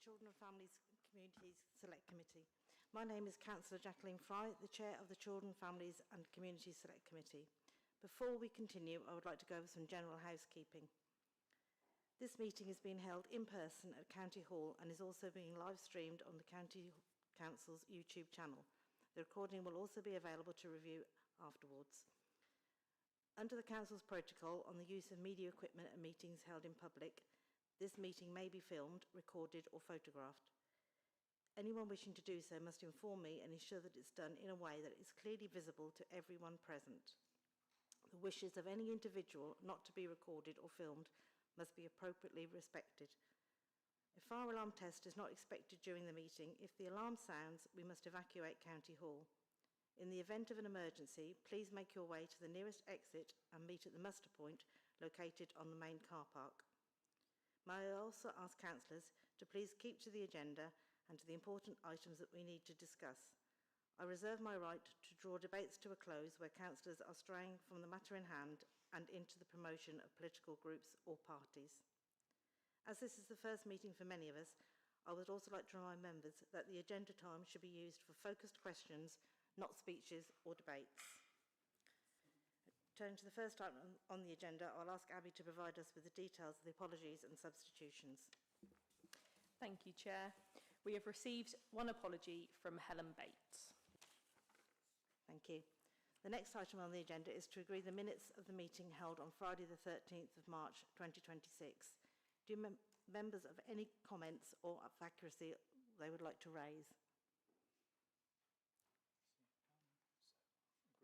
Children and Families Communities Select Committee. My name is Councillor Jacqueline Fry, the Chair of the Children, Families and Communities Select Committee. Before we continue, I would like to go over some general housekeeping. This meeting is being held in person at County Hall and is also being live streamed on the County Council's YouTube channel. The recording will also be available to review afterwards. Under the Council's protocol on the use of media equipment at meetings held in public, this meeting may be filmed, recorded or photographed. Anyone wishing to do so must inform me and ensure that it's done in a way that is clearly visible to everyone present. The wishes of any individual not to be recorded or filmed must be appropriately respected. A fire alarm test is not expected during the meeting. If the alarm sounds, we must evacuate County Hall. In the event of an emergency, please make your way to the nearest exit and meet at the muster point located on the main car park. May I also ask councillors to please keep to the agenda and to the important items that we need to discuss. I reserve my right to draw debates to a close where councillors are straying from the matter in hand and into the promotion of political groups or parties. As this is the first meeting for many of us, I would also like to remind members that the agenda time should be used for focused questions, not speeches or debates. Turning to the first item on the agenda, I'll ask Abby to provide us with the details of the apologies and substitutions. Thank you, Chair. We have received one apology from Helen Bates. Thank you. The next item on the agenda is to agree the minutes of the meeting held on Friday the 13th of March 2026. Do members have any comments or of accuracy they would like to raise?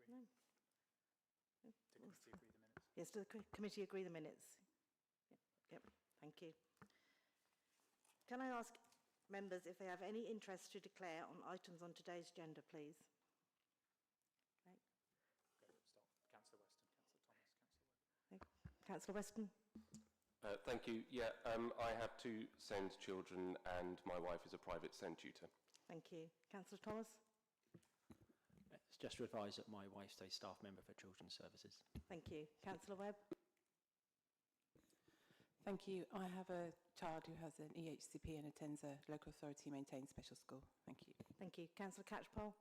No. Did the committee agree the minutes? Yes, does the committee agree the minutes? Yep. Thank you. Can I ask members if they have any interest to declare on items on today's agenda, please? Right. Okay, start. Councillor Weston, Councillor Thomas, Councillor Webb. Okay. Councillor Weston. Thank you. Yeah, I have 2 SEND children and my wife is a private SEND tutor. Thank you. Councillor Thomas. It's just to advise that my wife's a staff member for Children's Services. Thank you. Councillor Webb. Thank you. I have a child who has an EHCP and attends a local authority maintained special school. Thank you. Thank you. Councillor Catchpole.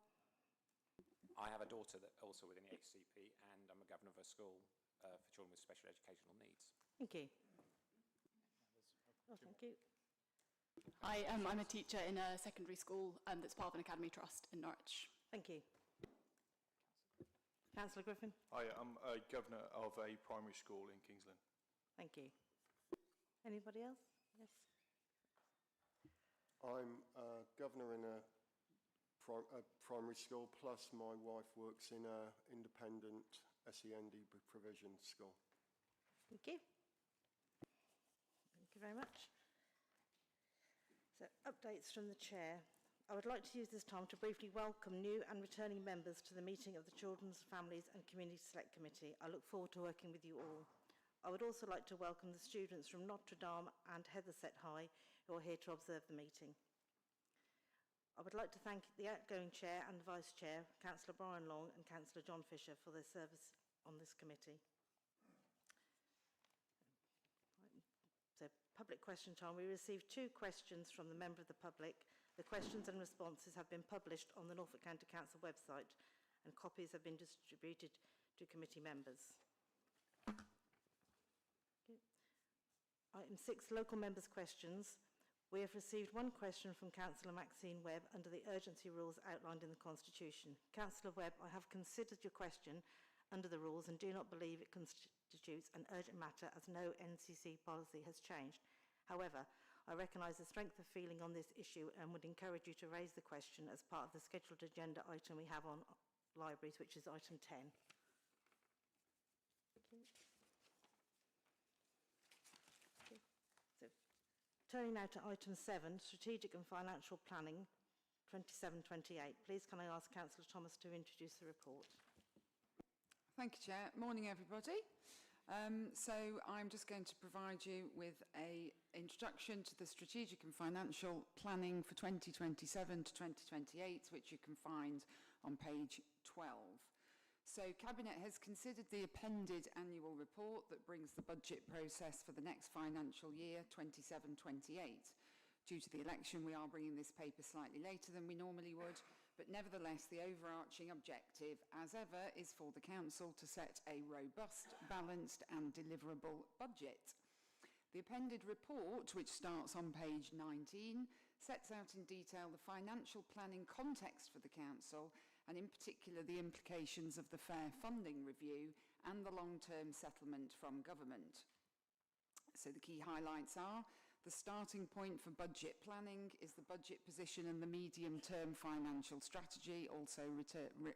I have a daughter that also with an EHCP and I'm a governor of a school for children with special educational needs. Thank you. Oh, thank you. Hi, I'm a teacher in a secondary school that's part of an academy trust in Norwich. Thank you. Councillor Griffin. Hi, I'm a governor of a primary school in Kingsland. Thank you. Anybody else? Yes. I'm a governor in a primary school, plus my wife works in an independent SEND provision school. Thank you. Thank you very much. So, updates from the Chair. I would like to use this time to briefly welcome new and returning members to the meeting of the Children's, Families and Community Select Committee. I look forward to working with you all. I would also like to welcome the students from Notre Dame and Heatherset High who are here to observe the meeting. I would like to thank the outgoing Chair and the Vice Chair, Councillor Brian Long and Councillor John Fisher, for their service on this committee. So, public question time. We received 2 questions from the member of the public. The questions and responses have been published on the Norfolk County Council website and copies have been distributed to committee members. Okay. Item 6, local members' questions. We have received 1 question from Councillor Maxine Webb under the urgency rules outlined in the Constitution. Councillor Webb, I have considered your question under the rules and do not believe it constitutes an urgent matter as no NCC policy has changed. However, I recognise the strength of feeling on this issue and would encourage you to raise the question as part of the scheduled agenda item we have on libraries, which is item 10. Okay. So, turning now to item 7, strategic and financial planning 27-28. Please can I ask Councillor Thomas to introduce the report? Thank you, Chair. Morning, everybody. So I'm just going to provide you with an introduction to the strategic and financial planning for 2027 to 2028, which you can find on page 12. So Cabinet has considered the appended annual report that brings the budget process for the next financial year, 27-28. Due to the election, we are bringing this paper slightly later than we normally would, but nevertheless, the overarching objective, as ever, is for the Council to set a robust, balanced and deliverable budget. The appended report, which starts on page 19, sets out in detail the financial planning context for the Council, and in particular the implications of the Fair Funding Review and the long-term settlement from government. So the key highlights are: the starting point for budget planning is the budget position and the medium-term financial strategy, also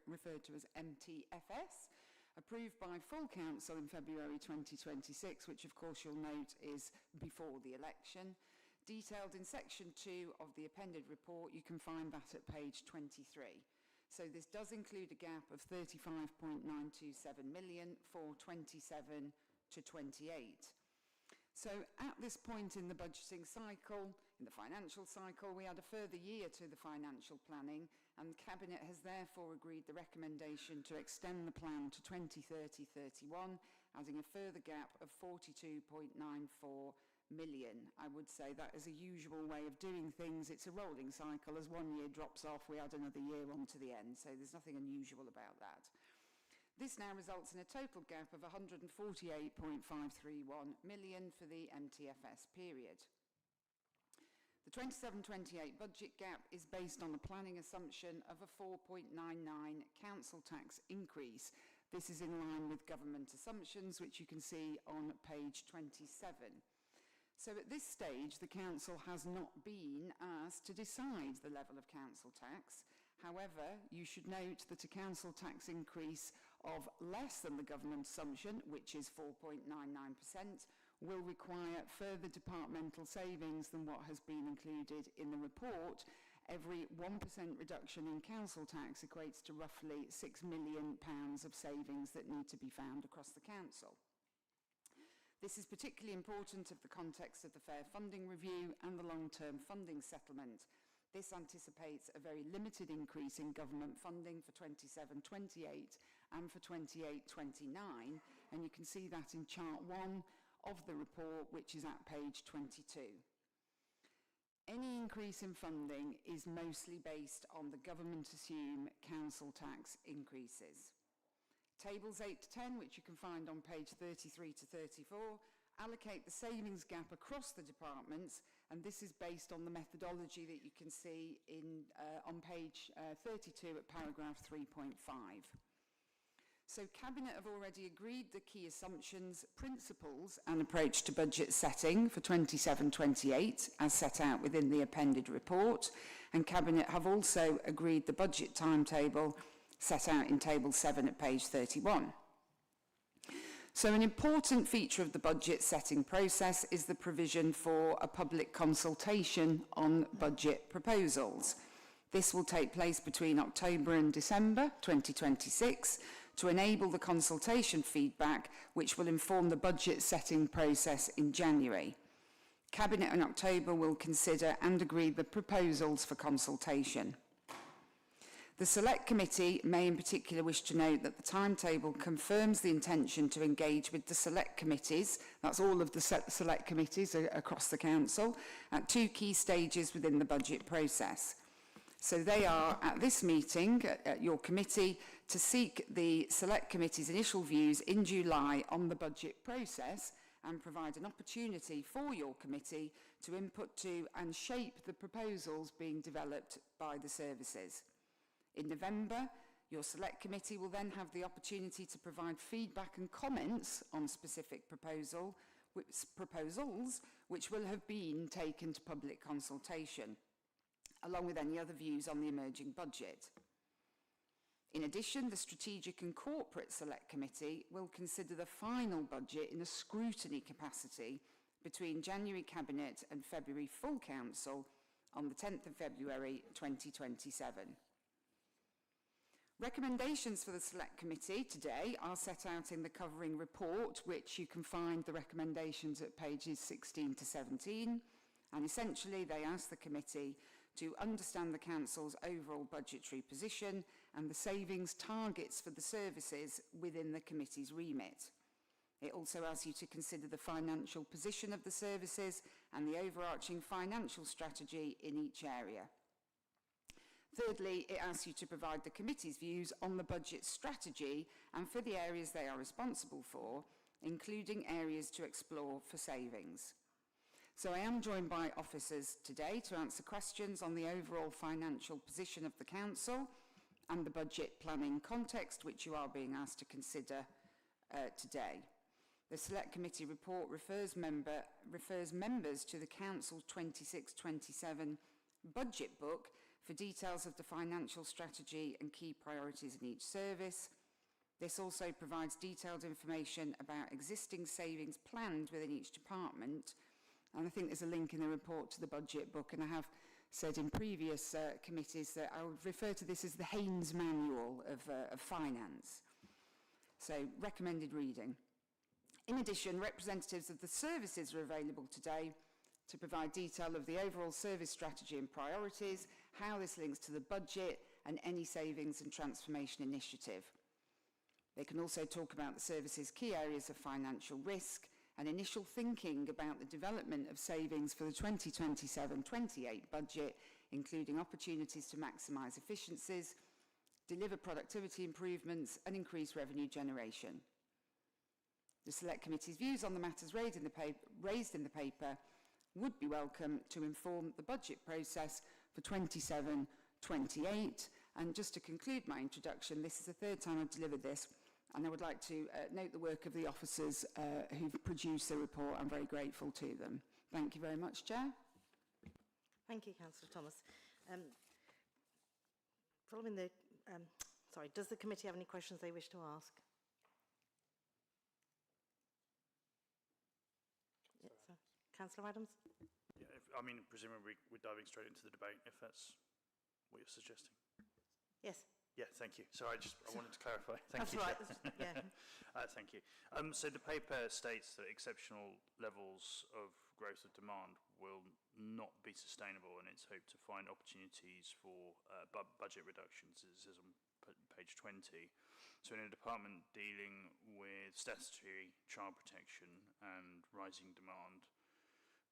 referred to as MTFS, approved by full council in February 2026, which of course you'll note is before the election. Detailed in section 2 of the appended report, you can find that at page 23. So this does include a gap of 35.927 million for 27 to 28. So at this point in the budgeting cycle, in the financial cycle, we add a further year to the financial planning, and the Cabinet has therefore agreed the recommendation to extend the plan to 2030-31, adding a further gap of 42.94 million. I would say that is a usual way of doing things. It's a rolling cycle. As one year drops off, we add another year on to the end, so there's nothing unusual about that. This now results in a total gap of 148.531 million for the MTFS period. The 27-28 budget gap is based on the planning assumption of a 4.99 council tax increase. This is in line with government assumptions, which you can see on page 27. So at this stage, the council has not been asked to decide the level of council tax. However, you should note that a council tax increase of less than the government assumption, which is 4.99%, will require further departmental savings than what has been included in the report. Every 1% reduction in council tax equates to roughly £6 million of savings that need to be found across the council. This is particularly important in the context of the Fair Funding Review and the long-term funding settlement. This anticipates a very limited increase in government funding for 27-28 and for 28-29, and you can see that in chart 1 of the report, which is at page 22. Any increase in funding is mostly based on the government assumed council tax increases. Tables 8 to 10, which you can find on page 33 to 34, allocate the savings gap across the departments, and this is based on the methodology that you can see on page 32 at paragraph 3.5. So Cabinet have already agreed the key assumptions, principles and approach to budget setting for 27-28 as set out within the appended report, and Cabinet have also agreed the budget timetable set out in table 7 at page 31. So an important feature of the budget setting process is the provision for a public consultation on budget proposals. This will take place between October and December 2026 to enable the consultation feedback, which will inform the budget setting process in January. Cabinet in October will consider and agree the proposals for consultation. The Select Committee may in particular wish to note that the timetable confirms the intention to engage with the Select Committees, that's all of the Select Committees across the Council, at 2 key stages within the budget process. So they are at this meeting, at your committee, to seek the Select Committee's initial views in July on the budget process and provide an opportunity for your committee to input to and shape the proposals being developed by the services. In November, your Select Committee will then have the opportunity to provide feedback and comments on specific proposals, which will have been taken to public consultation, along with any other views on the emerging budget. In addition, the Strategic and Corporate Select Committee will consider the final budget in a scrutiny capacity between January Cabinet and February Full Council on the 10th of February 2027. Recommendations for the Select Committee today are set out in the covering report, which you can find the recommendations at pages 16 to 17, and essentially they ask the committee to understand the Council's overall budgetary position and the savings targets for the services within the committee's remit. It also asks you to consider the financial position of the services and the overarching financial strategy in each area. Thirdly, it asks you to provide the committee's views on the budget strategy and for the areas they are responsible for, including areas to explore for savings. So I am joined by officers today to answer questions on the overall financial position of the Council and the budget planning context, which you are being asked to consider today. The Select Committee report refers members to the Council's 26-27 budget book for details of the financial strategy and key priorities in each service. This also provides detailed information about existing savings planned within each department. And I think there's a link in the report to the budget book, and I have said in previous committees that I would refer to this as the Haynes Manual of Finance. So, recommended reading. In addition, representatives of the services are available today to provide detail of the overall service strategy and priorities, how this links to the budget, and any savings and transformation initiative. They can also talk about the service's key areas of financial risk and initial thinking about the development of savings for the 2027-28 budget, including opportunities to maximise efficiencies, deliver productivity improvements, and increase revenue generation. The Select Committee's views on the matters raised in the paper would be welcome to inform the budget process for 27-28. And just to conclude my introduction, this is the third time I've delivered this, and I would like to note the work of the officers who've produced the report. I'm very grateful to them. Thank you very much, Chair. Thank you, Councillor Thomas. Following the, does the committee have any questions they wish to ask? Yes, sir. Councillor Adams? Yeah, presumably we're diving straight into the debate, if that's what you're suggesting. Yes. Yeah, thank you. So I wanted to clarify. Thank That's you. right. Yeah. Thank you. So the paper states that exceptional levels of growth of demand will not be sustainable, and it's hoped to find opportunities for budget reductions, as is on page 20. So in a department dealing with statutory child protection and rising demand,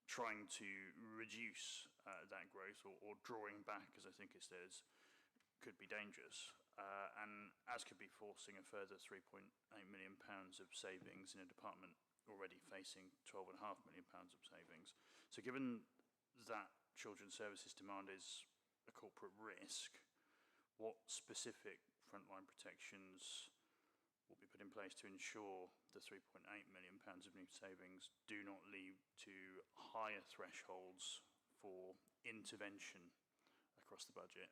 trying to reduce that growth or drawing back, as I think it says, could be dangerous, and as could be forcing a further £3.8 million of savings in a department already facing £12.5 million of savings. So given that children's services demand is a corporate risk, what specific frontline protections will be put in place to ensure the £3.8 million of new savings do not lead to higher thresholds for intervention across the budget,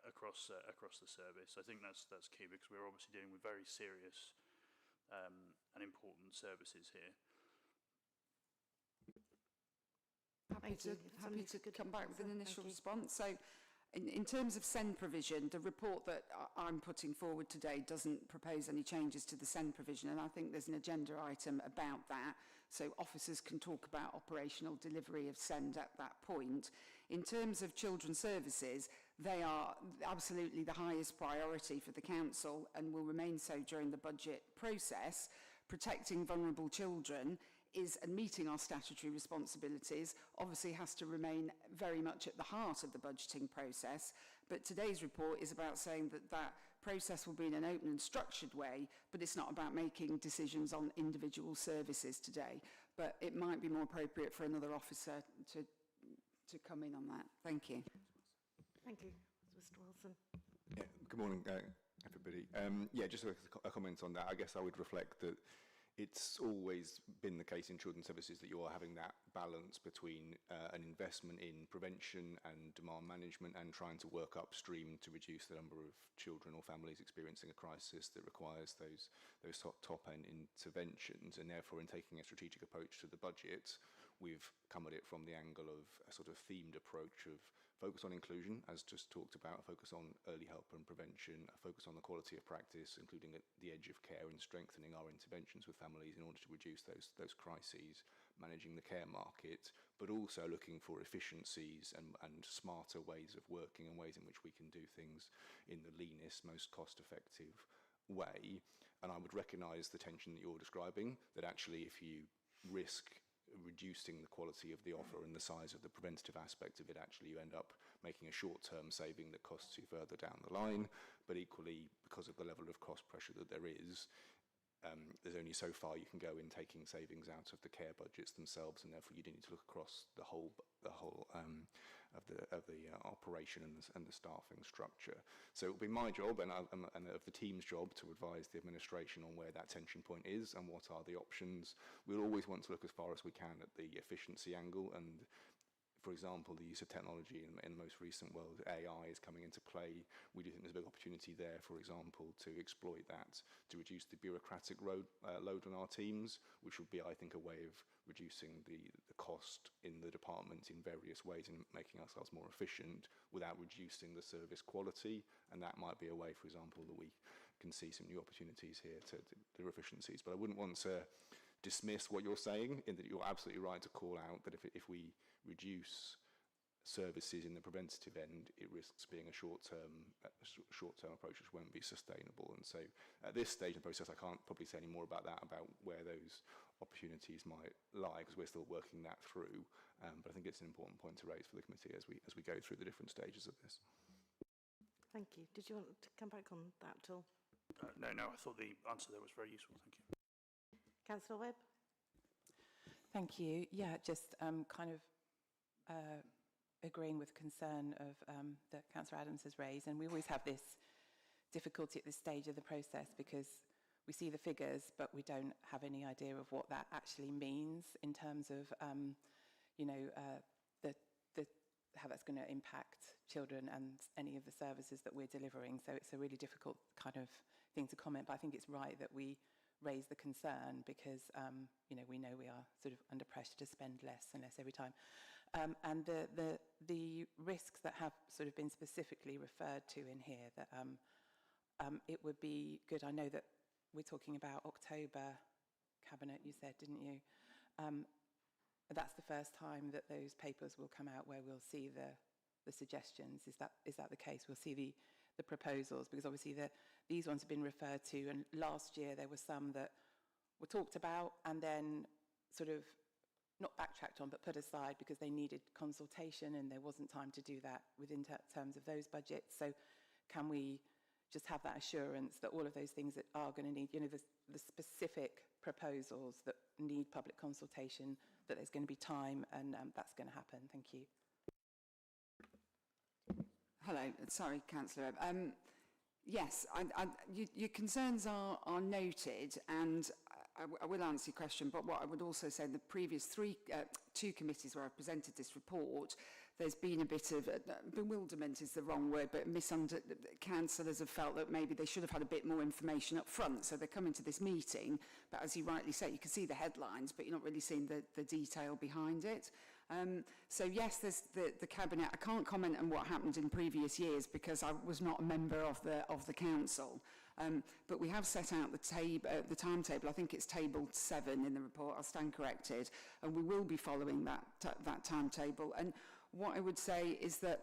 across the service? I think that's key, because we're obviously dealing with very serious and important services here. Happy to come back with an initial response. So, in terms of SEND provision, the report that I'm putting forward today doesn't propose any changes to the SEND provision, and I think there's an agenda item about that, so officers can talk about operational delivery of SEND at that point. In terms of children's services, they are absolutely the highest priority for the Council and will remain so during the budget process. Protecting vulnerable children and meeting our statutory responsibilities obviously has to remain very much at the heart of the budgeting process, but today's report is about saying that that process will be in an open and structured way, but it's not about making decisions on individual services today. But it might be more appropriate for another officer to come in on that. Thank you. Thank you. Mr. Wilson. Yeah, good morning, everybody. Just a comment on that. I guess I would reflect that it's always been the case in children's services that you are having that balance between an investment in prevention and demand management and trying to work upstream to reduce the number of children or families experiencing a crisis that requires those top-end interventions. And therefore, in taking a strategic approach to the budget, we've come at it from the angle of a sort of themed approach of focus on inclusion, as just talked about, a focus on early help and prevention, a focus on the quality of practice, including at the edge of care and strengthening our interventions with families in order to reduce those crises, managing the care market, but also looking for efficiencies and smarter ways of working and ways in which we can do things in the leanest, most cost-effective way. and I would recognise the tension that you're describing, that actually if you risk reducing the quality of the offer and the size of the preventative aspect of it, actually you end up making a short-term saving that costs you further down the line. But equally, because of the level of cost pressure that there is, there's only so far you can go in taking savings out of the care budgets themselves, and therefore you do need to look across the whole of the operation and the staffing structure. So it will be my job and of the team's job to advise the administration on where that tension point is and what are the options. We'll always want to look as far as we can at the efficiency angle, and for example, the use of technology in the most recent world, AI is coming into play. We do think there's a big opportunity there, for example, to exploit that, to reduce the bureaucratic load on our teams, which would be, I think, a way of reducing the cost in the department in various ways and making ourselves more efficient without reducing the service quality. And that might be a way, for example, that we can see some new opportunities here to deliver efficiencies. But I wouldn't want to dismiss what you're saying, in that you're absolutely right to call out that if we reduce services in the preventative end, it risks being a short-term approach which won't be sustainable. And so at this stage in the process, I can't probably say any more about that, about where those opportunities might lie, because we're still working that through. But I think it's an important point to raise for the committee as we go through the different stages of this. Thank you. Did you want to come back on that at all? No, I thought the answer there was very useful. Thank you. Councillor Webb? Thank you. Yeah, just kind of agreeing with concern of that Councillor Adams has raised, and we always have this difficulty at this stage of the process because we see the figures but we don't have any idea of what that actually means in terms of how that's going to impact children and any of the services that we're delivering. So it's a really difficult kind of thing to comment, but I think it's right that we raise the concern because we know we are sort of under pressure to spend less and less every time. And the risks that have sort of been specifically referred to in here, that it would be good. I know that we're talking about October Cabinet, you said, didn't you? That's the first time that those papers will come out where we'll see the suggestions. Is that the case? We'll see the proposals, because obviously these ones have been referred to, and last year there were some that were talked about and then sort of not backtracked on but put aside because they needed consultation and there wasn't time to do that within terms of those budgets. So can we just have that assurance that all of those things that are going to need, the specific proposals that need public consultation, that there's going to be time and that's going to happen? Thank you. Hello, sorry, Councillor. Yes, your concerns are noted, and I will answer your question, but what I would also say, the previous two committees where I presented this report, there's been a bit of bewilderment is the wrong word, but councillors have felt that maybe they should have had a bit more information up front, so they're coming to this meeting, but as you rightly say, you can see the headlines, but you're not really seeing the detail behind it. So yes, there's the Cabinet. I can't comment on what happened in previous years because I was not a member of the council. But we have set out the timetable. I think it's table 7 in the report. I'll stand corrected, and we will be following that timetable. And what I would say is that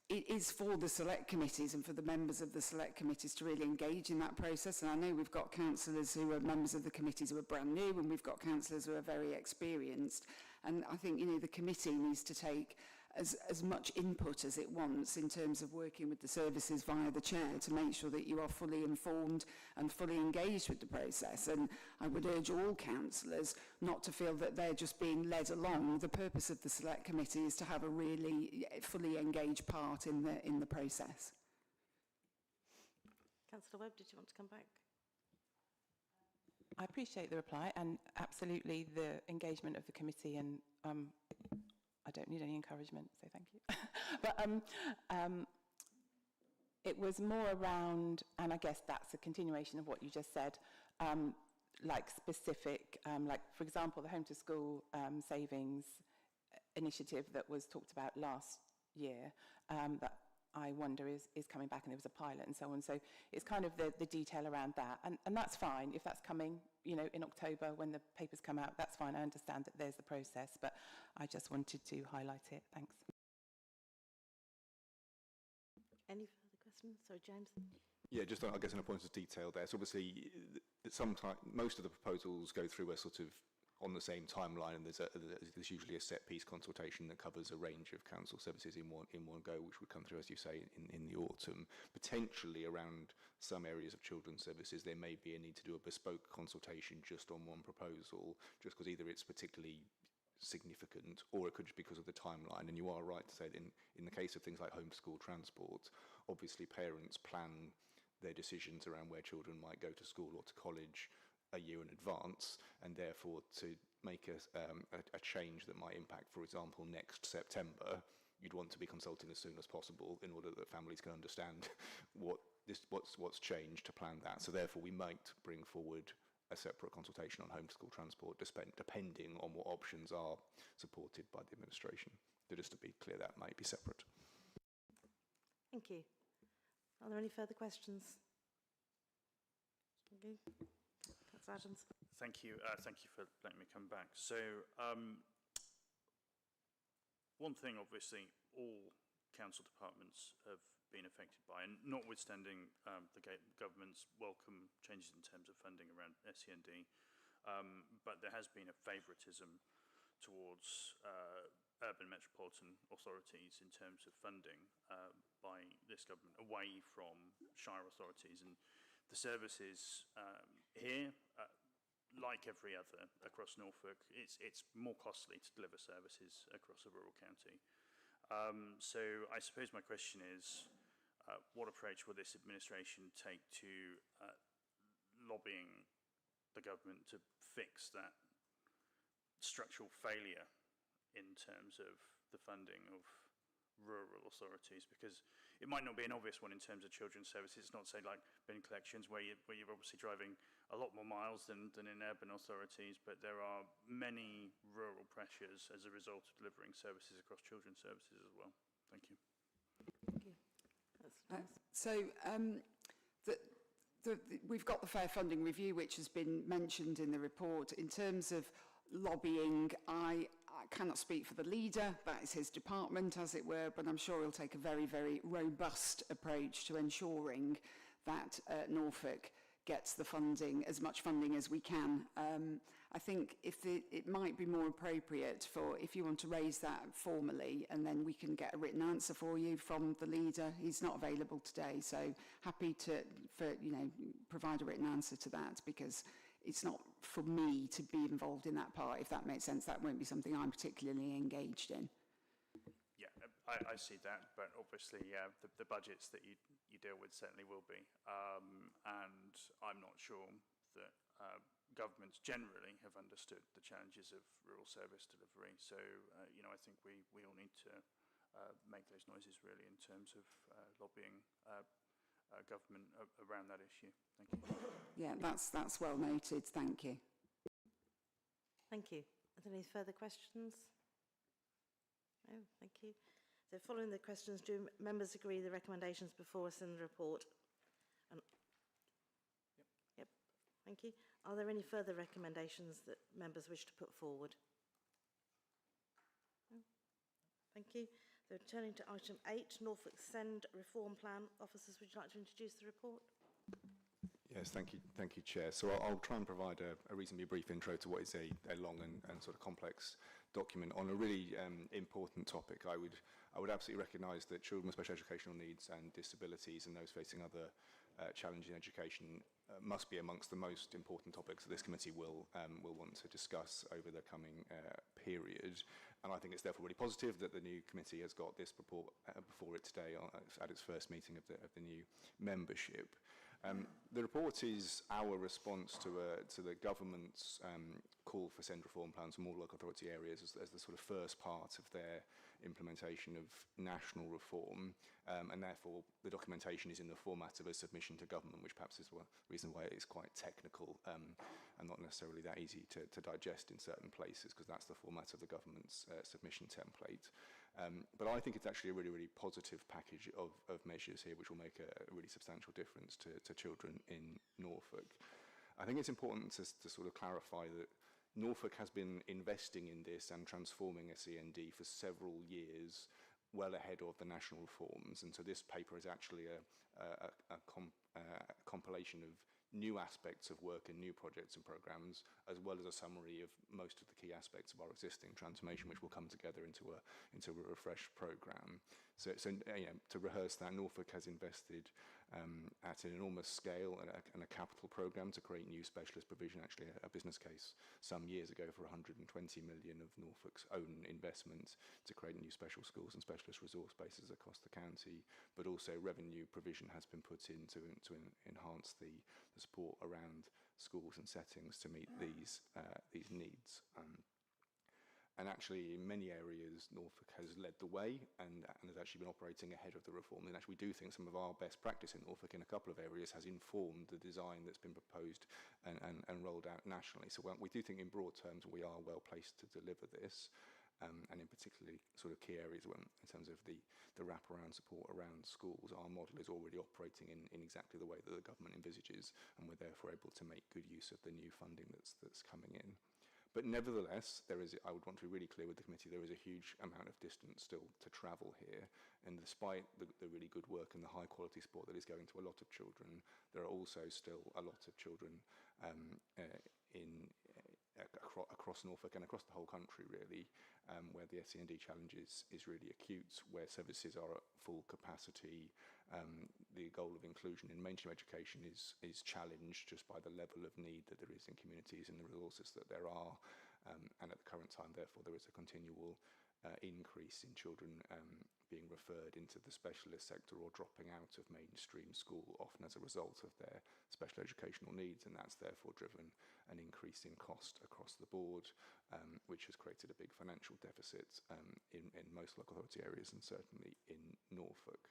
it is for the select committees and for the members of the select committees to really engage in that process. And I know we've got councillors who are members of the committees who are brand new, and we've got councillors who are very experienced. And I think, the committee needs to take as much input as it wants in terms of working with the services via the chair to make sure that you are fully informed and fully engaged with the process. And I would urge all councillors not to feel that they're just being led along. The purpose of the select committee is to have a really fully engaged part in the process. Councillor Webb, did you want to come back? I appreciate the reply and absolutely the engagement of the committee, and I don't need any encouragement, so thank you. But it was more around, and I guess that's a continuation of what you just said, like specific, like for example, the Home to School savings initiative that was talked about last year, that I wonder is coming back, and there was a pilot and so on. So it's kind of the detail around that. And that's fine if that's coming, in October when the papers come out, that's fine. I understand that there's the process, but I just wanted to highlight it. Thanks. Any further questions? Sorry, James. Yeah, just I guess on a point of detail there. So obviously, most of the proposals go through a sort of on the same timeline, and there's usually a set piece consultation that covers a range of council services in one go, which would come through, as you say, in the autumn. Potentially around some areas of children's services, there may be a need to do a bespoke consultation just on one proposal, just because either it's particularly significant or it could just be because of the timeline. And you are right to say that in the case of things like homeschool transport, obviously parents plan their decisions around where children might go to school or to college a year in advance, and therefore to make a change that might impact, for example, next September, you'd want to be consulting as soon as possible in order that families can understand what's changed to plan that. So therefore we might bring forward a separate consultation on homeschool transport, depending on what options are supported by the administration. So just to be clear, that might be separate. Thank you. Are there any further questions? Okay. Adams. Thank you. Thank you for letting me come back. So, one thing, obviously, all council departments have been affected by, and notwithstanding the government's welcome changes in terms of funding around SEND, but there has been a favouritism towards urban metropolitan authorities in terms of funding by this government away from shire authorities. And the services here, like every other across Norfolk, it's more costly to deliver services across a rural county. So I suppose my question is, what approach will this administration take to lobbying the government to fix that structural failure in terms of the funding of rural authorities? Because it might not be an obvious one in terms of children's services. It's not, say, like bin collections where you're obviously driving a lot more miles than in urban authorities, but there are many rural pressures as a result of delivering services across children's services as well. Thank you. Thank you. We've got the Fair Funding Review, which has been mentioned in the report. In terms of lobbying, I cannot speak for the leader, that is his department, as it were, but I'm sure he'll take a very, very robust approach to ensuring that Norfolk gets the funding, as much funding as we can. I think it might be more appropriate for if you want to raise that formally, and then we can get a written answer for you from the leader. He's not available today, so happy to provide a written answer to that, because it's not for me to be involved in that part, if that makes sense. That won't be something I'm particularly engaged in. Yeah, I see that, but obviously the budgets that you deal with certainly will be. And I'm not sure that governments generally have understood the challenges of rural service delivery. So, I think we all need to make those noises really in terms of lobbying government around that issue. Thank you. Yeah, that's well noted. Thank you. Thank you. Are there any further questions? No, thank you. So following the questions, do members agree the recommendations before us in the report? Yep. Thank you. Are there any further recommendations that members wish to put forward? No? Thank you. So turning to item 8, Norfolk SEND Reform Plan. Officers, would you like to introduce the report? Yes, thank you, Chair. So I'll try and provide a reasonably brief intro to what is a long and sort of complex document on a really important topic. I would absolutely recognise that children with special educational needs and disabilities and those facing other challenging education must be amongst the most important topics that this committee will want to discuss over the coming period. And I think it's therefore really positive that the new committee has got this report before it today at its first meeting of the new membership. The report is our response to the government's call for SEND reform plans from all local authority areas as the sort of first part of their implementation of national reform, and therefore the documentation is in the format of a submission to government, which perhaps is the reason why it is quite technical and not necessarily that easy to digest in certain places, because that's the format of the government's submission template. But I think it's actually a really, really positive package of measures here, which will make a really substantial difference to children in Norfolk. I think it's important to sort of clarify that Norfolk has been investing in this and transforming SEND for several years well ahead of the national reforms. And so this paper is actually a compilation of new aspects of work and new projects and programs, as well as a summary of most of the key aspects of our existing transformation, which will come together into a refreshed program. So to rehearse that, Norfolk has invested at an enormous scale and a capital program to create new specialist provision, actually a business case some years ago for 120 million of Norfolk's own investment to create new special schools and specialist resource bases across the county, but also revenue provision has been put in to enhance the support around schools and settings to meet these needs. And actually, in many areas, Norfolk has led the way and has actually been operating ahead of the reform. And actually, we do think some of our best practice in Norfolk in a couple of areas has informed the design that's been proposed and rolled out nationally. So we do think in broad terms we are well placed to deliver this. And in particularly sort of key areas in terms of the wraparound support around schools, our model is already operating in exactly the way that the government envisages, and we're therefore able to make good use of the new funding that's coming in. But nevertheless, I would want to be really clear with the committee, there is a huge amount of distance still to travel here. And despite the really good work and the high quality support that is going to a lot of children, there are also still a lot of children across Norfolk and across the whole country, really, where the SEND challenge is really acute, where services are at full capacity. The goal of inclusion in mainstream education is challenged just by the level of need that there is in communities and the resources that there are. And at the current time, therefore, there is a continual increase in children being referred into the specialist sector or dropping out of mainstream school, often as a result of their special educational needs, and that's therefore driven an increase in cost across the board, which has created a big financial deficit in most local authority areas and certainly in Norfolk.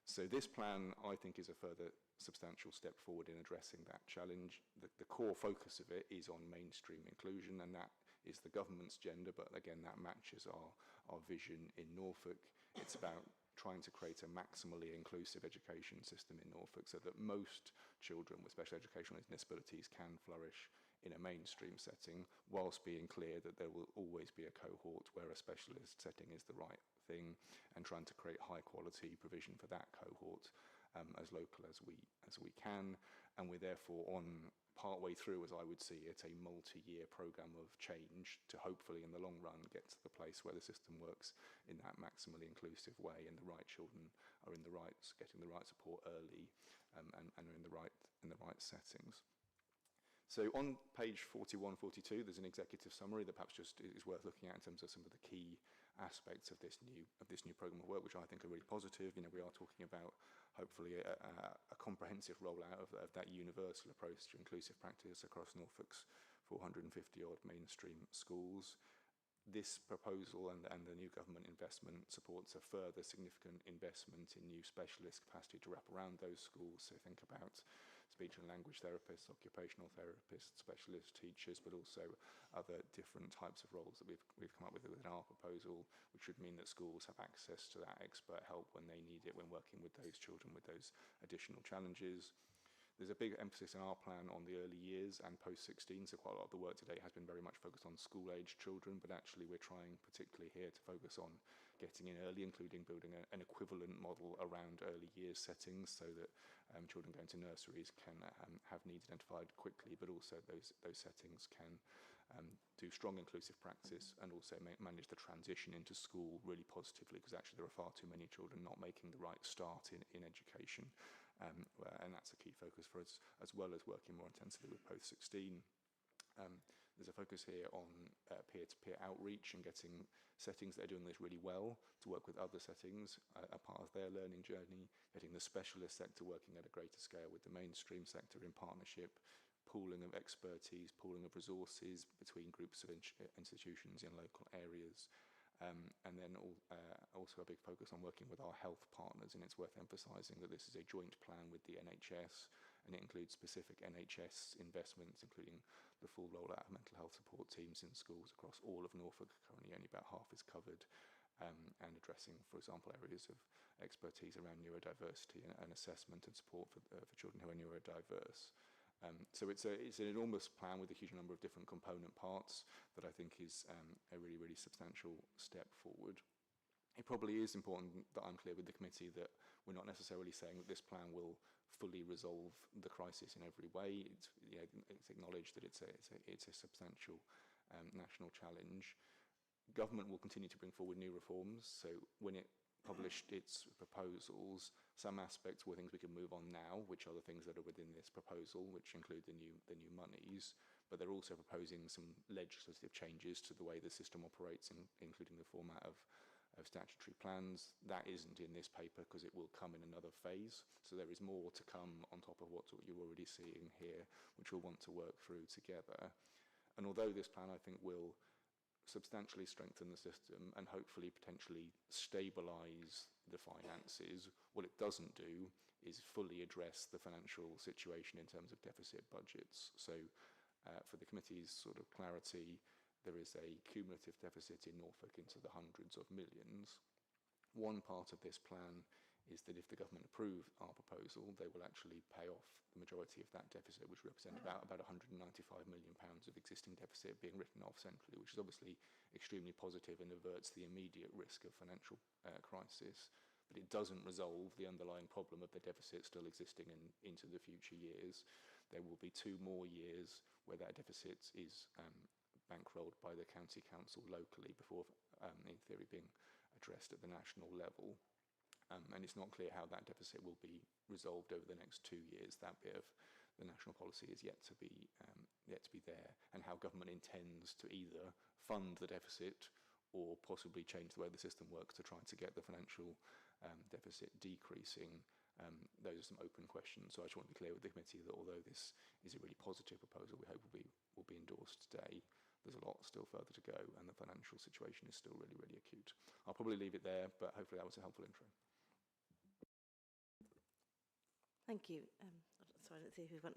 So this plan, I think, is a further substantial step forward in addressing that challenge. The core focus of it is on mainstream inclusion, and that is the government's agenda, but again, that matches our vision in Norfolk. It's about trying to create a maximally inclusive education system in Norfolk so that most children with special educational disabilities can flourish in a mainstream setting, whilst being clear that there will always be a cohort where a specialist setting is the right thing, and trying to create high quality provision for that cohort as local as we can. And we're therefore on partway through, as I would see it, a multi-year program of change to hopefully in the long run get to the place where the system works in that maximally inclusive way and the right children are in the right, getting the right support early and are in the right settings. So on page 41, 42, there's an executive summary that perhaps just is worth looking at in terms of some of the key aspects of this new program of work, which I think are really positive. You know, we are talking about hopefully a comprehensive rollout of that universal approach to inclusive practice across Norfolk's 450 odd mainstream schools. This proposal and the new government investment supports a further significant investment in new specialist capacity to wrap around those schools. So think about speech and language therapists, occupational therapists, specialist teachers, but also other different types of roles that we've come up with within our proposal, which would mean that schools have access to that expert help when they need it when working with those children with those additional challenges. There's a big emphasis in our plan on the early years and post-16, so quite a lot of the work today has been very much focused on school-aged children, but actually we're trying particularly here to focus on getting in early, including building an equivalent model around early years settings so that children going to nurseries can have needs identified quickly, but also those settings can do strong inclusive practice and also manage the transition into school really positively, because actually there are far too many children not making the right start in education. And that's a key focus for us, as well as working more intensively with post-16. There's a focus here on peer-to-peer outreach and getting settings that are doing this really well to work with other settings, a part of their learning journey, getting the specialist sector working at a greater scale with the mainstream sector in partnership, pooling of expertise, pooling of resources between groups of institutions in local areas. And then also a big focus on working with our health partners, and it's worth emphasising that this is a joint plan with the NHS, and it includes specific NHS investments, including the full rollout of mental health support teams in schools across all of Norfolk. Currently only about half is covered, and addressing, for example, areas of expertise around neurodiversity and assessment and support for children who are neurodiverse. So it's an enormous plan with a huge number of different component parts that I think is a really, really substantial step forward. It probably is important that I'm clear with the committee that we're not necessarily saying that this plan will fully resolve the crisis in every way. It's, you know, it's acknowledged that it's a substantial national challenge. Government will continue to bring forward new reforms. So when it published its proposals, some aspects were things we can move on now, which are the things that are within this proposal, which include the new monies. But they're also proposing some legislative changes to the way the system operates, including the format of statutory plans. That isn't in this paper because it will come in another phase. So there is more to come on top of what you're already seeing here, which we'll want to work through together. And although this plan, I think, will substantially strengthen the system and hopefully potentially stabilise the finances, what it doesn't do is fully address the financial situation in terms of deficit budgets. So for the committee's sort of clarity, there is a cumulative deficit in Norfolk into the hundreds of millions. One part of this plan is that if the government approve our proposal, they will actually pay off the majority of that deficit, which represents about £195 million of existing deficit being written off centrally, which is obviously extremely positive and averts the immediate risk of financial crisis. But it doesn't resolve the underlying problem of the deficit still existing into the future years. There will be 2 more years where that deficit is bankrolled by the county council locally before, in theory, being addressed at the national level. And it's not clear how that deficit will be resolved over the next 2 years. That bit of the national policy is yet to be there, and how government intends to either fund the deficit or possibly change the way the system works to try to get the financial deficit decreasing. Those are some open questions. So I just want to be clear with the committee that although this is a really positive proposal, we hope will be endorsed today, there's a lot still further to go, and the financial situation is still really, really acute. I'll probably leave it there, but hopefully that was a helpful intro. Thank you. Sorry, let's see who went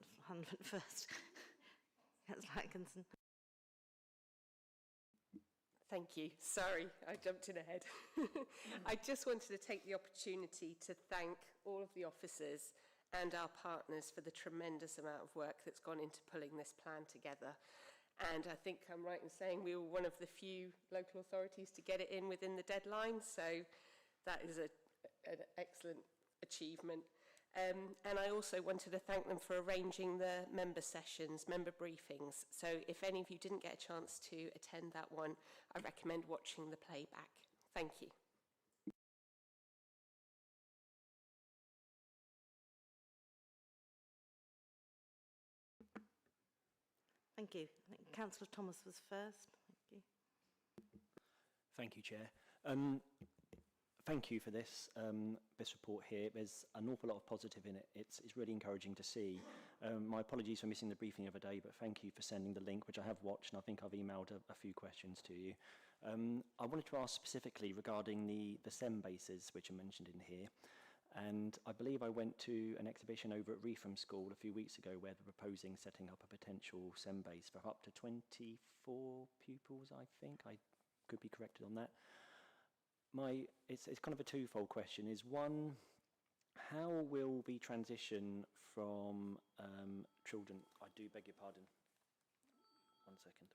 first. Councillor Atkinson. Thank you. Sorry, I jumped in ahead. I just wanted to take the opportunity to thank all of the officers and our partners for the tremendous amount of work that's gone into pulling this plan together. And I think I'm right in saying we were one of the few local authorities to get it in within the deadline. So that is an excellent achievement. And I also wanted to thank them for arranging the member sessions, member briefings. So if any of you didn't get a chance to attend that one, I recommend watching the playback. Thank you. Thank you. I think Councillor Thomas was first. Thank you. Thank you, Chair. Thank you for this report here. There's an awful lot of positive in it. It's really encouraging to see. My apologies for missing the briefing of the day, but thank you for sending the link, which I have watched, and I think I've emailed a few questions to you. I wanted to ask specifically regarding the SEM bases, which are mentioned in here. And I believe I went to an exhibition over at Reefham School a few weeks ago where they're proposing setting up a potential SEM base for up to 24 pupils, I think. I could be corrected on that. It's kind of a twofold question. Is one, how will the transition from children, I do beg your pardon, 1 second.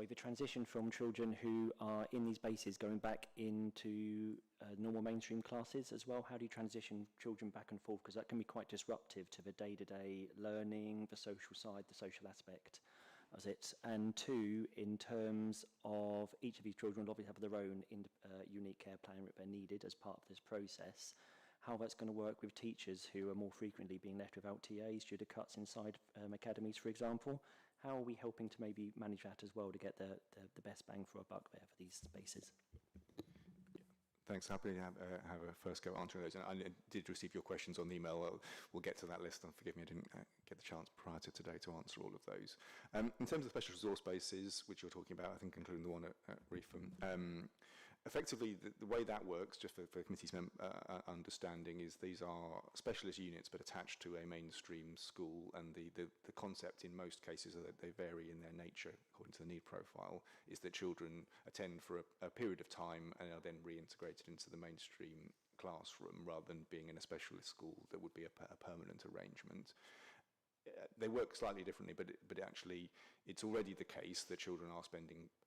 The transition from children who are in these bases going back into normal mainstream classes as well, how do you transition children back and forth? Because that can be quite disruptive to the day-to-day learning, the social side, the social aspect of it. And 2, in terms of each of these children will obviously have their own unique care plan if they're needed as part of this process, how that's going to work with teachers who are more frequently being left without TAs due to cuts inside academies, for example. How are we helping to maybe manage that as well to get the best bang for a buck there for these spaces? Thanks. Happy to have a first go at answering those. And I did receive your questions on the email. We'll get to that list. And forgive me, I didn't get the chance prior to today to answer all of those. In terms of special resource bases, which you're talking about, I think including the one at Reefham, effectively, the way that works, just for the committee's understanding, is these are specialist units but attached to a mainstream school, and the concept in most cases is that they vary in their nature according to the need profile, is that children attend for a period of time and are then reintegrated into the mainstream classroom rather than being in a specialist school that would be a permanent arrangement. They work slightly differently, but it actually it's already the case that children are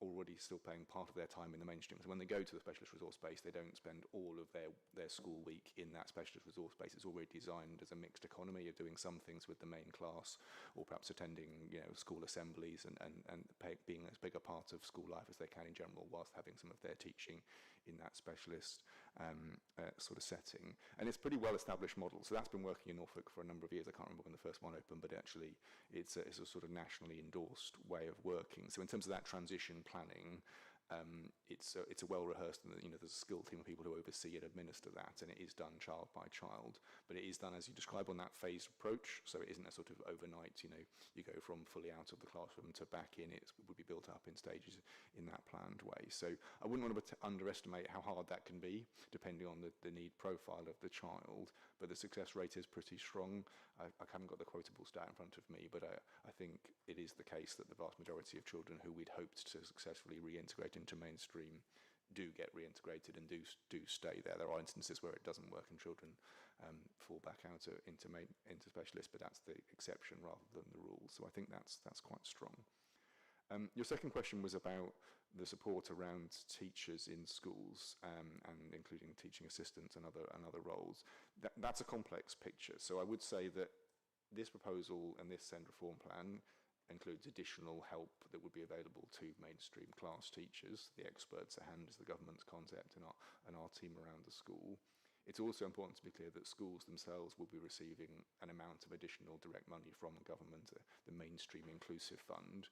already still paying part of their time in the mainstream. So when they go to the specialist resource base, they don't spend all of their school week in that specialist resource base. It's already designed as a mixed economy of doing some things with the main class, or perhaps attending, school assemblies and being as big a part of school life as they can in general, whilst having some of their teaching in that specialist sort of setting. And it's a pretty well-established model. So that's been working in Norfolk for a number of years. I can't remember when the first one opened, but actually it's a sort of nationally endorsed way of working. So in terms of that transition planning, it's a well-rehearsed, and there's a skilled team of people who oversee and administer that, and it is done child by child, but it is done as you describe on that phased approach. So it isn't a sort of overnight, you go from fully out of the classroom to back in. It would be built up in stages in that planned way. So I wouldn't want to underestimate how hard that can be, depending on the need profile of the child, but the success rate is pretty strong. I haven't got the quotable stat in front of me, but I think it is the case that the vast majority of children who we'd hoped to successfully reintegrate into mainstream do get reintegrated and do stay there. There are instances where it doesn't work and children fall back out into specialists, but that's the exception rather than the rule. So I think that's quite strong. Your second question was about the support around teachers in schools, and including teaching assistants and other roles. That's a complex picture. So I would say that this proposal and this SEND reform plan includes additional help that would be available to mainstream class teachers, the experts at hand as the government's concept, and our team around the school. It's also important to be clear that schools themselves will be receiving an amount of additional direct money from the government, the Mainstream Inclusive Fund,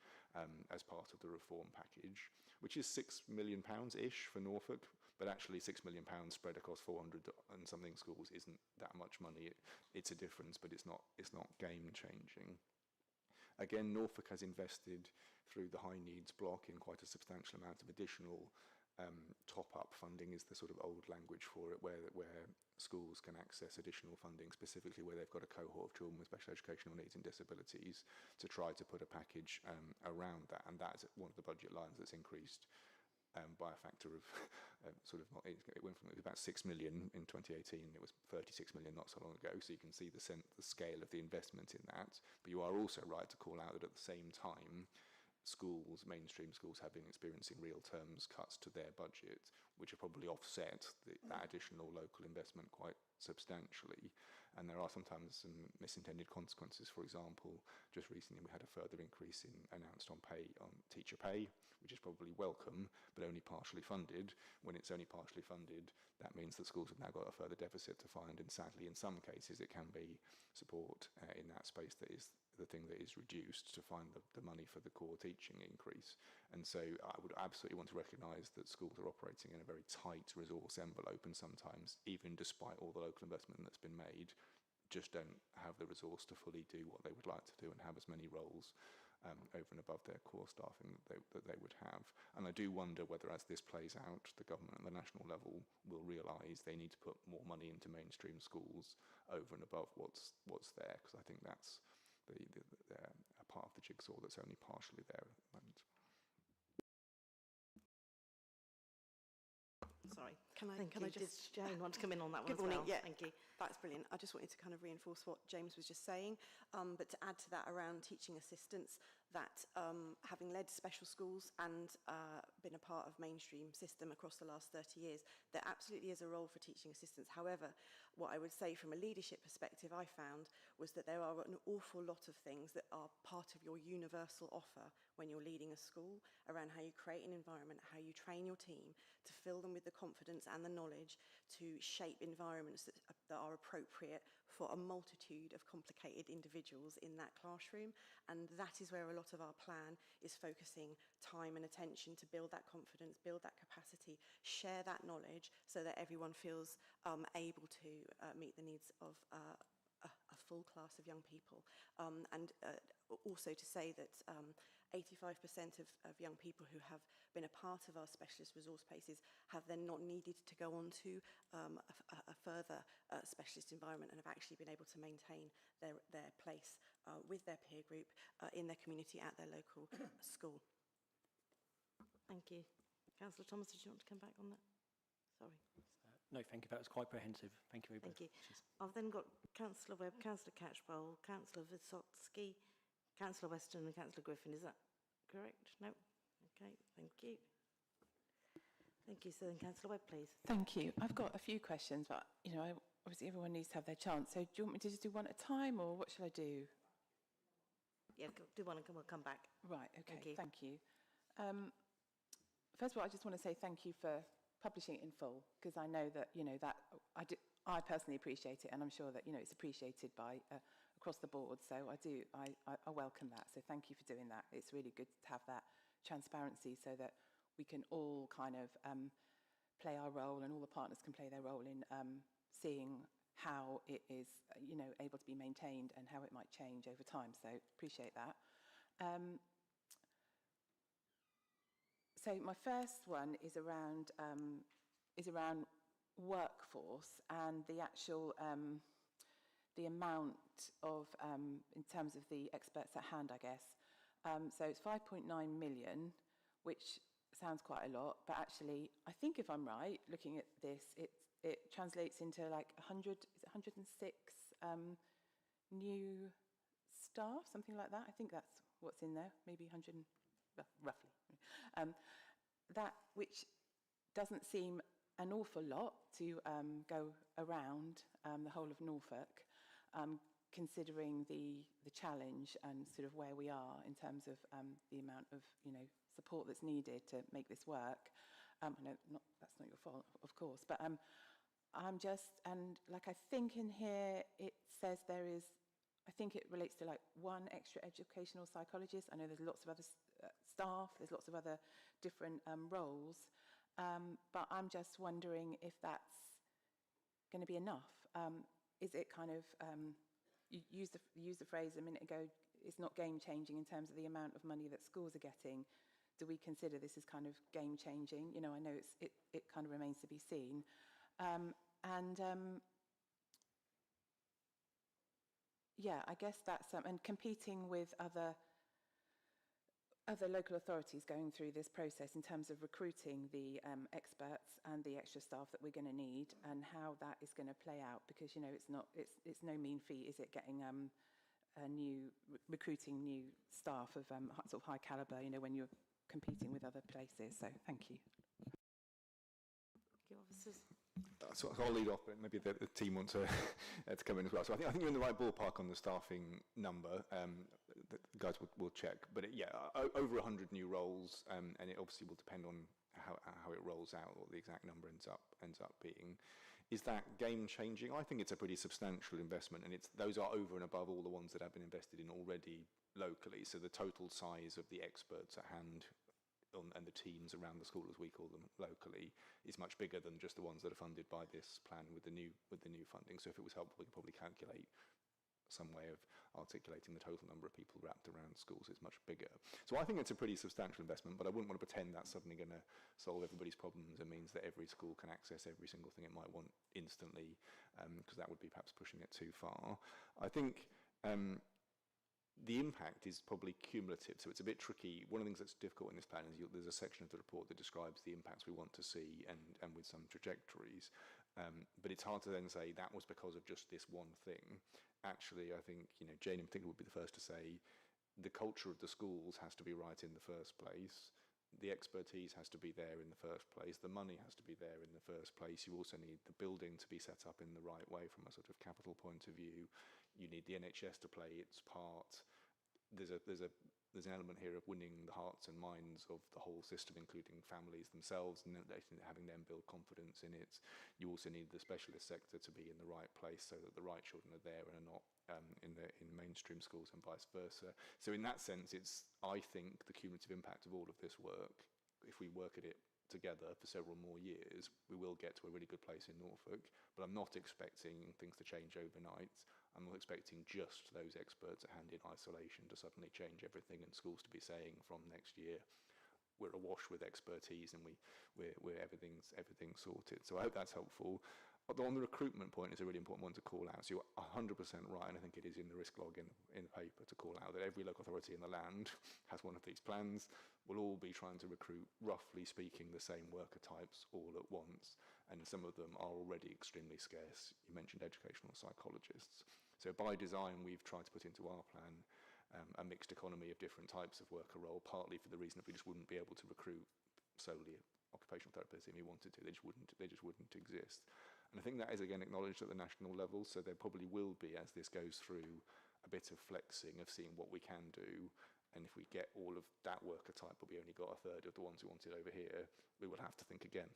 as part of the reform package, which is £6 million-ish for Norfolk, but actually £6 million spread across 400 and something schools isn't that much money. It's a difference, but it's not game-changing. Again, Norfolk has invested through the high needs block in quite a substantial amount of additional top-up funding, is the sort of old language for it, where schools can access additional funding, specifically where they've got a cohort of children with special educational needs and disabilities, to try to put a package around that. And that's one of the budget lines that's increased by a factor of it went from about 6 million in 2018, it was 36 million not so long ago, so you can see the scale of the investment in that. But you are also right to call out that at the same time, mainstream schools have been experiencing real terms cuts to their budget, which have probably offset that additional local investment quite substantially. And there are sometimes some misintended consequences. For example, just recently we had a further increase announced on teacher pay, which is probably welcome, but only partially funded. When it's only partially funded, that means that schools have now got a further deficit to find, and sadly in some cases it can be support in that space that is the thing that is reduced to find the money for the core teaching increase. And so I would absolutely want to recognise that schools are operating in a very tight resource envelope, and sometimes, even despite all the local investment that's been made, just don't have the resource to fully do what they would like to do and have as many roles over and above their core staffing that they would have. And I do wonder whether, as this plays out, the government at the national level will realise they need to put more money into mainstream schools over and above what's there, because I think that's a part of the jigsaw that's only partially there at the moment. Sorry. Can I just... Did Jane want to come in on that one Good as morning. well? Yeah, Thank you. That's brilliant. I just wanted to kind of reinforce what James was just saying, but to add to that around teaching assistants, that having led special schools and been a part of mainstream system across the last 30 years, there absolutely is a role for teaching assistants. However, what I would say from a leadership perspective I found was that there are an awful lot of things that are part of your universal offer when you're leading a school, around how you create an environment, how you train your team to fill them with the confidence and the knowledge to shape environments that are appropriate for a multitude of complicated individuals in that classroom. And that is where a lot of our plan is focusing time and attention to build that confidence, build that capacity, share that knowledge so that everyone feels able to meet the needs of a full class of young people. And also to say that 85% of young people who have been a part of our specialist resource bases have then not needed to go on to a further specialist environment, and have actually been able to maintain their place with their peer group in their community at their local school. Thank you. Councillor Thomas, did you want to come back on that? Sorry. No, thank you. That was quite comprehensive. Thank you very much. Thank you. I've then got Councillor Webb, Councillor Catchpole, Councillor Vysotsky, Councillor Weston and Councillor Griffin. Is that correct? No? Okay, thank you. Thank you. So then Councillor Webb, please. Thank you. I've got a few questions, but, you know, obviously everyone needs to have their chance. So do you want me to just do one at a time, or what shall I do? Yeah, do one and we'll come back. Right, okay, Thank you. First of all, I just want to say thank you for publishing it in full, because I know that, you know, that I personally appreciate it, and I'm sure that, you know, it's appreciated by across the board. So I welcome that. So thank you for doing that. It's really good to have that transparency so that we can all kind of play our role, and all the partners can play their role in seeing how it is, you know, able to be maintained and how it might change over time. So appreciate that. So my first one is around workforce and the actual the amount of in terms of the experts at hand, I guess. So it's 5.9 million, which sounds quite a lot, but actually, I think if I'm right, looking at this, it translates into like 106 new staff, something like that. I think that's what's in there, maybe 100, roughly. That, which doesn't seem an awful lot to go around the whole of Norfolk, considering the challenge and sort of where we are in terms of the amount of, you know, support that's needed to make this work. I know that's not your fault, of course, but I'm just, and like I think in here it says there is, I think it relates to like one extra educational psychologist. I know there's lots of other staff, there's lots of other different roles, but I'm just wondering if that's going to be enough. Is it kind of, you used the phrase a minute ago, it's not game changing in terms of the amount of money that schools are getting. Do we consider this as kind of game changing? You know, I know it kind of remains to be seen. Yeah, I guess that's, and competing with other local authorities going through this process in terms of recruiting the experts and the extra staff that we're going to need, and how that is going to play out, because, you know, it's no mean feat, is it, getting recruiting new staff of sort of high caliber, you know, when you're competing with other places. So thank you. Thank you, officers. So I'll lead off, but maybe the team want to come in as well. So I think you're in the right ballpark on the staffing number. The guys will check, but over 100 new roles, and it obviously will depend on how it rolls out, what the exact number ends up being. Is that game changing? I think it's a pretty substantial investment, and those are over and above all the ones that have been invested in already locally. So the total size of the experts at hand and the teams around the school, as we call them locally, is much bigger than just the ones that are funded by this plan with the new funding. So if it was helpful, we could probably calculate some way of articulating the total number of people wrapped around schools. It's much bigger. So I think it's a pretty substantial investment, but I wouldn't want to pretend that's suddenly going to solve everybody's problems and means that every school can access every single thing it might want instantly, because that would be perhaps pushing it too far. I think the impact is probably cumulative, so it's a bit tricky. One of the things that's difficult in this plan is there's a section of the report that describes the impacts we want to see and with some trajectories, but it's hard to then say that was because of just this one thing. Actually, I think, you know, Jane in particular would be the first to say the culture of the schools has to be right in the first place. The expertise has to be there in the first place. The money has to be there in the first place. You also need the building to be set up in the right way from a sort of capital point of view. You need the NHS to play its part. There's an element here of winning the hearts and minds of the whole system, including families themselves, and having them build confidence in it. You also need the specialist sector to be in the right place so that the right children are there and are not in mainstream schools and vice versa. So in that sense, I think the cumulative impact of all of this work, if we work at it together for several more years, we will get to a really good place in Norfolk, but I'm not expecting things to change overnight. I'm not expecting just those experts at hand in isolation to suddenly change everything, and schools to be saying from next year, we're awash with expertise and we're everything's sorted. So I hope that's helpful. On the recruitment point is a really important one to call out. So you're 100% right, and I think it is in the risk log in the paper to call out that every local authority in the land has one of these plans. We'll all be trying to recruit, roughly speaking, the same worker types all at once, and some of them are already extremely scarce. You mentioned educational psychologists. So by design, we've tried to put into our plan a mixed economy of different types of worker role, partly for the reason that we just wouldn't be able to recruit solely occupational therapists if we wanted to. They just wouldn't exist. And I think that is again acknowledged at the national level, so there probably will be, as this goes through, a bit of flexing of seeing what we can do. And if we get all of that worker type, but we only got a third of the ones we wanted over here, we will have to think again.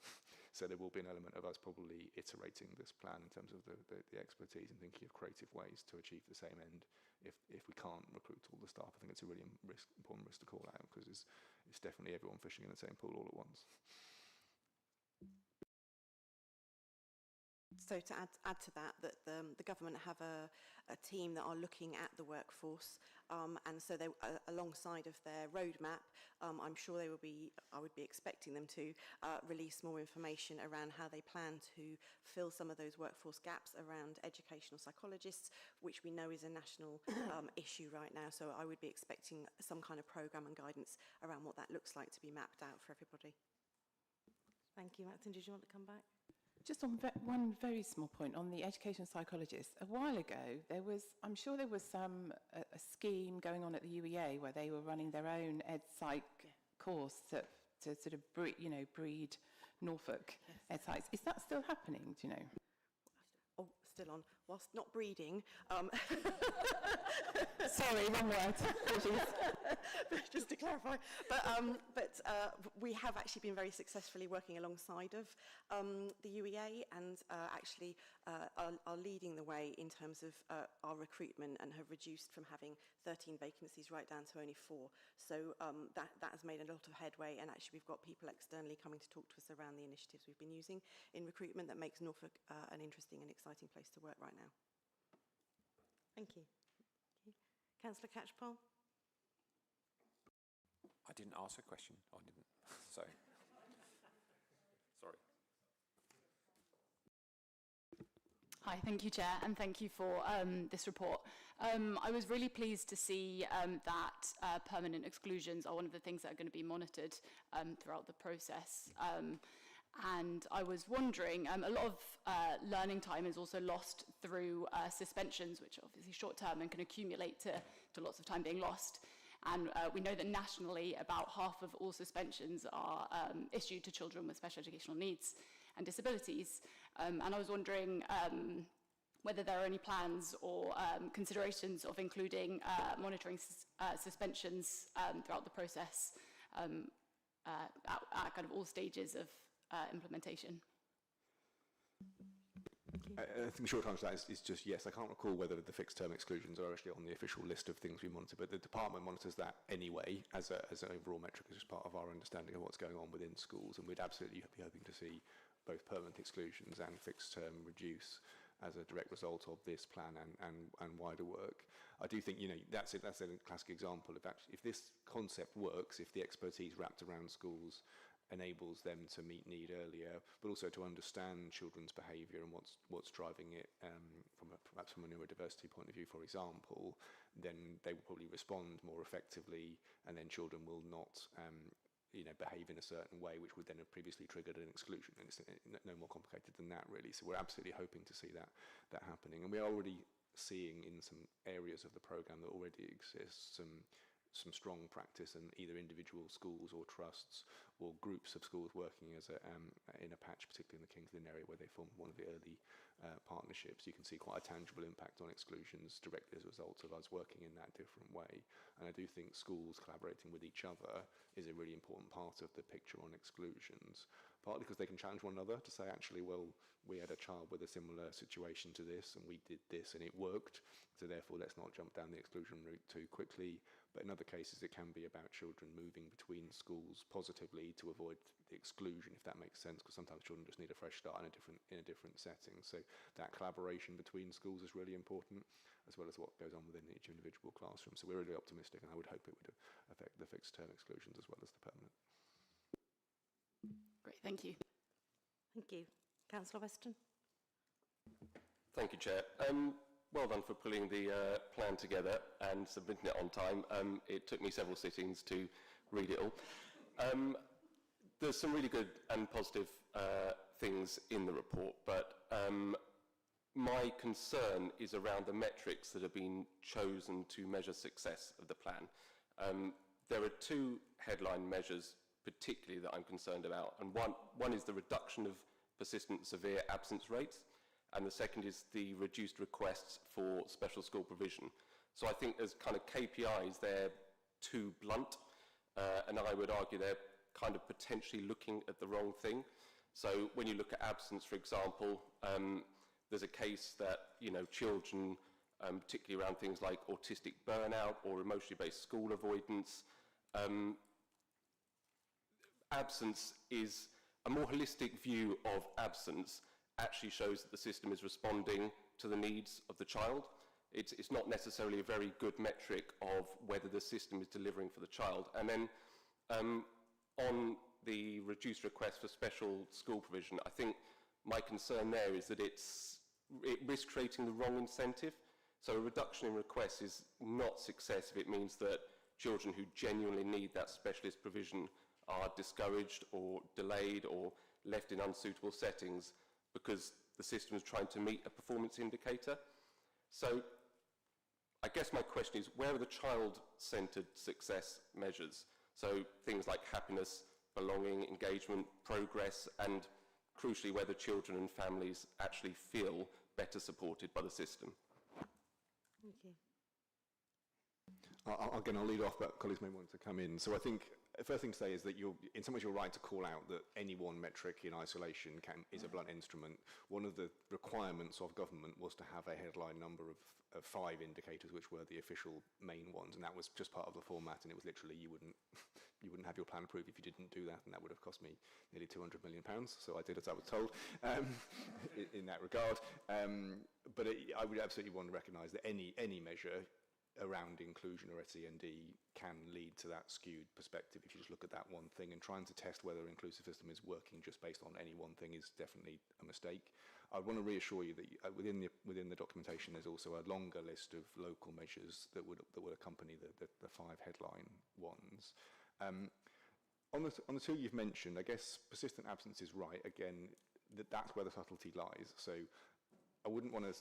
So there will be an element of us probably iterating this plan in terms of the expertise and thinking of creative ways to achieve the same end if we can't recruit all the staff. I think it's a really important risk to call out, because it's definitely everyone fishing in the same pool all at once. So to add to that, the government have a team that are looking at the workforce, and so they, alongside of their roadmap, I'm sure I would be expecting them to release more information around how they plan to fill some of those workforce gaps around educational psychologists, which we know is a national issue right now. So I would be expecting some kind of programme and guidance around what that looks like to be mapped out for everybody. Thank you. Maxine, did you want to come back? Just on one very small point on the educational psychologists. A while ago, I'm sure there was a scheme going on at the UEA where they were running their own ed psych course to sort of breed Norfolk ed psychs. Is that still happening? Do you know? Oh, still on. Whilst not breeding. Sorry, wrong word. Just to clarify. But we have actually been very successfully working alongside of the UEA, and actually are leading the way in terms of our recruitment, and have reduced from having 13 vacancies right down to only 4. So that has made a lot of headway, and actually we've got people externally coming to talk to us around the initiatives we've been using in recruitment that makes Norfolk an interesting and exciting place to work right now. Thank you. Councillor Catchpole. I didn't ask a question. I didn't. So, sorry. Hi, thank you, Chair, and thank you for this report. I was really pleased to see that permanent exclusions are one of the things that are going to be monitored throughout the process. And I was wondering, a lot of learning time is also lost through suspensions, which are obviously short-term and can accumulate to lots of time being lost. And we know that nationally, about half of all suspensions are issued to children with special educational needs and disabilities. And I was wondering whether there are any plans or considerations of including monitoring suspensions throughout the process at kind of all stages of implementation. I think the short answer to that is just yes. I can't recall whether the fixed term exclusions are actually on the official list of things we monitor, but the department monitors that anyway as an overall metric, as part of our understanding of what's going on within schools, and we'd absolutely be hoping to see both permanent exclusions and fixed term reduce as a direct result of this plan and wider work. I do think, that's a classic example of actually, if this concept works, if the expertise wrapped around schools enables them to meet need earlier, but also to understand children's behaviour and what's driving it perhaps from a neurodiversity point of view, for example, then they will probably respond more effectively, and then children will not behave in a certain way, which would then have previously triggered an exclusion. And it's no more complicated than that, really. So we're absolutely hoping to see that happening, and we are already seeing in some areas of the programme that already exists some strong practice in either individual schools or trusts or groups of schools working as in a patch, particularly in the Kings Lynn area where they formed one of the early partnerships. You can see quite a tangible impact on exclusions directly as a result of us working in that different way. And I do think schools collaborating with each other is a really important part of the picture on exclusions, partly because they can challenge one another to say, actually, well, we had a child with a similar situation to this and we did this and it worked, so therefore let's not jump down the exclusion route too quickly. But in other cases, it can be about children moving between schools positively to avoid the exclusion, if that makes sense, because sometimes children just need a fresh start in a different setting. So that collaboration between schools is really important, as well as what goes on within each individual classroom. So we're really optimistic, and I would hope it would affect the fixed term exclusions as well as the permanent. Great, thank you. Thank you. Councillor Weston. Thank you, Chair. Well done for pulling the plan together and submitting it on time. It took me several sittings to read it all. There's some really good and positive things in the report, but my concern is around the metrics that have been chosen to measure success of the plan. There are two headline measures particularly that I'm concerned about, and one is the reduction of persistent severe absence rates, and the second is the reduced requests for special school provision. So I think as kind of KPIs, they're too blunt, and I would argue they're kind of potentially looking at the wrong thing. So when you look at absence, for example, there's a case that, you know, children, particularly around things like autistic burnout or emotionally based school avoidance, absence is a more holistic view of absence actually shows that the system is responding to the needs of the child. It's not necessarily a very good metric of whether the system is delivering for the child. And then on the reduced request for special school provision, I think my concern there is that it risks creating the wrong incentive. So a reduction in requests is not success if it means that children who genuinely need that specialist provision are discouraged or delayed or left in unsuitable settings because the system is trying to meet a performance indicator. So I guess my question is, where are the child-centred success measures? So things like happiness, belonging, engagement, progress, and crucially whether children and families actually feel better supported by the system. Thank you. Again, I'll lead off, but colleagues may want to come in. So I think the first thing to say is that in some ways you're right to call out that any one metric in isolation is a blunt instrument. One of the requirements of government was to have a headline number of 5 indicators, which were the official main ones, and that was just part of the format, and it was literally you wouldn't have your plan approved if you didn't do that, and that would have cost me nearly £200 million, so I did as I was told in that regard. But I would absolutely want to recognise that any measure around inclusion or SEND can lead to that skewed perspective if you just look at that one thing, and trying to test whether an inclusive system is working just based on any one thing is definitely a mistake. I want to reassure you that within the documentation there's also a longer list of local measures that would accompany the 5 headline ones. On the 2 you've mentioned, I guess persistent absence is right. Again, that's where the subtlety lies. So I wouldn't want to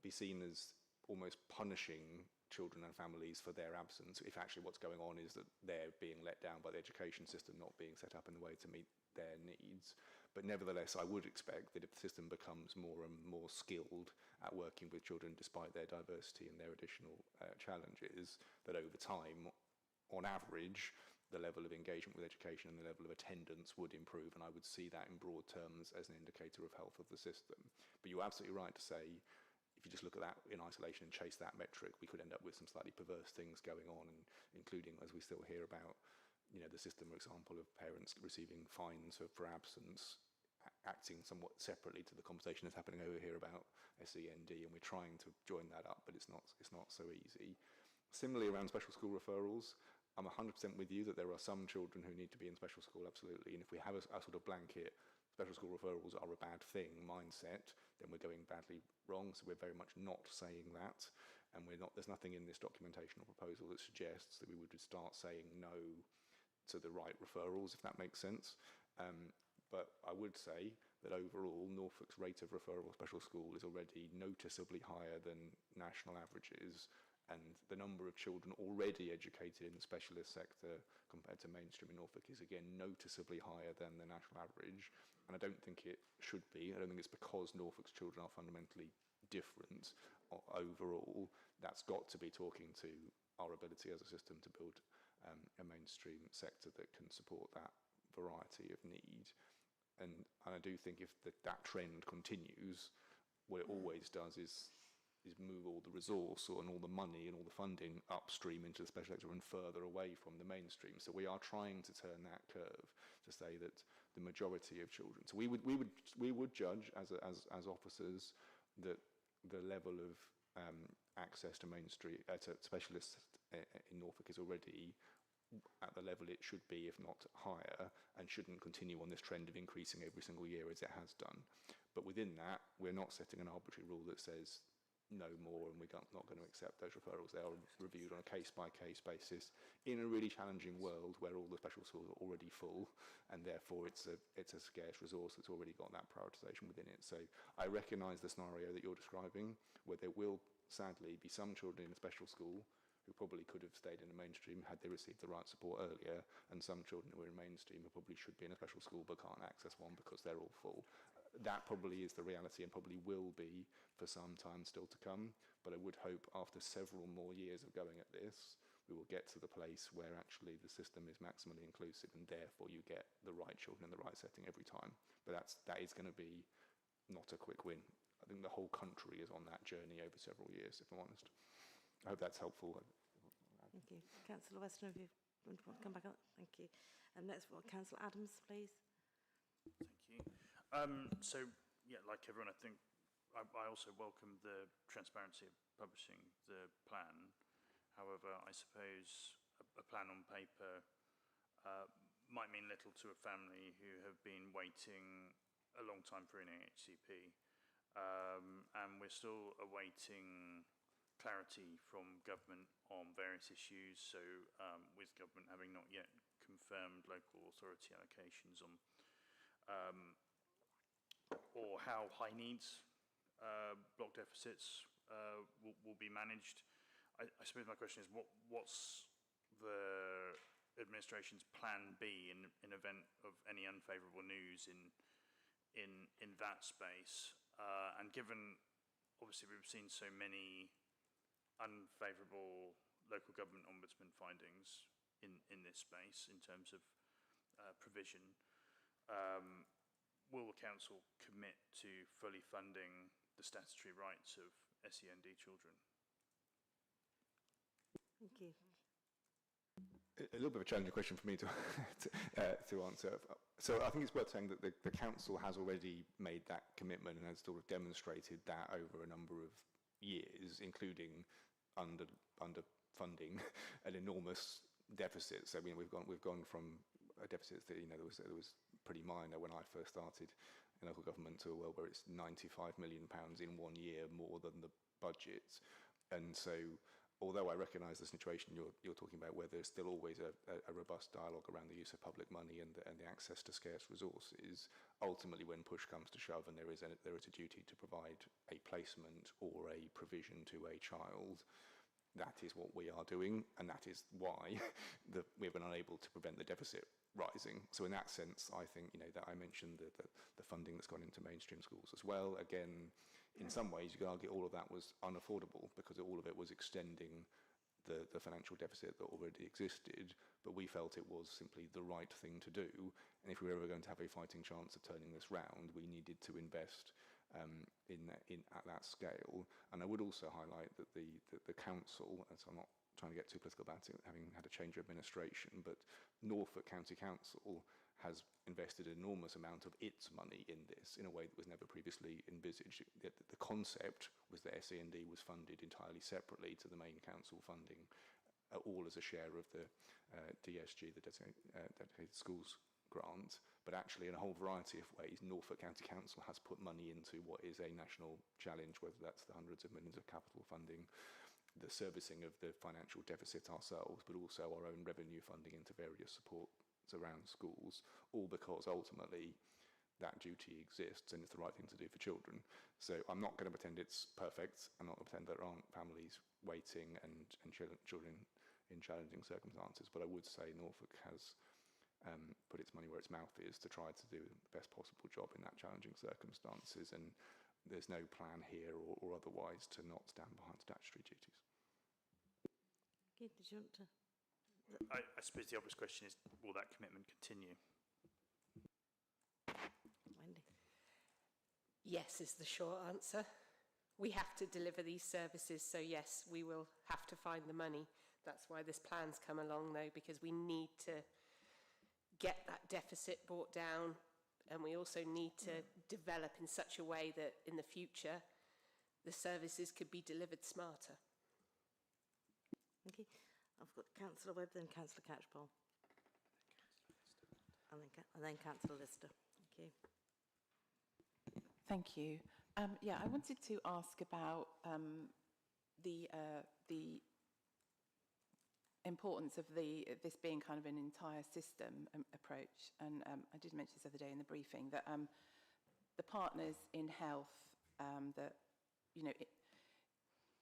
be seen as almost punishing children and families for their absence if actually what's going on is that they're being let down by the education system not being set up in the way to meet their needs. But nevertheless, I would expect that if the system becomes more and more skilled at working with children despite their diversity and their additional challenges, that over time, on average, the level of engagement with education and the level of attendance would improve, and I would see that in broad terms as an indicator of health of the system. But you're absolutely right to say, if you just look at that in isolation and chase that metric, we could end up with some slightly perverse things going on, and including, as we still hear about, you know, the system, for example, of parents receiving fines for absence, acting somewhat separately to the conversation that's happening over here about SEND, and we're trying to join that up, but it's not so easy. Similarly, around special school referrals, I'm 100% with you that there are some children who need to be in special school, absolutely, and if we have a sort of blanket special school referrals are a bad thing mindset, then we're going badly wrong. So we're very much not saying that, and there's nothing in this documentation or proposal that suggests that we would start saying no to the right referrals, if that makes sense. But I would say that overall, Norfolk's rate of referral special school is already noticeably higher than national averages, and the number of children already educated in the specialist sector compared to mainstream in Norfolk is again noticeably higher than the national average. And I don't think it should be. I don't think it's because Norfolk's children are fundamentally different overall. That's got to be talking to our ability as a system to build a mainstream sector that can support that variety of need. And I do think if that trend continues, what it always does is move all the resource and all the money and all the funding upstream into the special sector and further away from the mainstream. So we are trying to turn that curve to say that the majority of children. So we would judge as officers that the level of access to mainstream to specialists in Norfolk is already at the level it should be, if not higher, and shouldn't continue on this trend of increasing every single year as it has done. But within that, we're not setting an arbitrary rule that says no more, and we're not going to accept those referrals. They are reviewed on a case-by-case basis in a really challenging world where all the special schools are already full, and therefore it's a scarce resource that's already got that prioritisation within it. So I recognise the scenario that you're describing, where there will sadly be some children in a special school who probably could have stayed in a mainstream had they received the right support earlier, and some children who are in mainstream who probably should be in a special school but can't access one because they're all full. That probably is the reality and probably will be for some time still to come, but I would hope after several more years of going at this, we will get to the place where actually the system is maximally inclusive and therefore you get the right children in the right setting every time. But that is going to be not a quick win. I think the whole country is on that journey over several years, if I'm honest. I hope that's helpful. Thank you. Councillor Weston, if you want to come back up. Thank you. And next, Councillor Adams, please. Thank you. So, yeah, like everyone, I think I also welcome the transparency of publishing the plan. However, I suppose a plan on paper might mean little to a family who have been waiting a long time for an HCP. And we're still awaiting clarity from government on various issues. So with government having not yet confirmed local authority allocations on or how high needs block deficits will be managed. I suppose my question is what's the administration's plan B in event of any unfavourable news in that space? And given obviously we've seen so many unfavourable local government ombudsman findings in this space in terms of provision, will the council commit to fully funding the statutory rights of SEND children? Thank you. A little bit of a challenging question for me to answer. So I think it's worth saying that the council has already made that commitment and has sort of demonstrated that over a number of years, including underfunding an enormous deficit. So I mean, we've gone from a deficit that there was pretty minor when I first started in local government to a world where it's £95 million in 1 year more than the budget. And so, although I recognise the situation you're talking about, where there's still always a robust dialogue around the use of public money and the access to scarce resources, ultimately when push comes to shove and there is a duty to provide a placement or a provision to a child, that is what we are doing, and that is why we've been unable to prevent the deficit rising. So in that sense, I think that I mentioned the funding that's gone into mainstream schools as well. Again, in some ways, you could argue all of that was unaffordable because all of it was extending the financial deficit that already existed, but we felt it was simply the right thing to do. And if we were ever going to have a fighting chance of turning this round, we needed to invest at that scale. And I would also highlight that the council, and so I'm not trying to get too political about it, having had a change of administration, but Norfolk County Council has invested an enormous amount of its money in this in a way that was never previously envisaged. The concept was that SEND was funded entirely separately to the main council funding, all as a share of the DSG, the Dedicated Schools grant, but actually in a whole variety of ways, Norfolk County Council has put money into what is a national challenge, whether that's the hundreds of millions of capital funding, the servicing of the financial deficit ourselves, but also our own revenue funding into various supports around schools, all because ultimately that duty exists and it's the right thing to do for children. So I'm not going to pretend it's perfect. I'm not going to pretend there aren't families waiting and children in challenging circumstances, but I would say Norfolk has put its money where its mouth is to try to do the best possible job in that challenging circumstances, and there's no plan here or otherwise to not stand behind statutory duties. Okay, did you want to? I suppose the obvious question is, will that commitment continue? Wendy. Yes is the short answer. We have to deliver these services, so yes, we will have to find the money. That's why this plan's come along, though, because we need to get that deficit brought down, and we also need to develop in such a way that in the future the services could be delivered smarter. Thank you. I've got Councillor Webb, then Councillor Catchpole. And then Councillor Lister. Thank you. Thank you. Yeah, I wanted to ask about the importance of this being kind of an entire system approach. And I did mention this the other day in the briefing that the partners in health that, you know,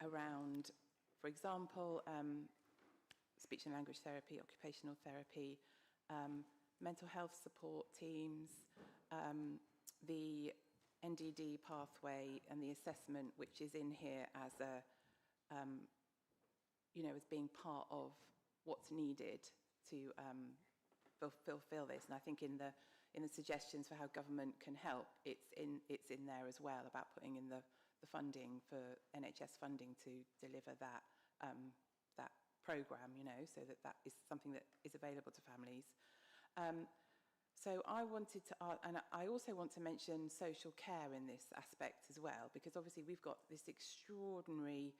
around, for example, speech and language therapy, occupational therapy, mental health support teams, the NDD pathway and the assessment, which is in here as a, you know, as being part of what's needed to fulfill this. And I think in the suggestions for how government can help, it's in there as well about putting in the funding for NHS funding to deliver that that programme, you know, so that is something that is available to families. So I wanted to, and I also want to mention social care in this aspect as well, because obviously we've got this extraordinary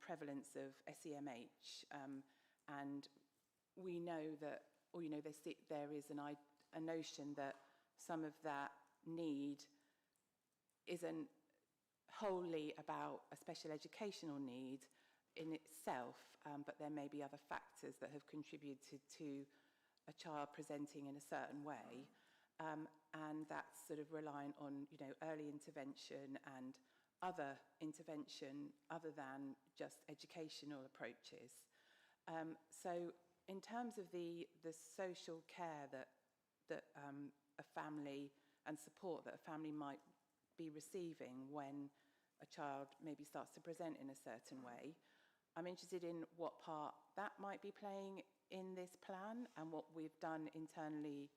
prevalence of SEMH, and we know that, or you know, there is a notion that some of that need isn't wholly about a special educational need in itself, but there may be other factors that have contributed to a child presenting in a certain way, and that's sort of reliant on, you know, early intervention and other intervention other than just educational approaches. So in terms of the social care that a family and support that a family might be receiving when a child maybe starts to present in a certain way, I'm interested in what part that might be playing in this plan and what we've done internally.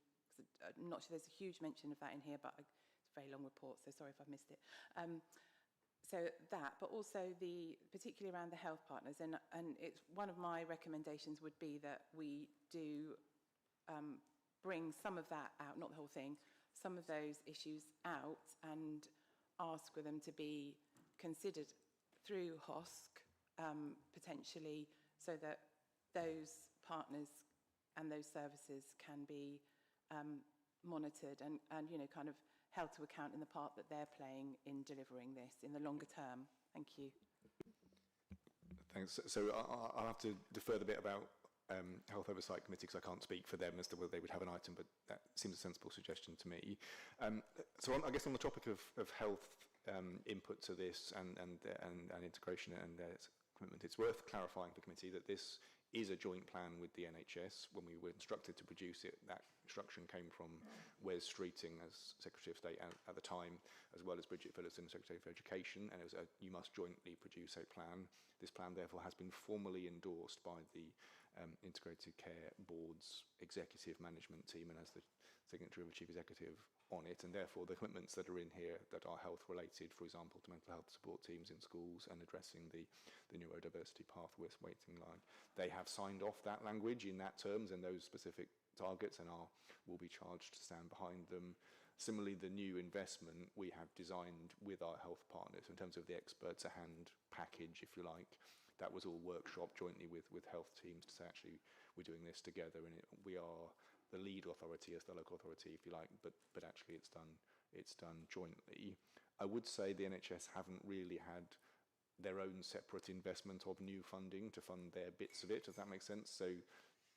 I'm not sure there's a huge mention of that in here, but it's a very long report, so sorry if I've missed it. So that, but also particularly around the health partners, and it's one of my recommendations would be that we do bring some of that out, not the whole thing, some of those issues out and ask for them to be considered through HOSC, potentially, so that those partners and those services can be monitored and you know, kind of held to account in the part that they're playing in delivering this in the longer term. Thank you. Thanks. So I'll have to defer the bit about Health Oversight Committee because I can't speak for them as to whether they would have an item, but that seems a sensible suggestion to me. So I guess on the topic of health input to this and integration and commitment, it's worth clarifying for committee that this is a joint plan with the NHS. When we were instructed to produce it, that instruction came from Wes Streeting as Secretary of State at the time, as well as Bridget Phillipson, Secretary for Education, and it was you must jointly produce a plan. This plan, therefore, has been formally endorsed by the Integrated Care Board's executive management team and as the signatory of the Chief Executive on it, and therefore the commitments that are in here that are health related, for example, to mental health support teams in schools and addressing the neurodiversity pathway waiting line, they have signed off that language in that terms and those specific targets and will be charged to stand behind them. Similarly, the new investment we have designed with our health partners in terms of the experts a hand package, if you like. That was all workshopped jointly with health teams to say, actually, we're doing this together, and we are the lead authority as the local authority, if you like, but actually it's done jointly. I would say the NHS haven't really had their own separate investment of new funding to fund their bits of it, if that makes sense. So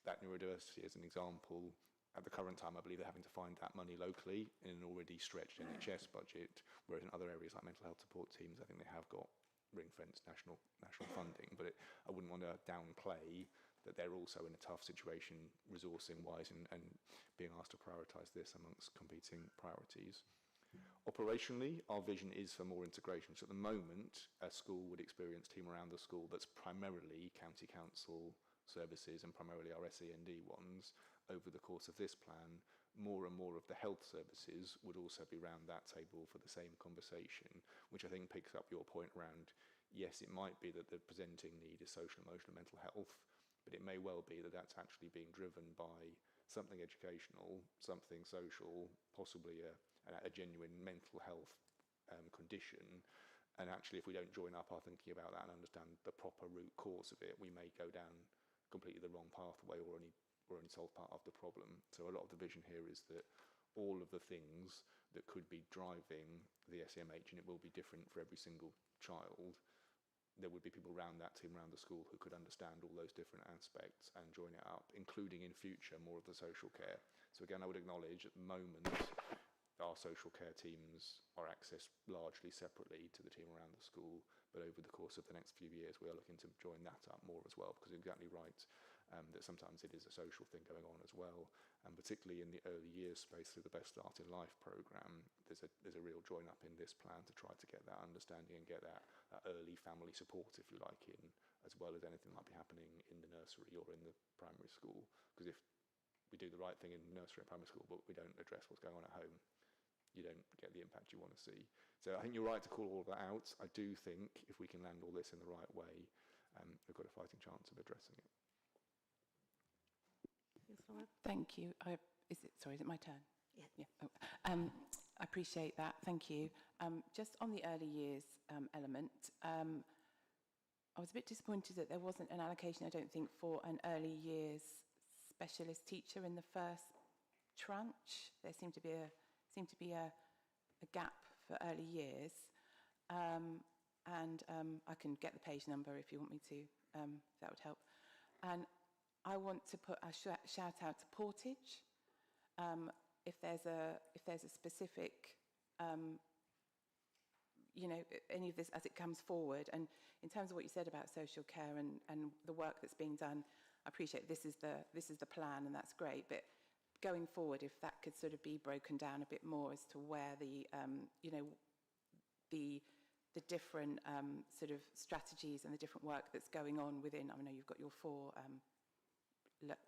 that neurodiversity as an example, at the current time, I believe they're having to find that money locally in an already stretched NHS budget, whereas in other areas like mental health support teams, I think they have got ring-fenced national funding. But I wouldn't want to downplay that they're also in a tough situation resourcing-wise and being asked to prioritise this amongst competing priorities. Operationally, our vision is for more integration. So at the moment, a school would experience team around the school that's primarily county council services and primarily our SEND ones. Over the course of this plan, more and more of the health services would also be around that table for the same conversation, which I think picks up your point around, yes, it might be that the presenting need is social, emotional, mental health, but it may well be that that's actually being driven by something educational, something social, possibly a genuine mental health condition. And actually, if we don't join up our thinking about that and understand the proper root cause of it, we may go down completely the wrong pathway or only solve part of the problem. So a lot of the vision here is that all of the things that could be driving the SEMH, and it will be different for every single child, there would be people around that team, around the school, who could understand all those different aspects and join it up, including in future more of the social care. So again, I would acknowledge at the moment our social care teams are accessed largely separately to the team around the school, but over the course of the next few years we are looking to join that up more as well, because you're exactly right that sometimes it is a social thing going on as well, and particularly in the early years space through the Best Start in Life programme, there's a real join up in this plan to try to get that understanding and get that early family support, if you like, in, as well as anything that might be happening in the nursery or in the primary school. Because if we do the right thing in nursery and primary school but we don't address what's going on at home, you don't get the impact you want to see. So I think you're right to call all of that out. I do think if we can land all this in the right way, we've got a fighting chance of addressing it. Thank you. Is it my turn? Yeah. Oh, I appreciate that. Thank you. Just on the early years element, I was a bit disappointed that there wasn't an allocation, I don't think, for an early years specialist teacher in the first tranche. There seemed to be a gap for early years. And I can get the page number if you want me to, that would help. And I want to put a shout out to Portage. If there's a specific, any of this as it comes forward, and in terms of what you said about social care and the work that's being done, I appreciate this is the plan, and that's great. But going forward, if that could sort of be broken down a bit more as to where the different sort of strategies and the different work that's going on within. I know you've got your 4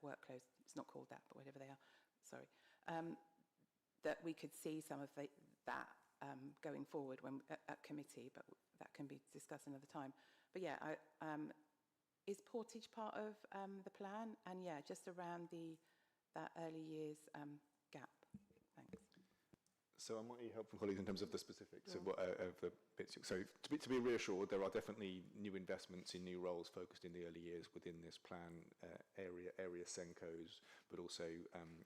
workloads. It's not called that, but whatever they are. Sorry. That we could see some of that going forward when at committee, but that can be discussed another time. But yeah, is Portage part of the plan? And yeah, just around that early years gap. Thanks. So I might need help from colleagues in terms of the specifics of the bits. So to be reassured, there are definitely new investments in new roles focused in the early years within this plan, area Senkos, but also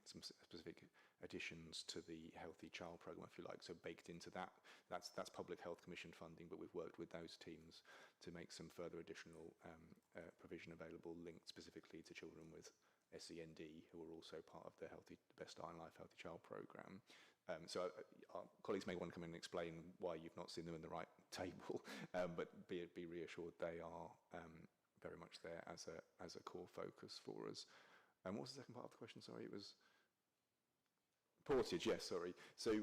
some specific additions to the Healthy Child Programme, if you like. So baked into that, that's Public Health Commission funding, but we've worked with those teams to make some further additional provision available linked specifically to children with SEND, who are also part of the Best Start in Life Healthy Child Programme. So our colleagues may want to come in and explain why you've not seen them in the right table, but be reassured they are very much there as a core focus for us. What was the second part of the question? Sorry, it was Portage. Yes, sorry. So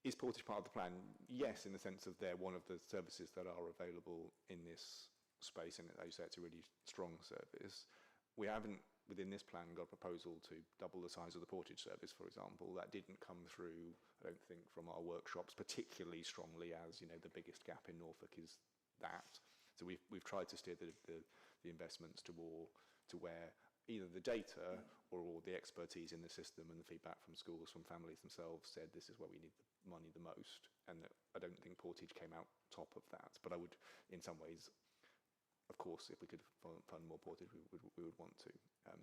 is Portage part of the plan? Yes, in the sense of they're one of the services that are available in this space, and as you say, it's a really strong service. We haven't, within this plan, got a proposal to double the size of the Portage service, for example. That didn't come through, I don't think, from our workshops particularly strongly, as the biggest gap in Norfolk is that. So we've tried to steer the investments to where either the data or the expertise in the system and the feedback from schools, from families themselves said this is where we need the money the most. And I don't think Portage came out top of that, but I would, in some ways, of course, if we could fund more Portage, we would want to.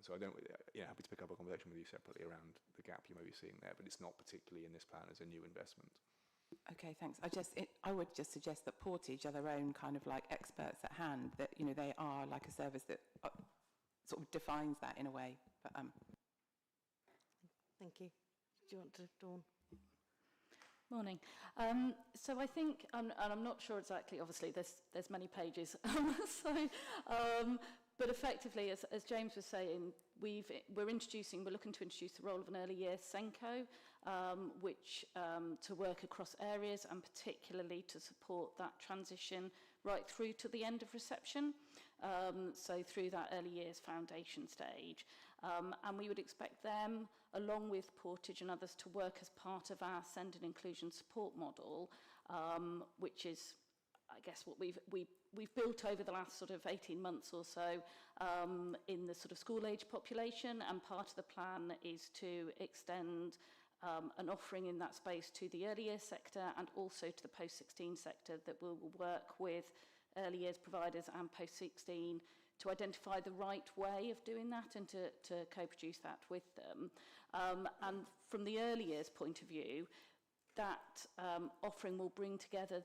So I don't, happy to pick up a conversation with you separately around the gap you may be seeing there, but it's not particularly in this plan as a new investment. Okay, thanks. I would just suggest that Portage are their own kind of like experts at hand, that, they are like a service that sort of defines that in a way. But, Thank you. Do you want to, Dawn? Morning. So I think, and I'm not sure exactly, obviously there's many pages, but effectively, as James was saying, we're looking to introduce the role of an early years Senko, which to work across areas and particularly to support that transition right through to the end of reception, so through that early years foundation stage. And we would expect them, along with Portage and others, to work as part of our Send and Inclusion support model, which is, I guess, what we've built over the last sort of 18 months or so in the sort of school-age population, and part of the plan is to extend an offering in that space to the early years sector and also to the post-16 sector, that will work with early years providers and post-16 to identify the right way of doing that and to co-produce that with them. And from the early years point of view, that offering will bring together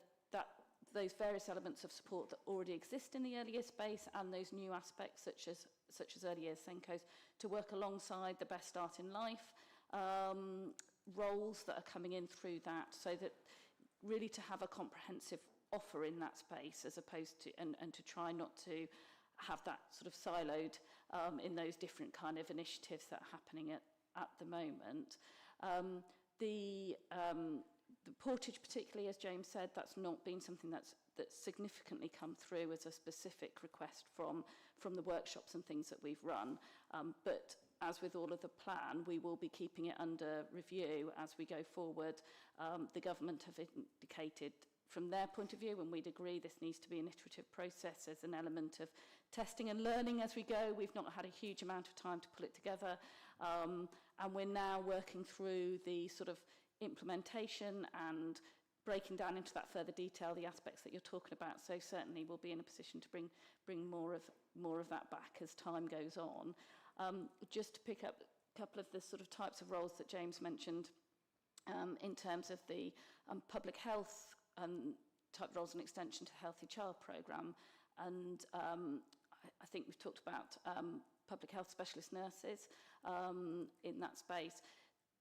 those various elements of support that already exist in the early years space and those new aspects such as early years SENCOs to work alongside the Best Start in Life roles that are coming in through that, so that really to have a comprehensive offer in that space as opposed to, and to try not to have that sort of siloed in those different kind of initiatives that are happening at the moment. The portage particularly, as James said, that's not been something that's significantly come through as a specific request from the workshops and things that we've run. But as with all of the plan, we will be keeping it under review as we go forward. The government have indicated from their point of view, and we'd agree this needs to be an iterative process as an element of testing and learning as we go. We've not had a huge amount of time to pull it together. And we're now working through the sort of implementation and breaking down into that further detail the aspects that you're talking about. So certainly we'll be in a position to bring more of that back as time goes on. Just to pick up a couple of the sort of types of roles that James mentioned in terms of the public health type roles and extension to Healthy Child programme. And I think we've talked about public health specialist nurses in that space.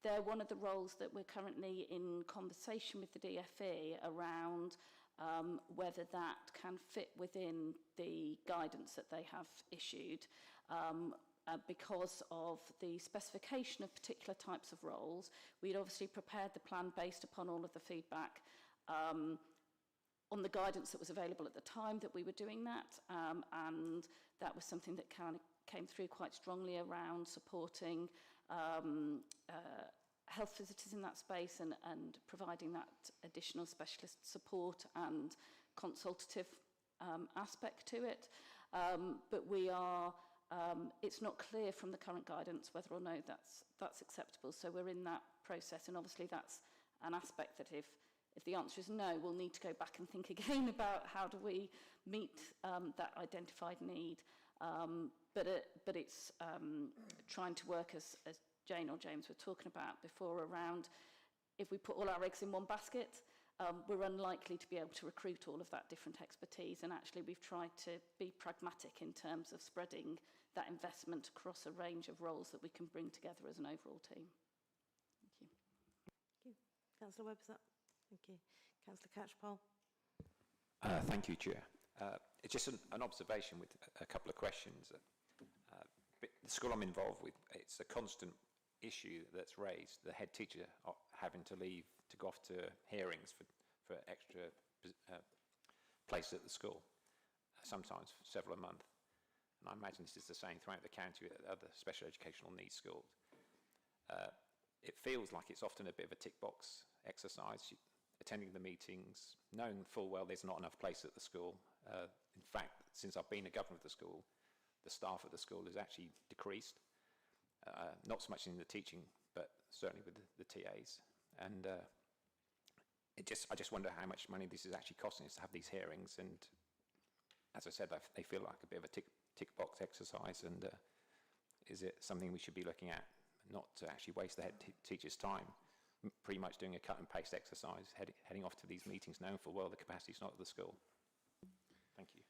They're one of the roles that we're currently in conversation with the DFE around whether that can fit within the guidance that they have issued because of the specification of particular types of roles. We'd obviously prepared the plan based upon all of the feedback on the guidance that was available at the time that we were doing that, and that was something that kind of came through quite strongly around supporting health visitors in that space and providing that additional specialist support and consultative aspect to it. But we are, it's not clear from the current guidance whether or no that's acceptable. So we're in that process, and obviously that's an aspect that if the answer is no, we'll need to go back and think again about how do we meet that identified need. But it's trying to work as Jane or James were talking about before around if we put all our eggs in one basket, we're unlikely to be able to recruit all of that different expertise. And actually we've tried to be pragmatic in terms of spreading that investment across a range of roles that we can bring together as an overall team. Thank you. Thank you. Councillor Webster. Thank you. Councillor Catchpole. Thank you, Chair. It's just an observation with a couple of questions. The school I'm involved with, it's a constant issue that's raised, the head teacher having to leave to go off to hearings for extra place at the school, sometimes several a month. And I imagine this is the same throughout the county at other special educational needs schools. It feels like it's often a bit of a tick box exercise, attending the meetings, knowing full well there's not enough place at the school. In fact, since I've been a governor of the school, the staff at the school has actually decreased. Not so much in the teaching, but certainly with the TAs. And I just wonder how much money this is actually costing us to have these hearings. And as I said, they feel like a bit of a tick box exercise. And is it something we should be looking at, not to actually waste the head teacher's time, pretty much doing a cut and paste exercise, heading off to these meetings, knowing full well the capacity is not at the school? Thank you.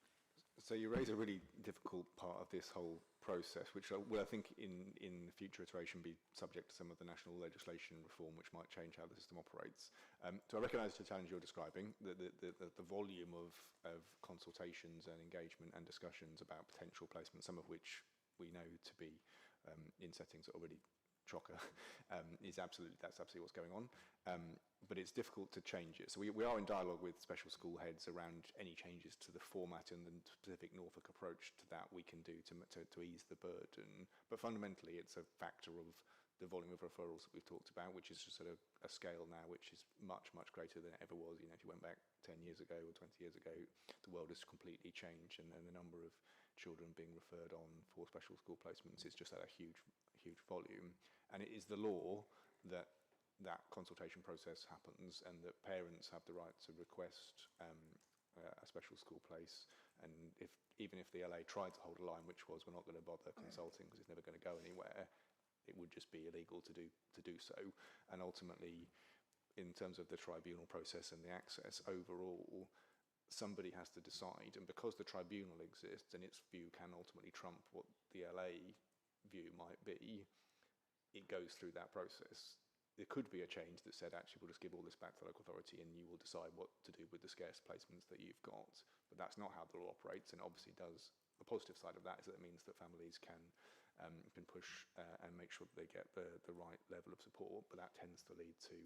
So you raise a really difficult part of this whole process, which will, I think, in the future iteration be subject to some of the national legislation reform, which might change how the system operates. So I recognise the challenge you're describing, the volume of consultations and engagement and discussions about potential placement, some of which we know to be in settings that already chocker, that's absolutely what's going on. But it's difficult to change it. So we are in dialogue with special school heads around any changes to the format and the specific Norfolk approach to that we can do to ease the burden. But fundamentally, it's a factor of the volume of referrals that we've talked about, which is just at a scale now which is much, much greater than it ever was. You know, if you went back 10 years ago or 20 years ago, the world has completely changed, and the number of children being referred on for special school placements is just at a huge volume. And it is the law that consultation process happens, and that parents have the right to request a special school place. And even if the LA tried to hold a line, which was, we're not going to bother consulting because it's never going to go anywhere, it would just be illegal to do so. And ultimately, in terms of the tribunal process and the access overall, somebody has to decide, and because the tribunal exists and its view can ultimately trump what the LA view might be, it goes through that process. There could be a change that said, actually, we'll just give all this back to the local authority and you will decide what to do with the scarce placements that you've got. But that's not how the law operates, and obviously does. The positive side of that is that it means that families can push and make sure that they get the right level of support, but that tends to lead to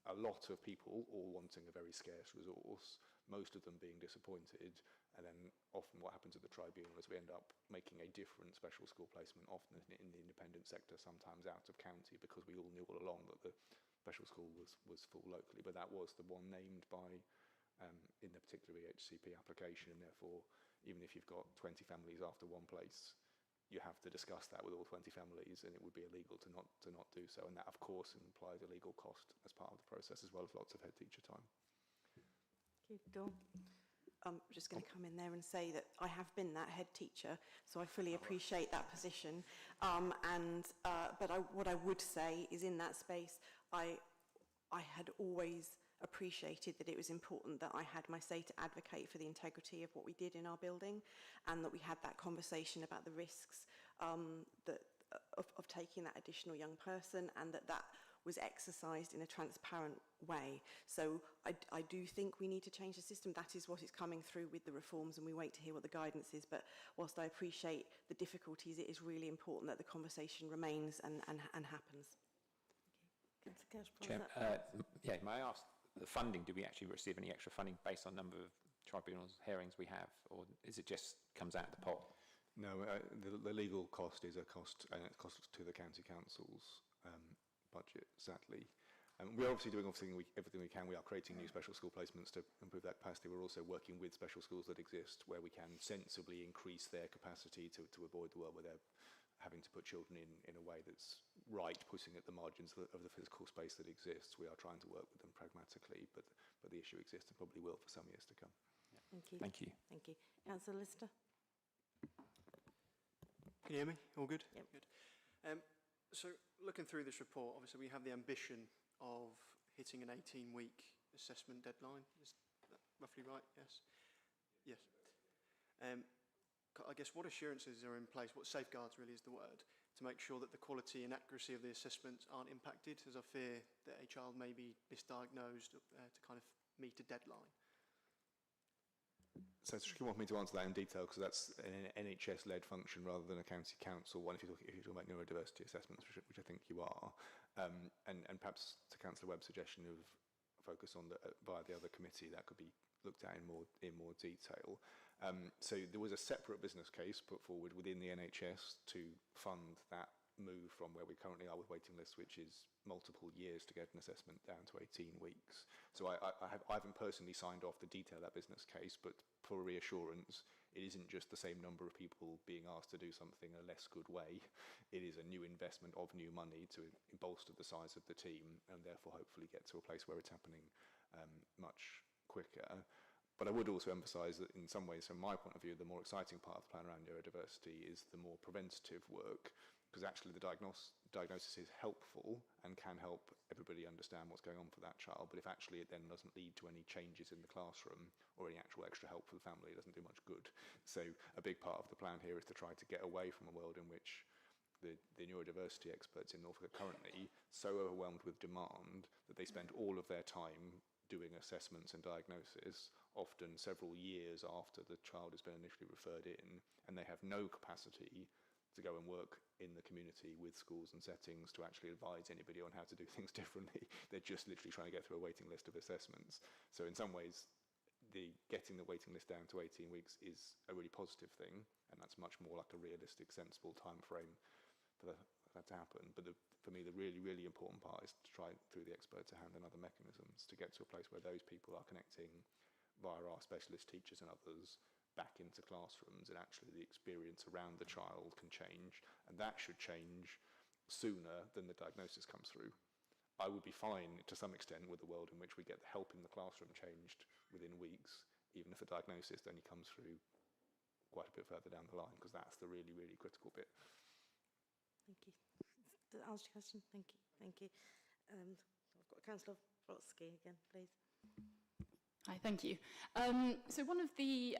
a lot of people all wanting a very scarce resource, most of them being disappointed, and then often what happens at the tribunal is we end up making a different special school placement, often in the independent sector, sometimes out of county, because we all knew all along that the special school was full locally, but that was the one named by, in the particular EHCP application, and therefore, even if you've got 20 families after one place, you have to discuss that with all 20 families, and it would be illegal to not do so. And that, of course, implies a legal cost as part of the process, as well as lots of head teacher time. Thank you. Dawn? I'm just going to come in there and say that I have been that head teacher, so I fully appreciate that position. But what I would say is, in that space, I had always appreciated that it was important that I had my say to advocate for the integrity of what we did in our building, and that we had that conversation about the risks of taking that additional young person, and that was exercised in a transparent way. So I do think we need to change the system. That is what is coming through with the reforms, and we wait to hear what the guidance is. But whilst I appreciate the difficulties, it is really important that the conversation remains and happens. Chair, may I ask, the funding, do we actually receive any extra funding based on number of tribunals hearings we have, or is it just comes out of the pot? No, the legal cost is a cost, and it costs to the county council's budget, sadly. We're obviously doing everything we can. We are creating new special school placements to improve that capacity. We're also working with special schools that exist where we can sensibly increase their capacity to avoid the world where they're having to put children in a way that's right, pushing at the margins of the physical space that exists. We are trying to work with them pragmatically, but the issue exists and probably will for some years to come. Yeah. Thank you. Thank you. Thank you. Councillor Lister? Can you hear me? All good? Yep. Good. So looking through this report, obviously we have the ambition of hitting an 18-week assessment deadline. Is that roughly right? Yes? Yes. I guess what assurances are in place, what safeguards really is the word, to make sure that the quality and accuracy of the assessments aren't impacted, as I fear that a child may be misdiagnosed to kind of meet a deadline? So it's tricky one for me to answer that in detail, because that's an NHS-led function rather than a county council one, if you're talking about neurodiversity assessments, which I think you are. And perhaps to Councillor Webb's suggestion of focus on via the other committee, that could be looked at in more detail. So there was a separate business case put forward within the NHS to fund that move from where we currently are with waiting lists, which is multiple years to get an assessment down to 18 weeks. So I haven't personally signed off the detail of that business case, but for reassurance, it isn't just the same number of people being asked to do something in a less good way. It is a new investment of new money to bolster the size of the team, and therefore hopefully get to a place where it's happening much quicker. But I would also emphasise that in some ways, from my point of view, the more exciting part of the plan around neurodiversity is the more preventative work, because actually the diagnosis is helpful and can help everybody understand what's going on for that child. But if actually it then doesn't lead to any changes in the classroom or any actual extra help for the family, it doesn't do much good. So a big part of the plan here is to try to get away from a world in which the neurodiversity experts in Norfolk are currently so overwhelmed with demand that they spend all of their time doing assessments and diagnosis, often several years after the child has been initially referred in, and they have no capacity to go and work in the community with schools and settings to actually advise anybody on how to do things differently. They're just literally trying to get through a waiting list of assessments. So in some ways, getting the waiting list down to 18 weeks is a really positive thing, and that's much more like a realistic, sensible time frame for that to happen. But for me, the really, really important part is to try through the expert to hand and other mechanisms to get to a place where those people are connecting via our specialist teachers and others back into classrooms, and actually the experience around the child can change, and that should change sooner than the diagnosis comes through. I would be fine to some extent with a world in which we get the help in the classroom changed within weeks, even if a diagnosis only comes through quite a bit further down the line, because that's the really, really critical bit. Thank you. Does that answer your question? Thank you. Thank you. I've got Councillor Brodsky again, please. Hi, thank you. So one of the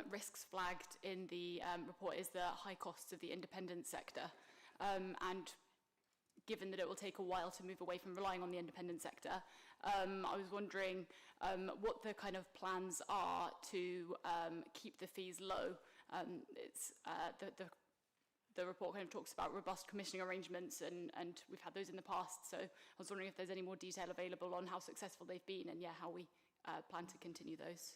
risks flagged in the report is the high costs of the independent sector. And given that it will take a while to move away from relying on the independent sector, I was wondering what the kind of plans are to keep the fees low. The report kind of talks about robust commissioning arrangements, and we've had those in the past. So I was wondering if there's any more detail available on how successful they've been, and yeah, how we plan to continue those.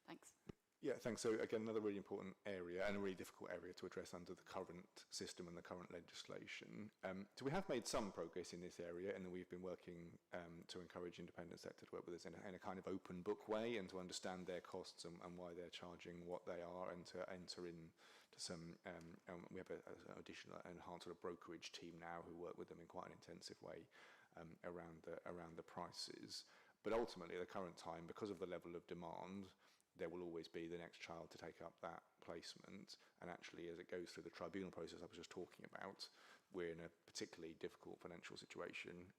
Thanks. Yeah, thanks. So again, another really important area and a really difficult area to address under the current system and the current legislation. So we have made some progress in this area, and we've been working to encourage independent sector to work with us in a kind of open book way and to understand their costs and why they're charging what they are, and to enter into some, we have an additional enhanced sort of brokerage team now who work with them in quite an intensive way around the prices. But ultimately, at the current time, because of the level of demand, there will always be the next child to take up that placement. And actually, as it goes through the tribunal process I was just talking about, we're in a particularly difficult financial situation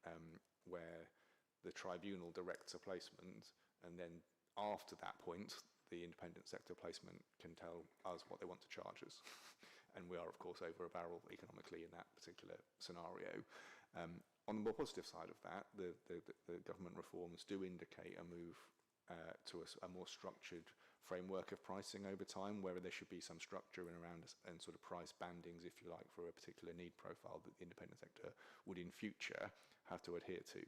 where the tribunal directs a placement, and then after that point, the independent sector placement can tell us what they want to charge us. And we are, of course, over a barrel economically in that particular scenario. On the more positive side of that, the government reforms do indicate a move to a more structured framework of pricing over time, where there should be some structure in around and sort of price bandings, if you like, for a particular need profile that the independent sector would in future have to adhere to.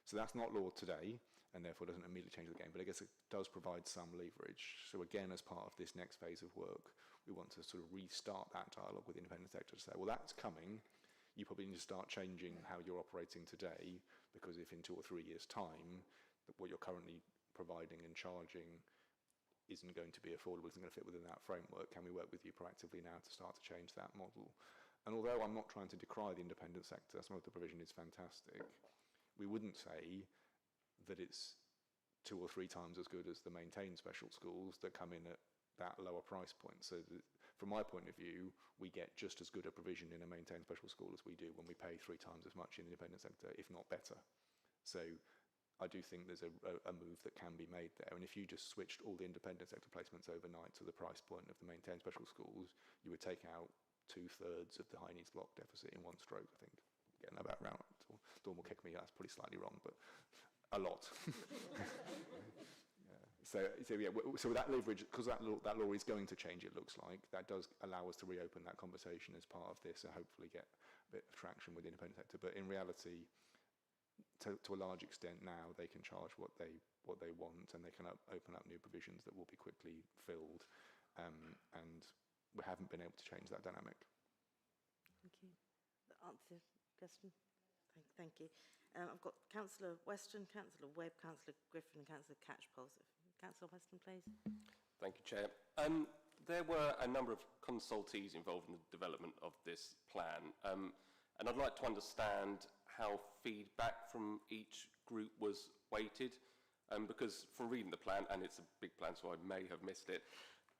So that's not law today, and therefore doesn't immediately change the game, but I guess it does provide some leverage. So again, as part of this next phase of work, we want to sort of restart that dialogue with the independent sector to say, well, that's coming. You probably need to start changing how you're operating today, because if in 2 or 3 years' time, what you're currently providing and charging isn't going to be affordable, isn't going to fit within that framework, can we work with you proactively now to start to change that model? And although I'm not trying to decry the independent sector, some of the provision is fantastic, we wouldn't say that it's 2 or 3 times as good as the maintained special schools that come in at that lower price point. So from my point of view, we get just as good a provision in a maintained special school as we do when we pay 3 times as much in the independent sector, if not better. So I do think there's a move that can be made there. And if you just switched all the independent sector placements overnight to the price point of the maintained special schools, you would take out 2/3 of the high needs block deficit in one stroke, I think. Getting that about round. Dawn will kick me, that's probably slightly wrong, but a lot. So that leverage, because that law is going to change, it looks like, that does allow us to reopen that conversation as part of this and hopefully get a bit of traction with the independent sector. But in reality, to a large extent now, they can charge what they want, and they can open up new provisions that will be quickly filled, and we haven't been able to change that dynamic. Thank you. That answers the question. Thank you. I've got Councillor Weston, Councillor Webb, Councillor Griffin and Councillor Catchpole. Councillor Weston, please. Thank you, Chair. There were a number of consultees involved in the development of this plan, and I'd like to understand how feedback from each group was weighted, because from reading the plan, and it's a big plan so I may have missed it,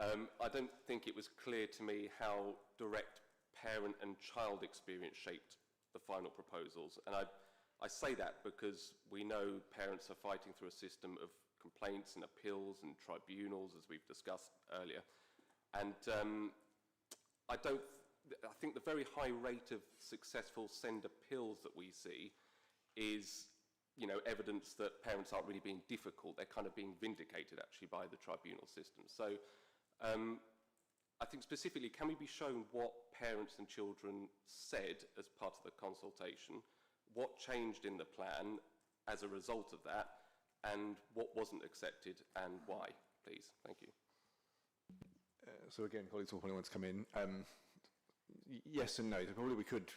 I don't think it was clear to me how direct parent and child experience shaped the final proposals. And I say that because we know parents are fighting through a system of complaints and appeals and tribunals, as we've discussed earlier. And I think the very high rate of successful send appeals that we see is, evidence that parents aren't really being difficult. They're kind of being vindicated, actually, by the tribunal system. So I think specifically, can we be shown what parents and children said as part of the consultation, what changed in the plan as a result of that, and what wasn't accepted and why, please? Thank you. So again, colleagues will probably want to come in. Yes and no. So probably we could,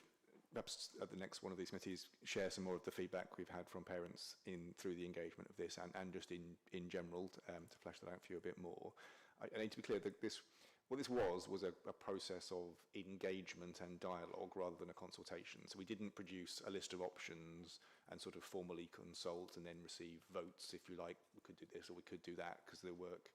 perhaps at the next one of these committees, share some more of the feedback we've had from parents through the engagement of this, and just in general, to flesh that out for you a bit more. I need to be clear that what this was a process of engagement and dialogue rather than a consultation. So we didn't produce a list of options and sort of formally consult and then receive votes, if you like. We could do this or we could do that, because the work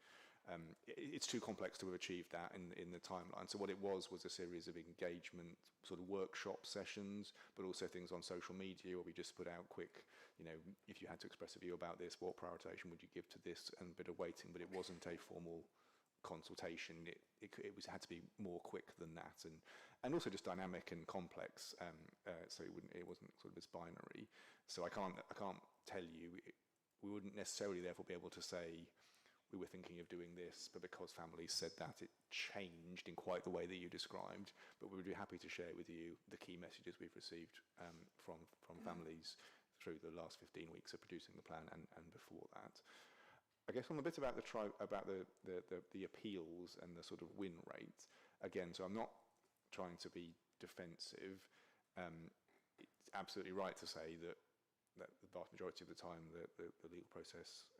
It's too complex to have achieved that in the timeline. So what it was a series of engagement, sort of workshop sessions, but also things on social media where we just put out quick, you know, if you had to express a view about this, what prioritization would you give to this, and a bit of waiting, but it wasn't a formal consultation. It had to be more quick than that, and also just dynamic and complex. So it wasn't sort of as binary. So I can't tell you. We wouldn't necessarily therefore be able to say we were thinking of doing this, but because families said that, it changed in quite the way that you described. But we would be happy to share with you the key messages we've received from families through the last 15 weeks of producing the plan and before that. I guess on the bit about the appeals and the sort of win rate, again, so I'm not trying to be defensive. It's absolutely right to say that the vast majority of the time the legal process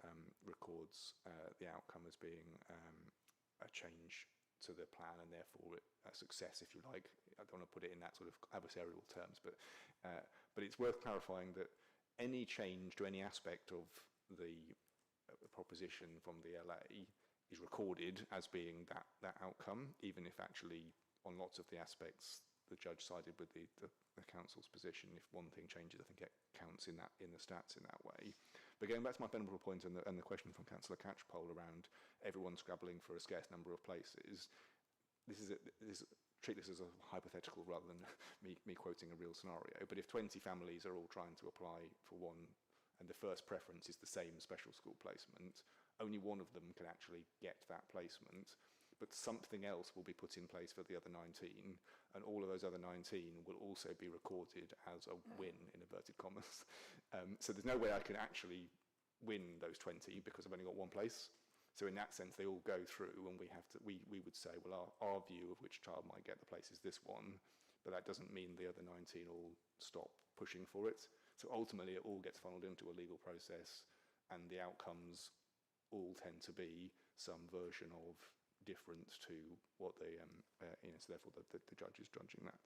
records the outcome as being a change to the plan and therefore a success, if you like. I don't want to put it in that sort of adversarial terms, but it's worth clarifying that any change to any aspect of the proposition from the LA is recorded as being that outcome, even if actually on lots of the aspects the judge sided with the council's position. If one thing changes, I think it counts in the stats in that way. But going back to my venerable point and the question from Councillor Catchpole around everyone scrabbling for a scarce number of places, treat this as a hypothetical rather than me quoting a real scenario. But if 20 families are all trying to apply for one, and the first preference is the same special school placement, only one of them can actually get that placement. But something else will be put in place for the other 19, and all of those other 19 will also be recorded as a win, in inverted commas. So there's no way I can actually win those 20 because I've only got one place. So in that sense, they all go through, and we would say, well, our view of which child might get the place is this one, but that doesn't mean the other 19 all stop pushing for it. So ultimately, it all gets funneled into a legal process, and the outcomes all tend to be some version of different to what they, so therefore the judge is judging that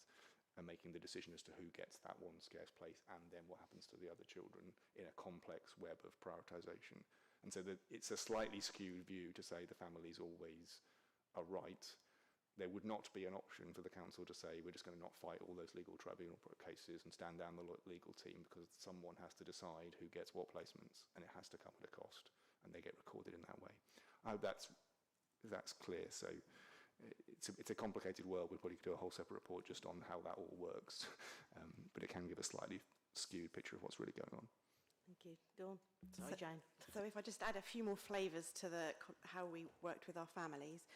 and making the decision as to who gets that one scarce place and then what happens to the other children in a complex web of prioritisation. And so it's a slightly skewed view to say the families always are right. There would not be an option for the council to say we're just going to not fight all those legal tribunal cases and stand down the legal team, because someone has to decide who gets what placements, and it has to come at a cost, and they get recorded in that way. I hope that's clear. So it's a complicated world. We'd probably do a whole separate report just on how that all works, but it can give a slightly skewed picture of what's really going on. Thank you. Dawn? Sorry, Jane. So if I just add a few more flavours to how we worked with our families.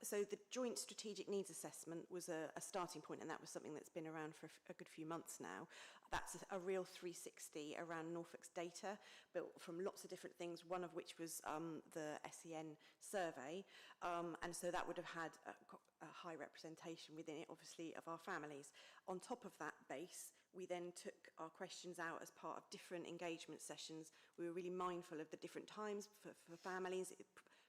So the joint strategic needs assessment was a starting point, and that was something that's been around for a good few months now. That's a real 360 around Norfolk's data, built from lots of different things, one of which was the SEN survey. And so that would have had a high representation within it, obviously, of our families. On top of that base, we then took our questions out as part of different engagement sessions. We were really mindful of the different times for families,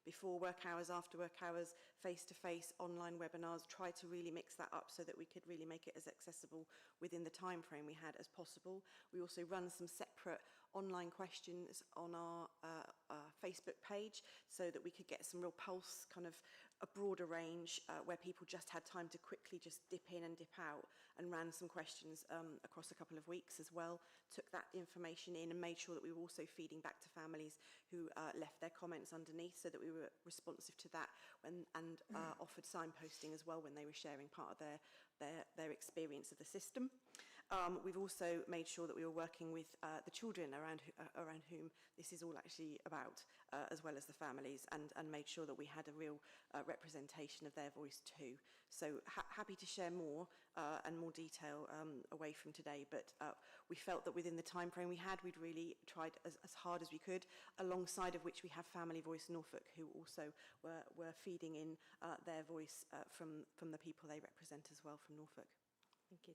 before work hours, after work hours, face-to-face, online webinars, tried to really mix that up so that we could really make it as accessible within the time frame we had as possible. We also run some separate online questions on our Facebook page so that we could get some real pulse, kind of a broader range where people just had time to quickly just dip in and dip out, and ran some questions across a couple of weeks as well. Took that information in and made sure that we were also feeding back to families who left their comments underneath, so that we were responsive to that and offered signposting as well when they were sharing part of their experience of the system. We've also made sure that we were working with the children around whom this is all actually about, as well as the families, and made sure that we had a real representation of their voice too. So happy to share more and more detail away from today, but we felt that within the time frame we had, we'd really tried as hard as we could, alongside of which we have Family Voice Norfolk, who also were feeding in their voice from the people they represent as well from Norfolk. Thank you.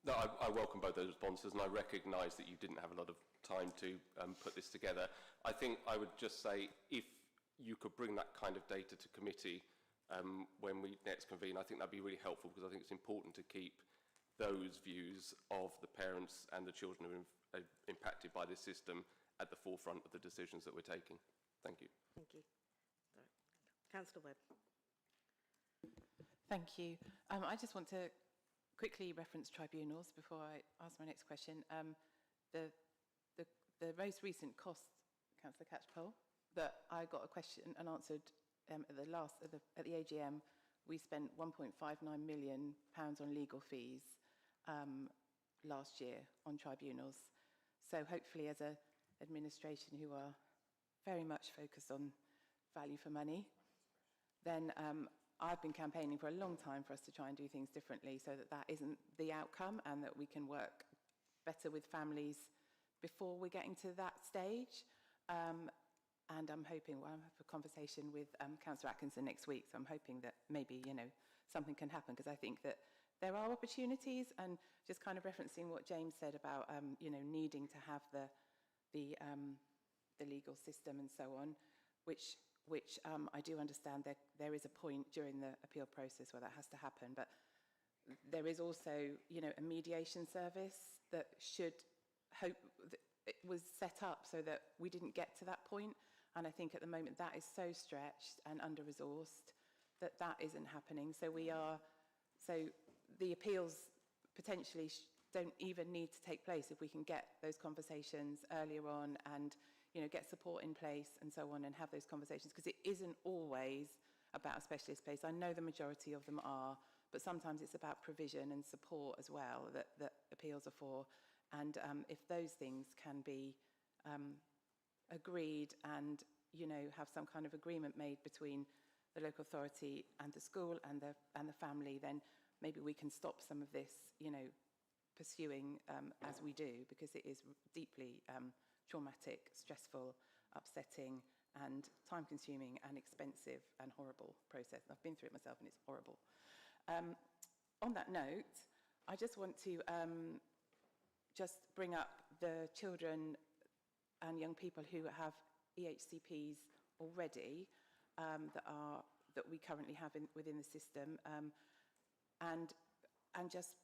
No, I welcome both those responses, and I recognise that you didn't have a lot of time to put this together. I think I would just say, if you could bring that kind of data to committee when we next convene, I think that'd be really helpful, because I think it's important to keep those views of the parents and the children who are impacted by this system at the forefront of the decisions that we're taking. Thank you. Thank you. Councillor Webb. Thank you. I just want to quickly reference tribunals before I ask my next question. The most recent cost, Councillor Catchpole, that I got a question and answered at the AGM, we spent £1.59 million on legal fees last year on tribunals. So hopefully, as an administration who are very much focused on value for money, then I've been campaigning for a long time for us to try and do things differently so that that isn't the outcome and that we can work better with families before we're getting to that stage. And I'm hoping, well, I'll have a conversation with Councillor Atkinson next week, so I'm hoping that maybe, something can happen, because I think that there are opportunities, and just kind of referencing what James said about, needing to have the legal system and so on, which I do understand that there is a point during the appeal process where that has to happen, but there is also, a mediation service that should hope that it was set up so that we didn't get to that point. And I think at the moment that is so stretched and under-resourced that isn't happening. So the appeals potentially don't even need to take place if we can get those conversations earlier on and get support in place and so on, and have those conversations, because it isn't always about a specialist place. I know the majority of them are, but sometimes it's about provision and support as well that appeals are for. And if those things can be agreed and, have some kind of agreement made between the local authority and the school and the family, then maybe we can stop some of this, pursuing as we do, because it is deeply traumatic, stressful, upsetting, and time-consuming and expensive and horrible process. I've been through it myself and it's horrible. On that note, I just want to just bring up the children and young people who have EHCPs already that we currently have within the system, and just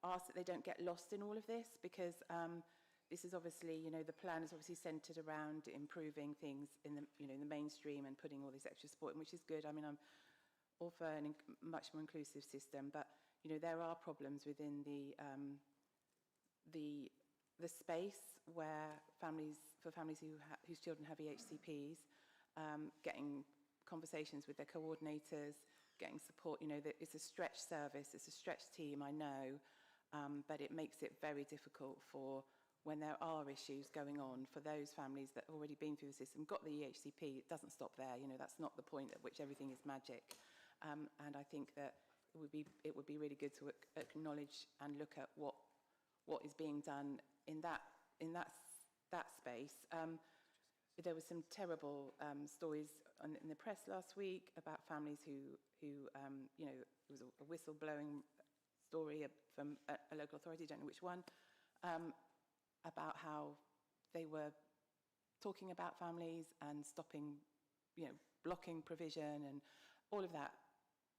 ask that they don't get lost in all of this, because this is obviously, the plan is obviously centred around improving things in the, in the mainstream and putting all this extra support in, which is good. I mean, I'm all for a much more inclusive system, but there are problems within the space where families whose children have EHCPs, getting conversations with their coordinators, getting support. It's a stretched service, it's a stretched team, I know, but it makes it very difficult for when there are issues going on for those families that have already been through the system, got the EHCP. It doesn't stop there. That's not the point at which everything is magic. And I think that it would be really good to acknowledge and look at what is being done in that space. There were some terrible stories in the press last week about families who it was a whistleblowing story from a local authority, don't know which one, about how they were talking about families and stopping, blocking provision and all of that.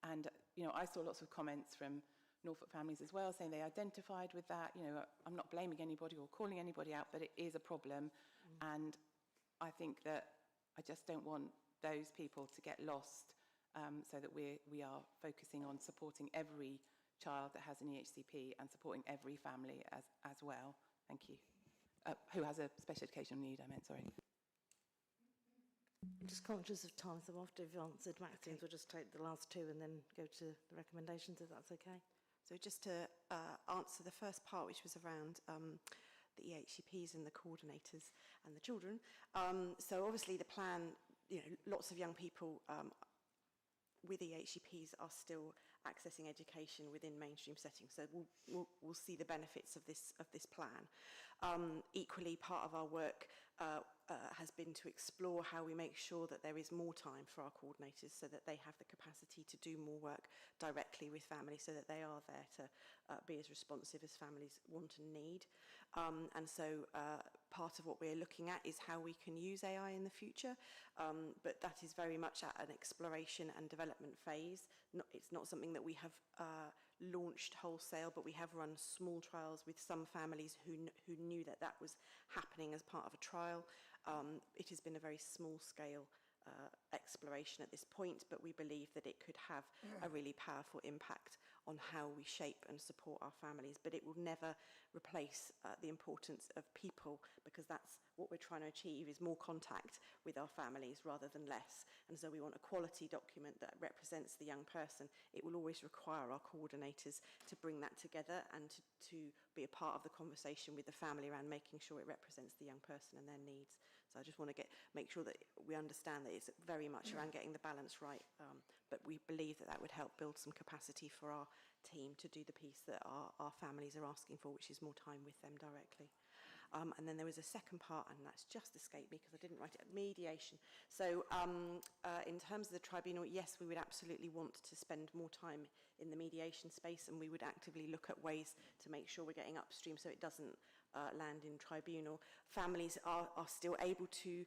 And, I saw lots of comments from Norfolk families as well, saying they identified with that. I'm not blaming anybody or calling anybody out, but it is a problem. And I think that I just don't want those people to get lost, so that we are focusing on supporting every child that has an EHCP and supporting every family as well. Thank you. Who has a special educational need, I meant, sorry. I'm just conscious of time, so after you've answered Maxine's, we'll just take the last two and then go to the recommendations, if that's okay. So just to answer the first part, which was around the EHCPs and the coordinators and the children. So obviously the plan, lots of young people with EHCPs are still accessing education within mainstream settings. So we'll see the benefits of this plan. Equally, part of our work has been to explore how we make sure that there is more time for our coordinators, so that they have the capacity to do more work directly with families, so that they are there to be as responsive as families want and need. And so part of what we're looking at is how we can use AI in the future, but that is very much at an exploration and development phase. It's not something that we have launched wholesale, but we have run small trials with some families who knew that that was happening as part of a trial. It has been a very small scale exploration at this point, but we believe that it could have a really powerful impact on how we shape and support our families. But it will never replace the importance of people, because that's what we're trying to achieve, is more contact with our families rather than less. And so we want a quality document that represents the young person. It will always require our coordinators to bring that together and to be a part of the conversation with the family around making sure it represents the young person and their needs. So I just want to make sure that we understand that it's very much around getting the balance right, but we believe that that would help build some capacity for our team to do the piece that our families are asking for, which is more time with them directly. And then there was a second part, and that's just escaped me because I didn't write it, mediation. So in terms of the tribunal, yes, we would absolutely want to spend more time in the mediation space, and we would actively look at ways to make sure we're getting upstream so it doesn't land in tribunal. Families are still able to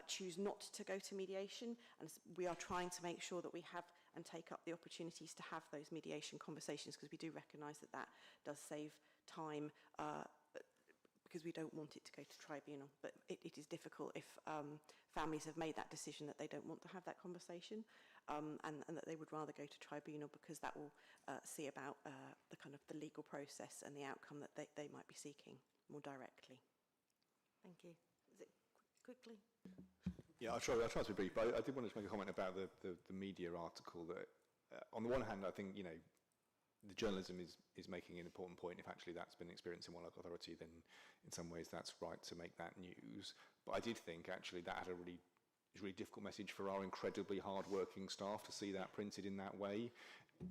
choose not to go to mediation, and we are trying to make sure that we have and take up the opportunities to have those mediation conversations, because we do recognise that that does save time, because we don't want it to go to tribunal. But it is difficult if families have made that decision that they don't want to have that conversation, and that they would rather go to tribunal, because that will see about the kind of the legal process and the outcome that they might be seeking more directly. Thank you. Is it quickly? Yeah, I'll try to be brief, but I did want to make a comment about the media article that, on the one hand, I think, you know, the journalism is making an important point. If actually that's been experienced in one local authority, then in some ways that's right to make that news. But I did think actually that had a really difficult message for our incredibly hard-working staff to see that printed in that way.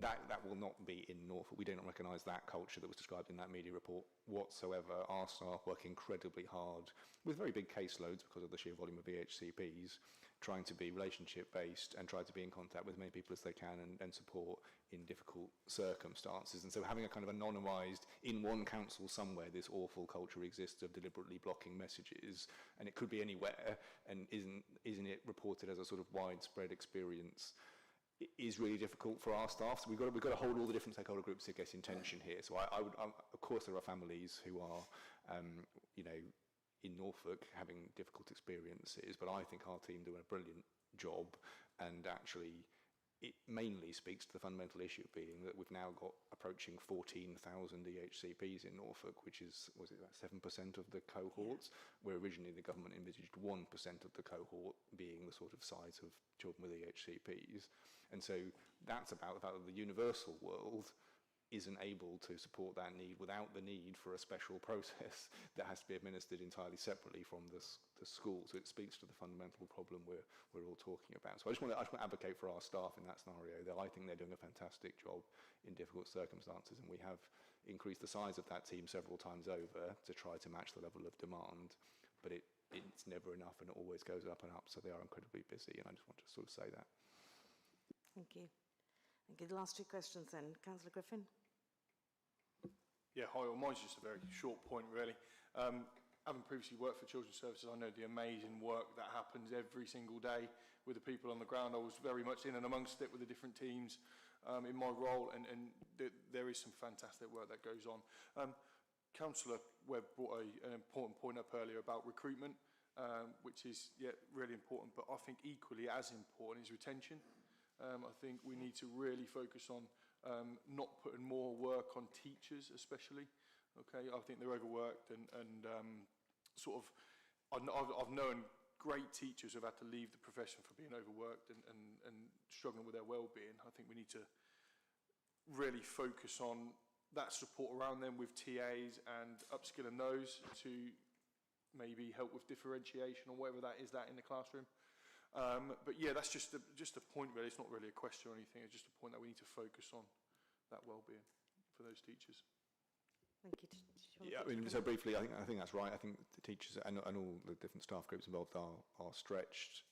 That will not be in Norfolk. We do not recognise that culture that was described in that media report whatsoever. Our staff work incredibly hard with very big caseloads because of the sheer volume of EHCPs, trying to be relationship-based and try to be in contact with as many people as they can and support in difficult circumstances. And so having a kind of anonymised, in one council somewhere, this awful culture exists of deliberately blocking messages, and it could be anywhere, and isn't it reported as a sort of widespread experience, is really difficult for our staff. So we've got to hold all the different stakeholder groups to get intention here. So I would, of course, there are families who are, you know, in Norfolk having difficult experiences, but I think our team do a brilliant job, and actually it mainly speaks to the fundamental issue being that we've now got approaching 14,000 EHCPs in Norfolk, which is, was it about 7% of the cohorts, where originally the government envisaged 1% of the cohort being the sort of size of children with EHCPs. And so that's about the fact that the universal world isn't able to support that need without the need for a special process that has to be administered entirely separately from the school. So it speaks to the fundamental problem we're all talking about. So I just want to advocate for our staff in that scenario. That I think they're doing a fantastic job in difficult circumstances, and we have increased the size of that team several times over to try to match the level of demand. But it's never enough, and it always goes up and up. So they are incredibly busy, and I just want to sort of say that. Thank you. Okay, the last two questions then. Councillor Griffin. Yeah, hi, well, mine's just a very short point, really. Having previously worked for Children's Services, I know the amazing work that happens every single day with the people on the ground. I was very much in and amongst it with the different teams in my role, and there is some fantastic work that goes on. Councillor Webb brought an important point up earlier about recruitment, which is really important, but I think equally as important is retention. I think we need to really focus on not putting more work on teachers, especially. Okay, I think they're overworked, and sort of, I've known great teachers who've had to leave the profession for being overworked and struggling with their well-being. I think we need to really focus on that support around them with TAs and upskilling those to maybe help with differentiation or whatever that is in the classroom. But yeah, that's just a point, really. It's not really a question or anything. It's just a point that we need to focus on that well-being for those teachers. Thank you. Yeah, I mean, so briefly, I think that's right. I think the teachers and all the different staff groups involved are stretched.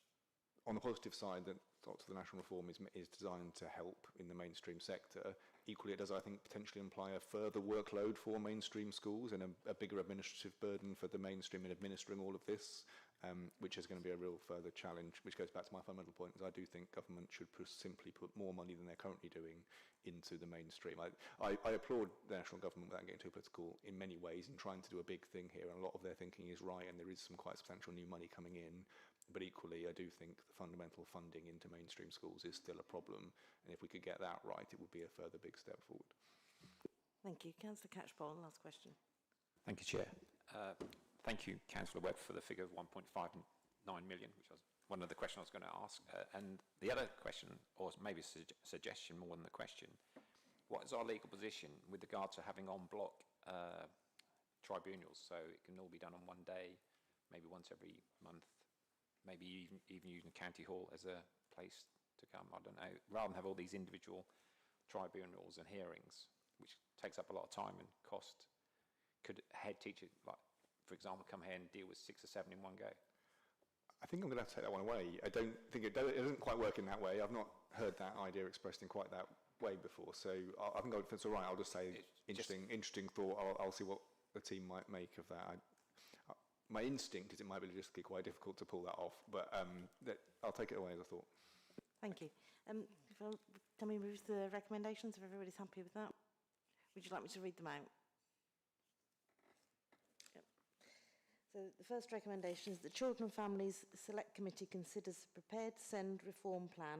On the positive side, that the national reform is designed to help in the mainstream sector. Equally, it does, I think, potentially imply a further workload for mainstream schools and a bigger administrative burden for the mainstream in administering all of this. which is going to be a real further challenge, which goes back to my fundamental point, is I do think government should simply put more money than they're currently doing into the mainstream. I applaud the national government, without getting too political, in many ways in trying to do a big thing here, and a lot of their thinking is right, and there is some quite substantial new money coming in. But equally, I do think the fundamental funding into mainstream schools is still a problem, and if we could get that right, it would be a further big step forward. Thank you. Councillor Catchpole, last question. Thank you, Chair. Thank you, Councillor Webb, for the figure of 1.59 million, which was one of the questions I was going to ask. And the other question, or maybe a suggestion more than the question, what is our legal position with regard to having en-bloc tribunals, so it can all be done on one day, maybe once every month, maybe even using County Hall as a place to come, I don't know, rather than have all these individual tribunals and hearings, which takes up a lot of time and cost. Could a head teacher, like, for example, come here and deal with 6 or 7 in one go? I think I'm going to have to take that one away. I don't think it doesn't quite work in that way. I've not heard that idea expressed in quite that way before. So I think if it's all right, I'll just say interesting thought. I'll see what the team might make of that. My instinct is it might be logistically quite difficult to pull that off, but I'll take it away as a thought. Thank you. Can we move to the recommendations if everybody's happy with that? Would you like me to read them out? Yep. So the first recommendation is the Children and Families Select Committee considers prepared to send reform plan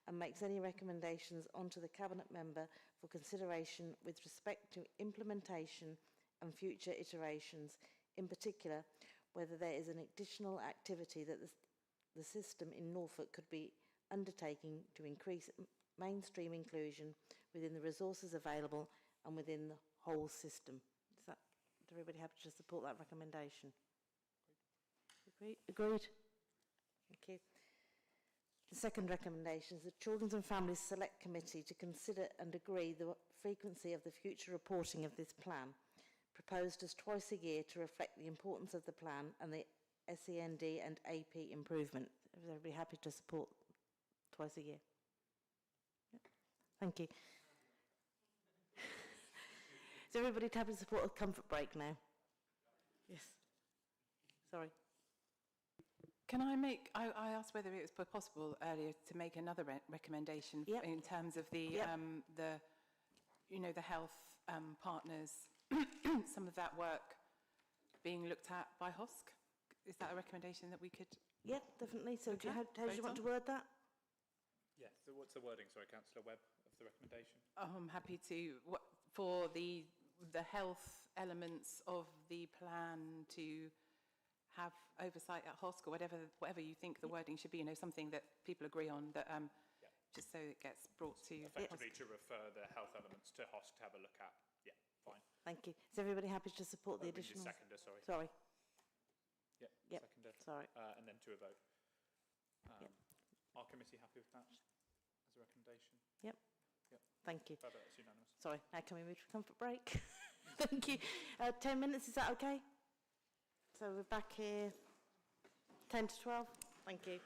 and makes any recommendations onto the Cabinet member for consideration with respect to implementation and future iterations, in particular whether there is an additional activity that the system in Norfolk could be undertaking to increase mainstream inclusion within the resources available and within the whole system. Is everybody happy to support that recommendation? Agreed? Thank you. The second recommendation is the Children and Families Select Committee to consider and agree the frequency of the future reporting of this plan, proposed as twice a year to reflect the importance of the plan and the SEND and AP improvement. Is everybody happy to support twice a year? Yep. Thank you. Is everybody happy to support a comfort break now? Yes. Sorry. Can I make, I asked whether it was possible earlier to make another recommendation in terms of the, the health partners, some of that work being looked at by HOSC. Is that a recommendation that we could? Yeah, definitely. So how do you want to word that? Yeah, so what's the wording, sorry, Councillor Webb, of the recommendation? I'm happy to, for the health elements of the plan to have oversight at HOSC or whatever you think the wording should be, something that people agree on, that just so it gets brought to effectively to refer the health elements to HOSC to have a look at. Yeah, fine. Thank you. Is everybody happy to support the additional? Seconder, sorry. Sorry. Yep. Seconder. Sorry. And then to a vote. Our committee happy with that as a recommendation? Yep. Yep. Thank you. Further, it's unanimous. Sorry. Now can we move to comfort break? Thank you. 10 minutes, is that okay? So we're back here 10 to 12. Thank you.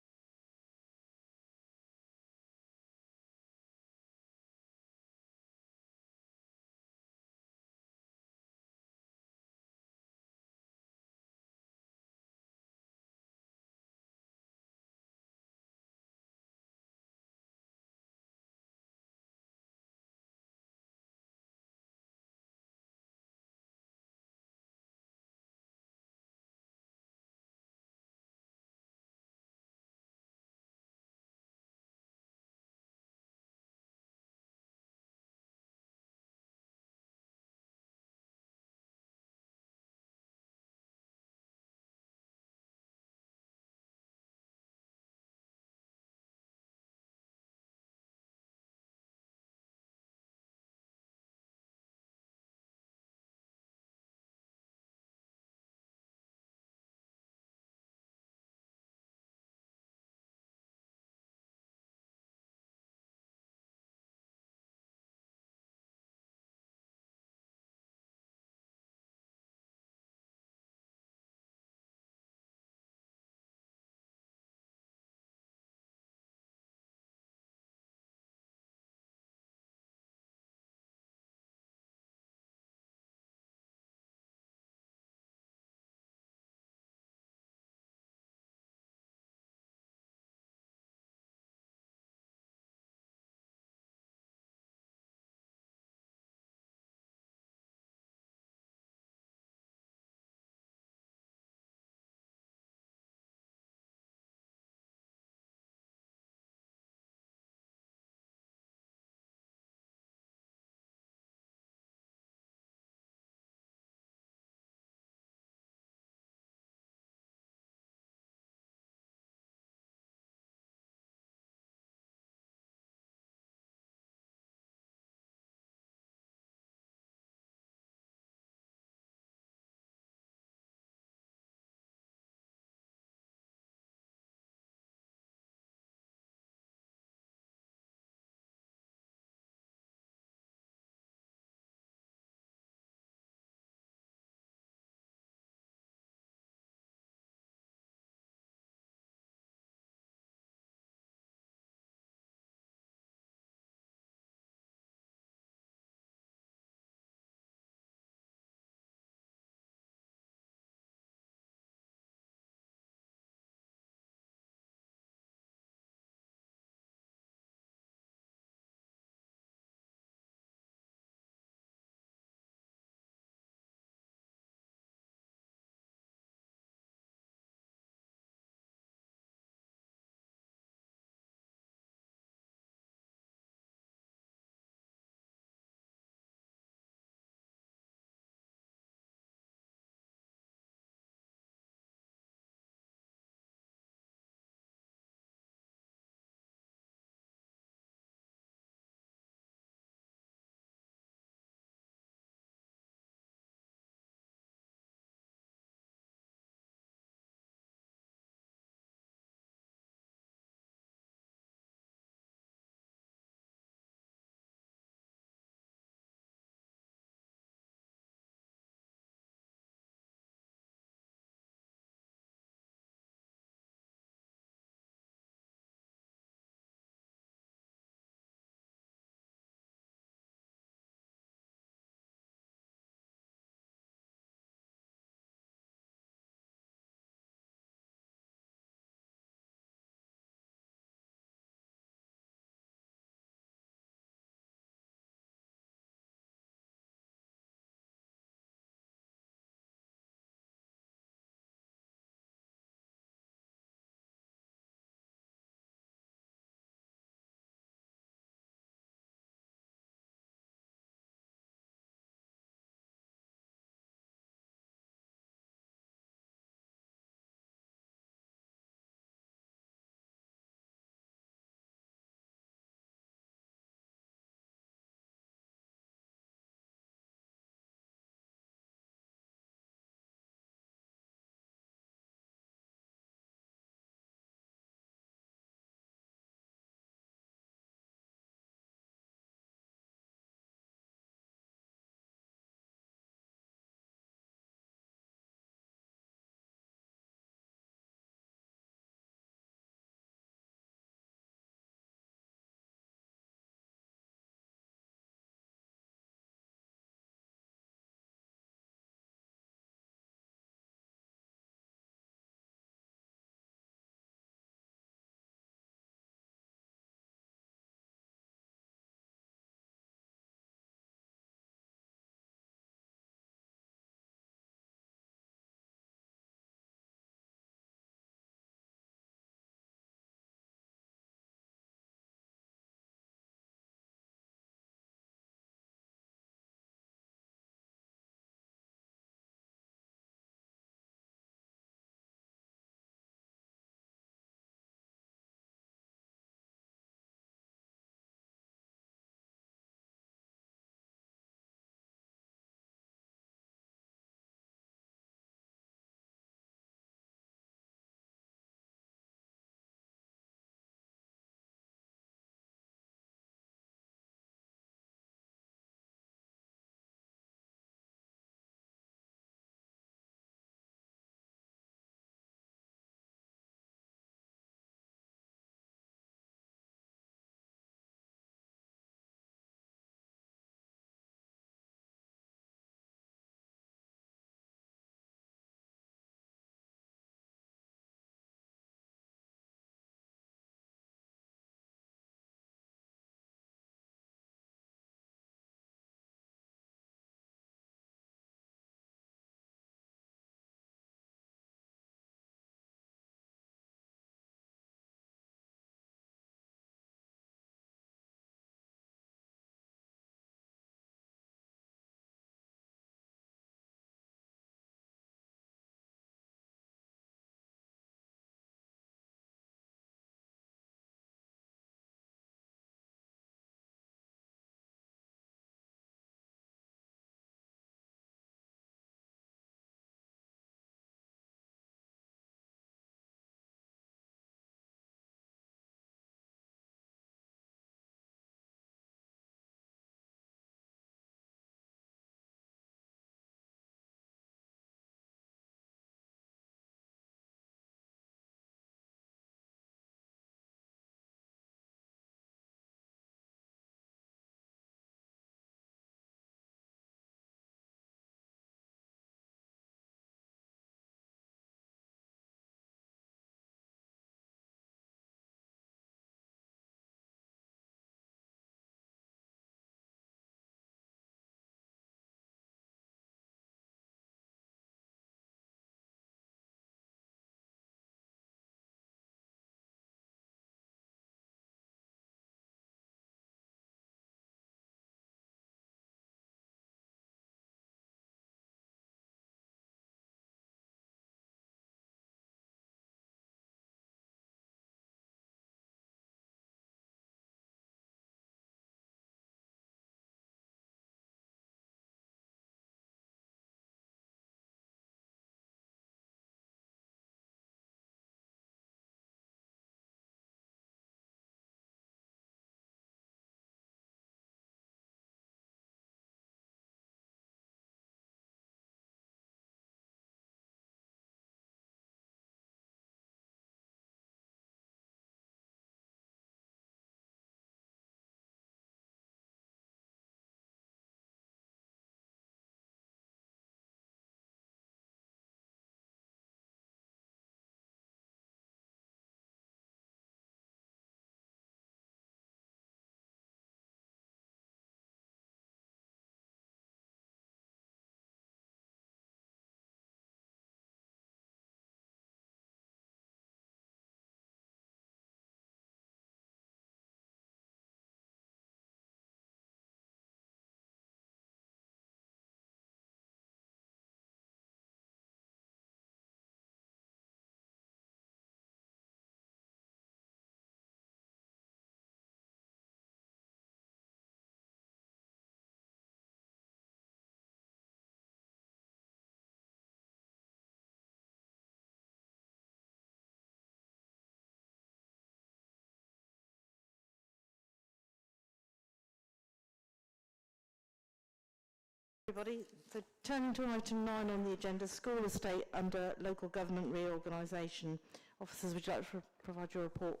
Everybody, so turning to item 9 on the agenda, school estate under local government reorganisation. Officers, would you like to provide your report?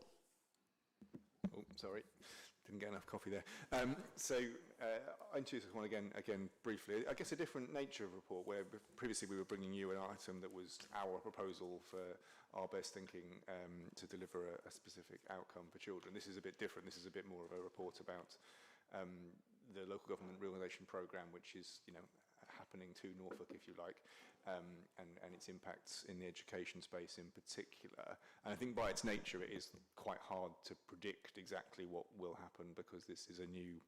Oh, sorry, didn't get enough coffee there. I introduced this one again briefly. I guess a different nature of report, where previously we were bringing you an item that was our proposal for our best thinking to deliver a specific outcome for children. This is a bit different. This is a bit more of a report about the local government reorganisation programme, which is, happening to Norfolk, if you like, and its impacts in the education space in particular. And I think by its nature, it is quite hard to predict exactly what will happen, because this is a new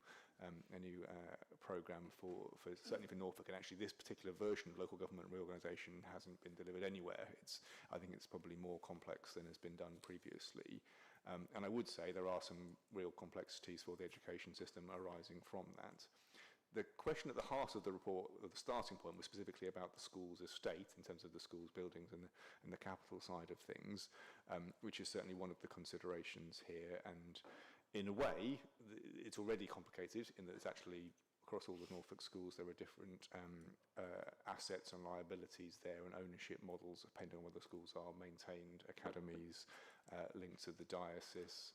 programme for certainly for Norfolk, and actually this particular version of local government reorganisation hasn't been delivered anywhere. I think it's probably more complex than has been done previously. And I would say there are some real complexities for the education system arising from that. The question at the heart of the report, or the starting point, was specifically about the school's estate in terms of the school's buildings and the capital side of things, which is certainly one of the considerations here. And in a way, it's already complicated in that it's actually across all the Norfolk schools there are different assets and liabilities there, and ownership models depending on whether schools are maintained academies linked to the diocese.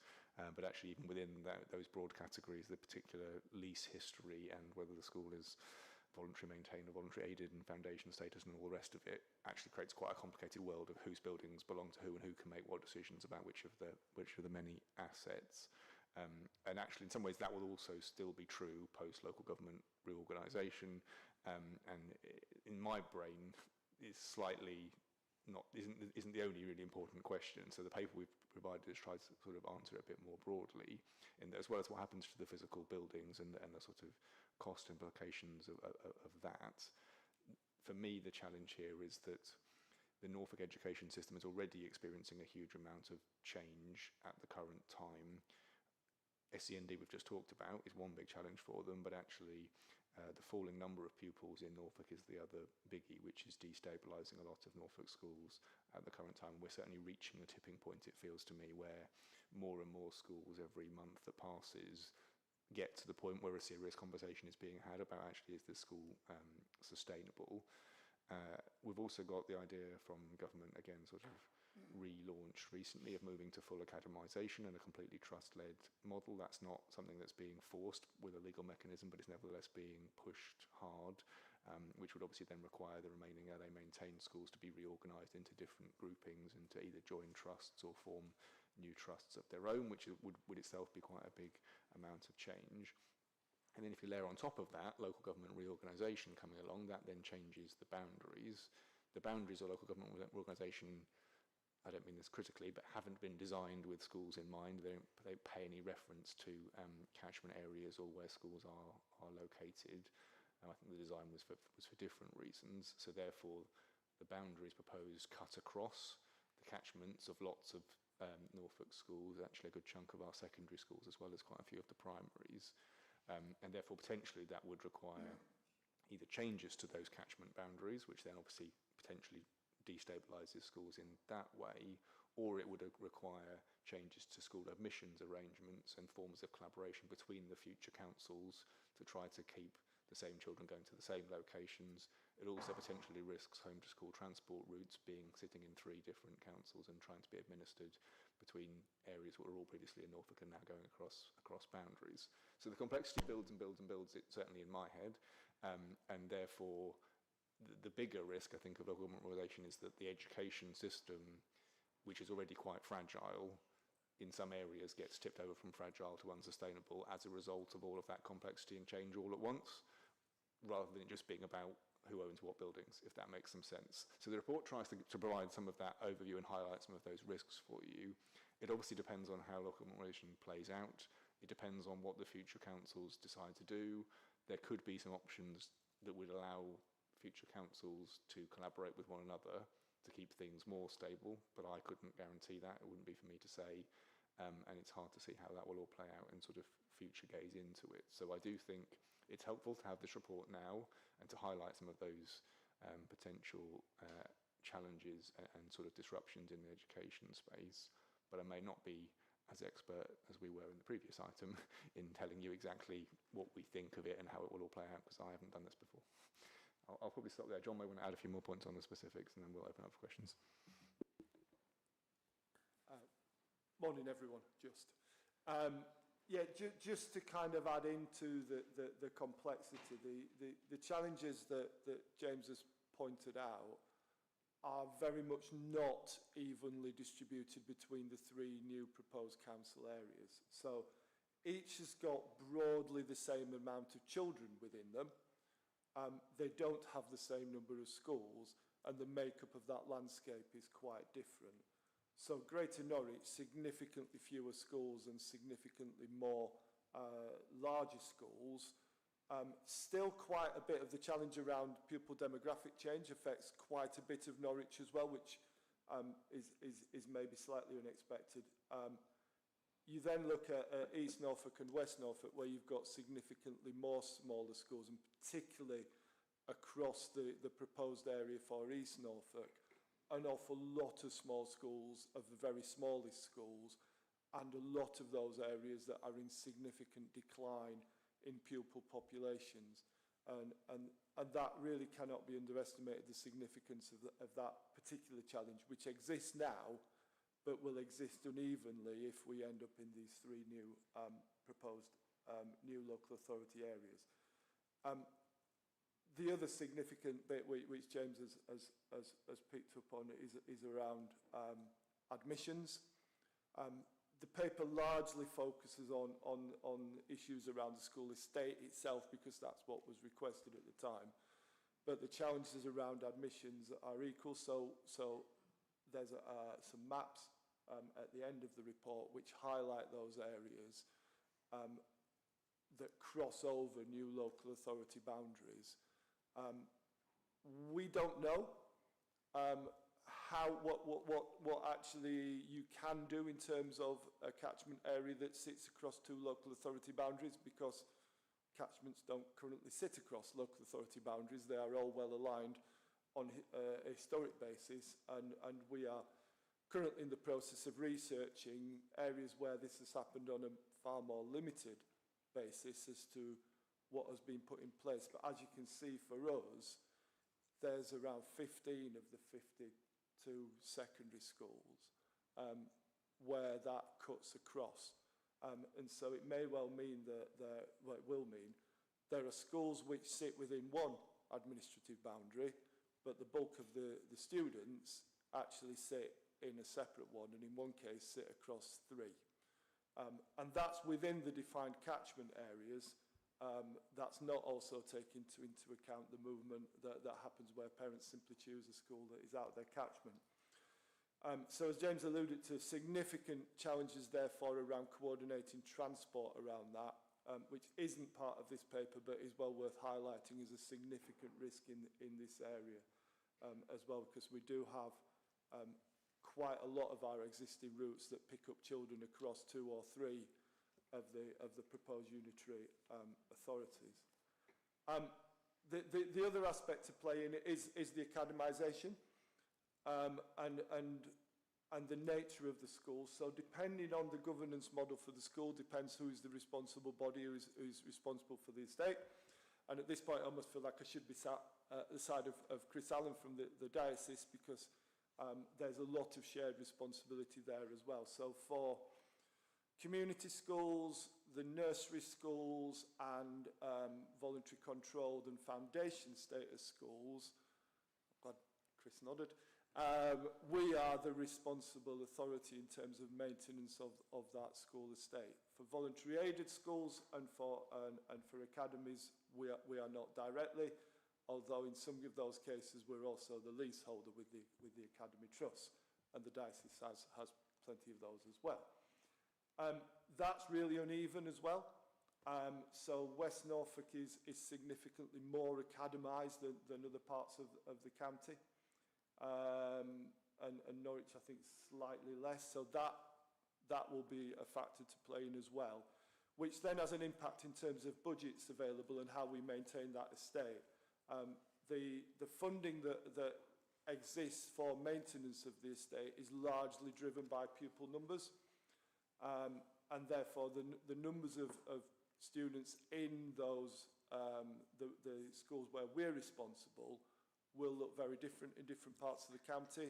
But actually, even within those broad categories, the particular lease history and whether the school is voluntary maintained or voluntary aided and foundation status and all the rest of it actually creates quite a complicated world of whose buildings belong to who and who can make what decisions about which of the many assets. And actually, in some ways, that will also still be true post local government reorganisation. And in my brain, it's slightly isn't the only really important question. So the paper we've provided has tried to sort of answer it a bit more broadly, as well as what happens to the physical buildings and the sort of cost implications of that. For me, the challenge here is that the Norfolk education system is already experiencing a huge amount of change at the current time. SEND we've just talked about is one big challenge for them, but actually the falling number of pupils in Norfolk is the other biggie, which is destabilising a lot of Norfolk schools at the current time. We're certainly reaching a tipping point, it feels to me, where more and more schools every month that passes get to the point where a serious conversation is being had about actually is this school sustainable. We've also got the idea from government, again, sort of relaunched recently, of moving to full academisation and a completely trust-led model. That's not something that's being forced with a legal mechanism, but is nevertheless being pushed hard, which would obviously then require the remaining LA maintained schools to be reorganised into different groupings and to either join trusts or form new trusts of their own, which would itself be quite a big amount of change. And then if you layer on top of that local government reorganisation coming along, that then changes the boundaries. The boundaries of local government reorganisation, I don't mean this critically, but haven't been designed with schools in mind. They don't pay any reference to catchment areas or where schools are located. I think the design was for different reasons. So therefore, the boundaries proposed cut across the catchments of lots of Norfolk schools, actually a good chunk of our secondary schools, as well as quite a few of the primaries. And therefore, potentially, that would require either changes to those catchment boundaries, which then obviously potentially destabilises schools in that way, or it would require changes to school admissions arrangements and forms of collaboration between the future councils to try to keep the same children going to the same locations. It also potentially risks home to school transport routes sitting in 3 different councils and trying to be administered between areas that were all previously in Norfolk and now going across boundaries. So the complexity builds and builds and builds, it certainly in my head, and therefore the bigger risk, I think, of local government reorganisation is that the education system, which is already quite fragile, in some areas gets tipped over from fragile to unsustainable as a result of all of that complexity and change all at once, rather than it just being about who owns what buildings, if that makes some sense. So the report tries to provide some of that overview and highlight some of those risks for you. It obviously depends on how local government reorganisation plays out. It depends on what the future councils decide to do. There could be some options that would allow future councils to collaborate with one another to keep things more stable, but I couldn't guarantee that. It wouldn't be for me to say, and it's hard to see how that will all play out and sort of future gaze into it. So I do think it's helpful to have this report now and to highlight some of those potential challenges and sort of disruptions in the education space, but I may not be as expert as we were in the previous item in telling you exactly what we think of it and how it will all play out, because I haven't done this before. I'll probably stop there. John may want to add a few more points on the specifics, and then we'll open up for questions. Morning, everyone. Just to kind of add into the complexity, the challenges that James has pointed out are very much not evenly distributed between the three new proposed council areas. So each has got broadly the same amount of children within them. They don't have the same number of schools, and the makeup of that landscape is quite different. So Greater Norwich, significantly fewer schools and significantly more larger schools. Still quite a bit of the challenge around pupil demographic change affects quite a bit of Norwich as well, which is maybe slightly unexpected. You then look at East Norfolk and West Norfolk, where you've got significantly more smaller schools, and particularly across the proposed area for East Norfolk, an awful lot of small schools, of the very smallest schools, and a lot of those areas that are in significant decline in pupil populations. And that really cannot be underestimated, the significance of that particular challenge, which exists now, but will exist unevenly if we end up in these three new proposed new local authority areas. The other significant bit which James has picked up on is around admissions. The paper largely focuses on issues around the school estate itself, because that's what was requested at the time. But the challenges around admissions are equal. So there's some maps at the end of the report which highlight those areas that cross over new local authority boundaries. We don't know what actually you can do in terms of a catchment area that sits across two local authority boundaries, because catchments don't currently sit across local authority boundaries. They are all well aligned on a historic basis, and we are currently in the process of researching areas where this has happened on a far more limited basis as to what has been put in place. But as you can see, for us, there's around 15 of the 52 secondary schools where that cuts across. And so it may well mean that there are schools which sit within one administrative boundary, but the bulk of the students actually sit in a separate one, and in one case sit across three. And that's within the defined catchment areas. That's not also taking into account the movement that happens where parents simply choose a school that is out of their catchment. So as James alluded to, significant challenges therefore around coordinating transport around that, which isn't part of this paper but is well worth highlighting as a significant risk in this area as well, because we do have quite a lot of our existing routes that pick up children across two or three of the proposed unitary authorities. The other aspect to play in is the academisation and the nature of the school. So depending on the governance model for the school depends who is the responsible body, who is responsible for the estate. And at this point I almost feel like I should be sat at the side of Chris Allen from the diocese, because there's a lot of shared responsibility there as well. So for community schools, the nursery schools, and voluntary controlled and foundation status schools, glad Chris nodded, we are the responsible authority in terms of maintenance of that school estate. For voluntary aided schools and for academies, we are not directly, although in some of those cases we're also the leaseholder with the Academy Trust, and the diocese has plenty of those as well. That's really uneven as well. So West Norfolk is significantly more academised than other parts of the county. And Norwich, I think, slightly less. So that will be a factor to play in as well, which then has an impact in terms of budgets available and how we maintain that estate. The funding that exists for maintenance of the estate is largely driven by pupil numbers. and therefore the numbers of students in those the schools where we're responsible will look very different in different parts of the county,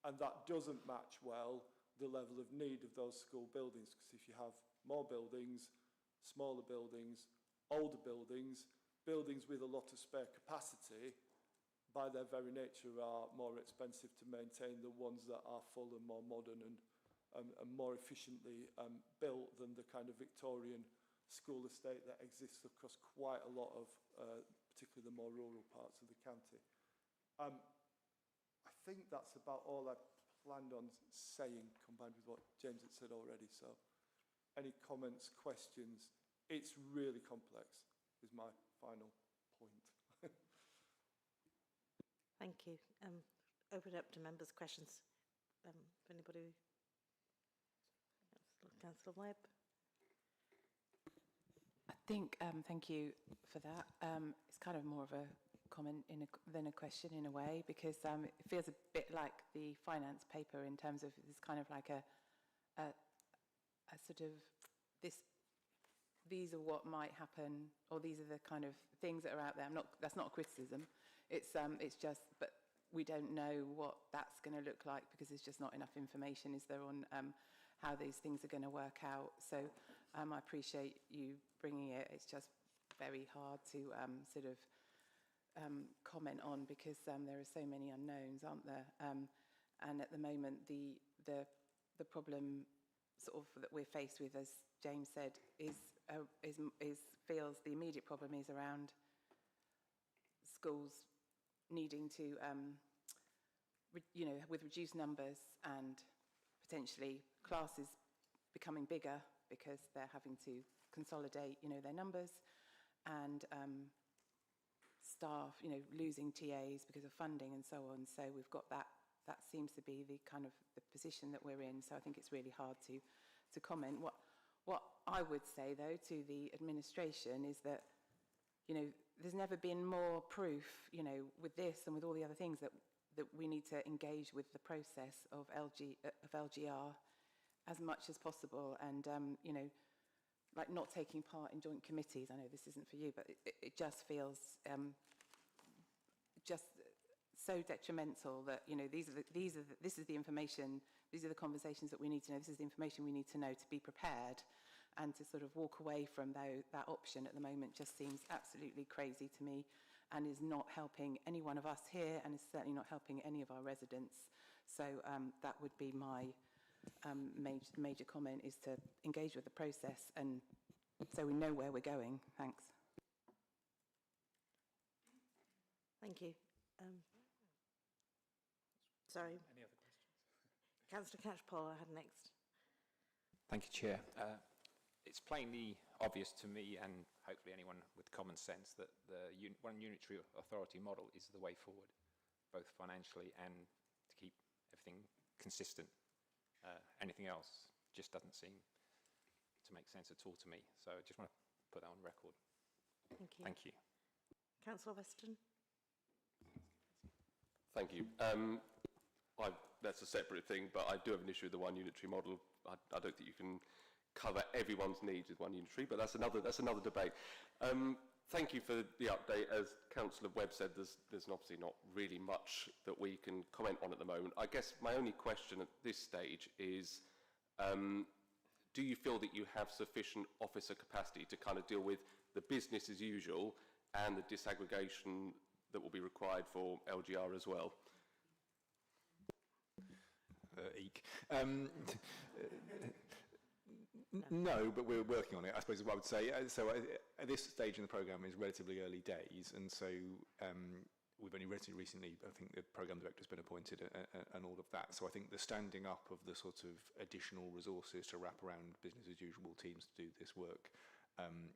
and that doesn't match well the level of need of those school buildings, because if you have more buildings, smaller buildings, older buildings, buildings with a lot of spare capacity, by their very nature are more expensive to maintain than ones that are full and more modern and more efficiently built than the kind of Victorian school estate that exists across quite a lot of, particularly the more rural parts of the county. I think that's about all I planned on saying, combined with what James had said already. So any comments, questions? It's really complex, is my final point. Thank you. Open it up to members' questions. If anybody... Councillor Webb. I think, thank you for that. It's kind of more of a comment than a question in a way, because it feels a bit like the finance paper in terms of it's kind of like a sort of these are what might happen, or these are the kind of things that are out there. That's not a criticism. It's just, but we don't know what that's going to look like because there's just not enough information, is there, on how these things are going to work out. So I appreciate you bringing it. It's just very hard to sort of comment on, because there are so many unknowns, aren't there? And at the moment, the problem sort of that we're faced with, as James said, feels the immediate problem is around schools needing to, with reduced numbers and potentially classes becoming bigger because they're having to consolidate, their numbers, and staff, losing TAs because of funding and so on. So we've got that. That seems to be the kind of the position that we're in. So I think it's really hard to comment. What I would say, though, to the administration is that, there's never been more proof, with this and with all the other things that we need to engage with the process of LGR as much as possible, and like not taking part in joint committees. I know this isn't for you, but it just feels just so detrimental that this is the information, these are the conversations that we need to know, this is the information we need to know to be prepared, and to sort of walk away from that option at the moment just seems absolutely crazy to me, and is not helping any one of us here, and is certainly not helping any of our residents. So that would be my major comment, is to engage with the process, and so we know where we're going. Thanks. Thank you. Sorry. Any other questions? Councillor Catchpole, I had next. Thank you, Chair. It's plainly obvious to me, and hopefully anyone with common sense, that the one unitary authority model is the way forward, both financially and to keep everything consistent. Anything else just doesn't seem to make sense at all to me. So I just want to put that on record. Thank you. Thank you. Councillor Weston. Thank you. That's a separate thing, but I do have an issue with the one unitary model. I don't think you can cover everyone's needs with one unitary, but that's another debate. Thank you for the update. As Councillor Webb said, there's obviously not really much that we can comment on at the moment. I guess my only question at this stage is, do you feel that you have sufficient officer capacity to kind of deal with the business as usual and the disaggregation that will be required for LGR as well? No, but we're working on it, I suppose is what I would say. So at this stage in the programme is relatively early days, and so we've only relatively recently, I think the programme director has been appointed and all of that. So I think the standing up of the sort of additional resources to wrap around business as usual teams to do this work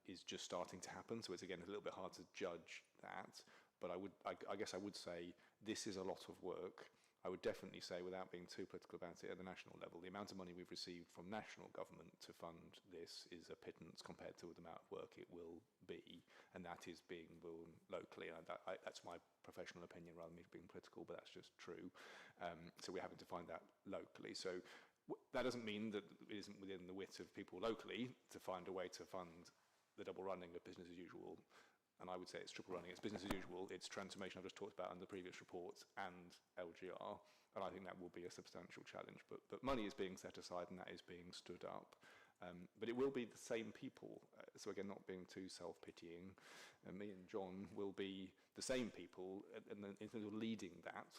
is just starting to happen. So it's, again, a little bit hard to judge that. But I guess I would say this is a lot of work. I would definitely say, without being too political about it, at the national level, the amount of money we've received from national government to fund this is a pittance compared to the amount of work it will be, and that is being borne locally. And that's my professional opinion rather than me being political, but that's just true. So we're having to find that locally. So That doesn't mean that it isn't within the wit of people locally to find a way to fund the double running of business as usual. And I would say it's triple running. It's business as usual. It's transformation I've just talked about in the previous reports and LGR. And I think that will be a substantial challenge. But money is being set aside and that is being stood up. But it will be the same people. So again, not being too self-pitying, me and John will be the same people and in terms of leading that.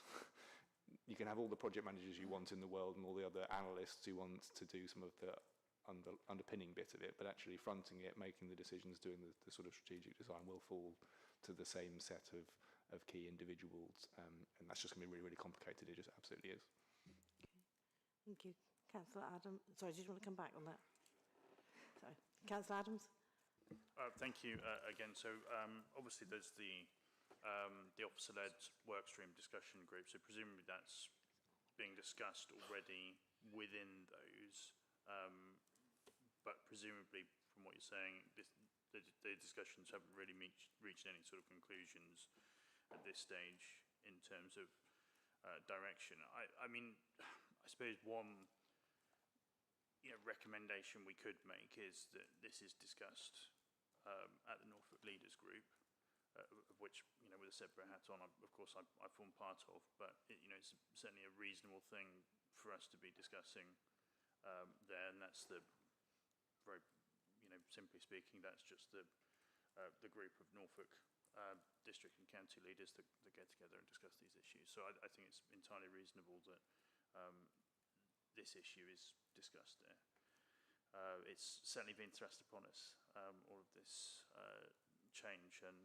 You can have all the project managers you want in the world and all the other analysts who want to do some of the underpinning bit of it, but actually fronting it, making the decisions, doing the sort of strategic design will fall to the same set of key individuals. And that's just going to be really, really complicated. It just absolutely is. Okay. Thank you. Councillor Adams. Sorry, did you want to come back on that? Sorry. Councillor Adams. Thank you again. So obviously there's the officer-led workstream discussion group, so presumably that's being discussed already within those, but presumably from what you're saying, the discussions haven't really reached any sort of conclusions at this stage in terms of direction. I mean, I suppose one recommendation we could make is that this is discussed at the Norfolk Leaders Group, of which, with a separate hat on, of course, I form part of, but it's certainly a reasonable thing for us to be discussing there, and that's the very, simply speaking, that's just the group of Norfolk district and county leaders that get together and discuss these issues. So I think it's entirely reasonable that this issue is discussed there. It's certainly been thrust upon us, all of this change, and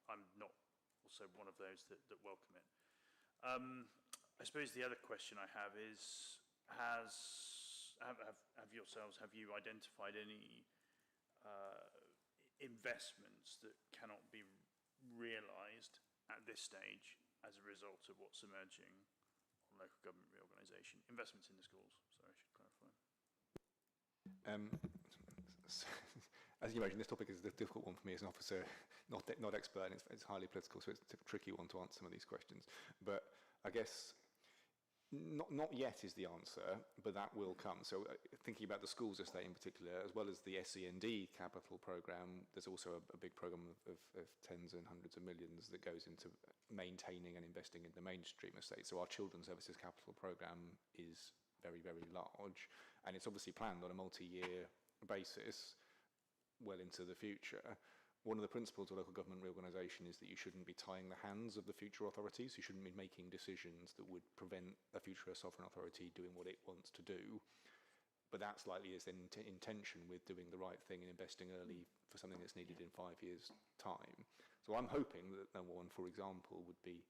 I'm not also one of those that welcome it. I suppose the other question I have is, have you identified any investments that cannot be realised at this stage as a result of what's emerging on local government reorganisation? Investments in the schools, sorry, I should clarify. As you imagine, this topic is a difficult one for me as an officer, not expert, and it's highly political, so it's a tricky one to answer some of these questions. But I guess not yet is the answer, but that will come. So thinking about the schools estate in particular, as well as the SEND capital programme, there's also a big programme of tens and hundreds of millions that goes into maintaining and investing in the mainstream estate. So our Children's Services capital programme is very, very large, and it's obviously planned on a multi-year basis well into the future. One of the principles of local government reorganisation is that you shouldn't be tying the hands of the future authorities. You shouldn't be making decisions that would prevent a future sovereign authority doing what it wants to do. But that slightly is in tension with doing the right thing and investing early for something that's needed in 5 years' time. So I'm hoping that no one, for example, would be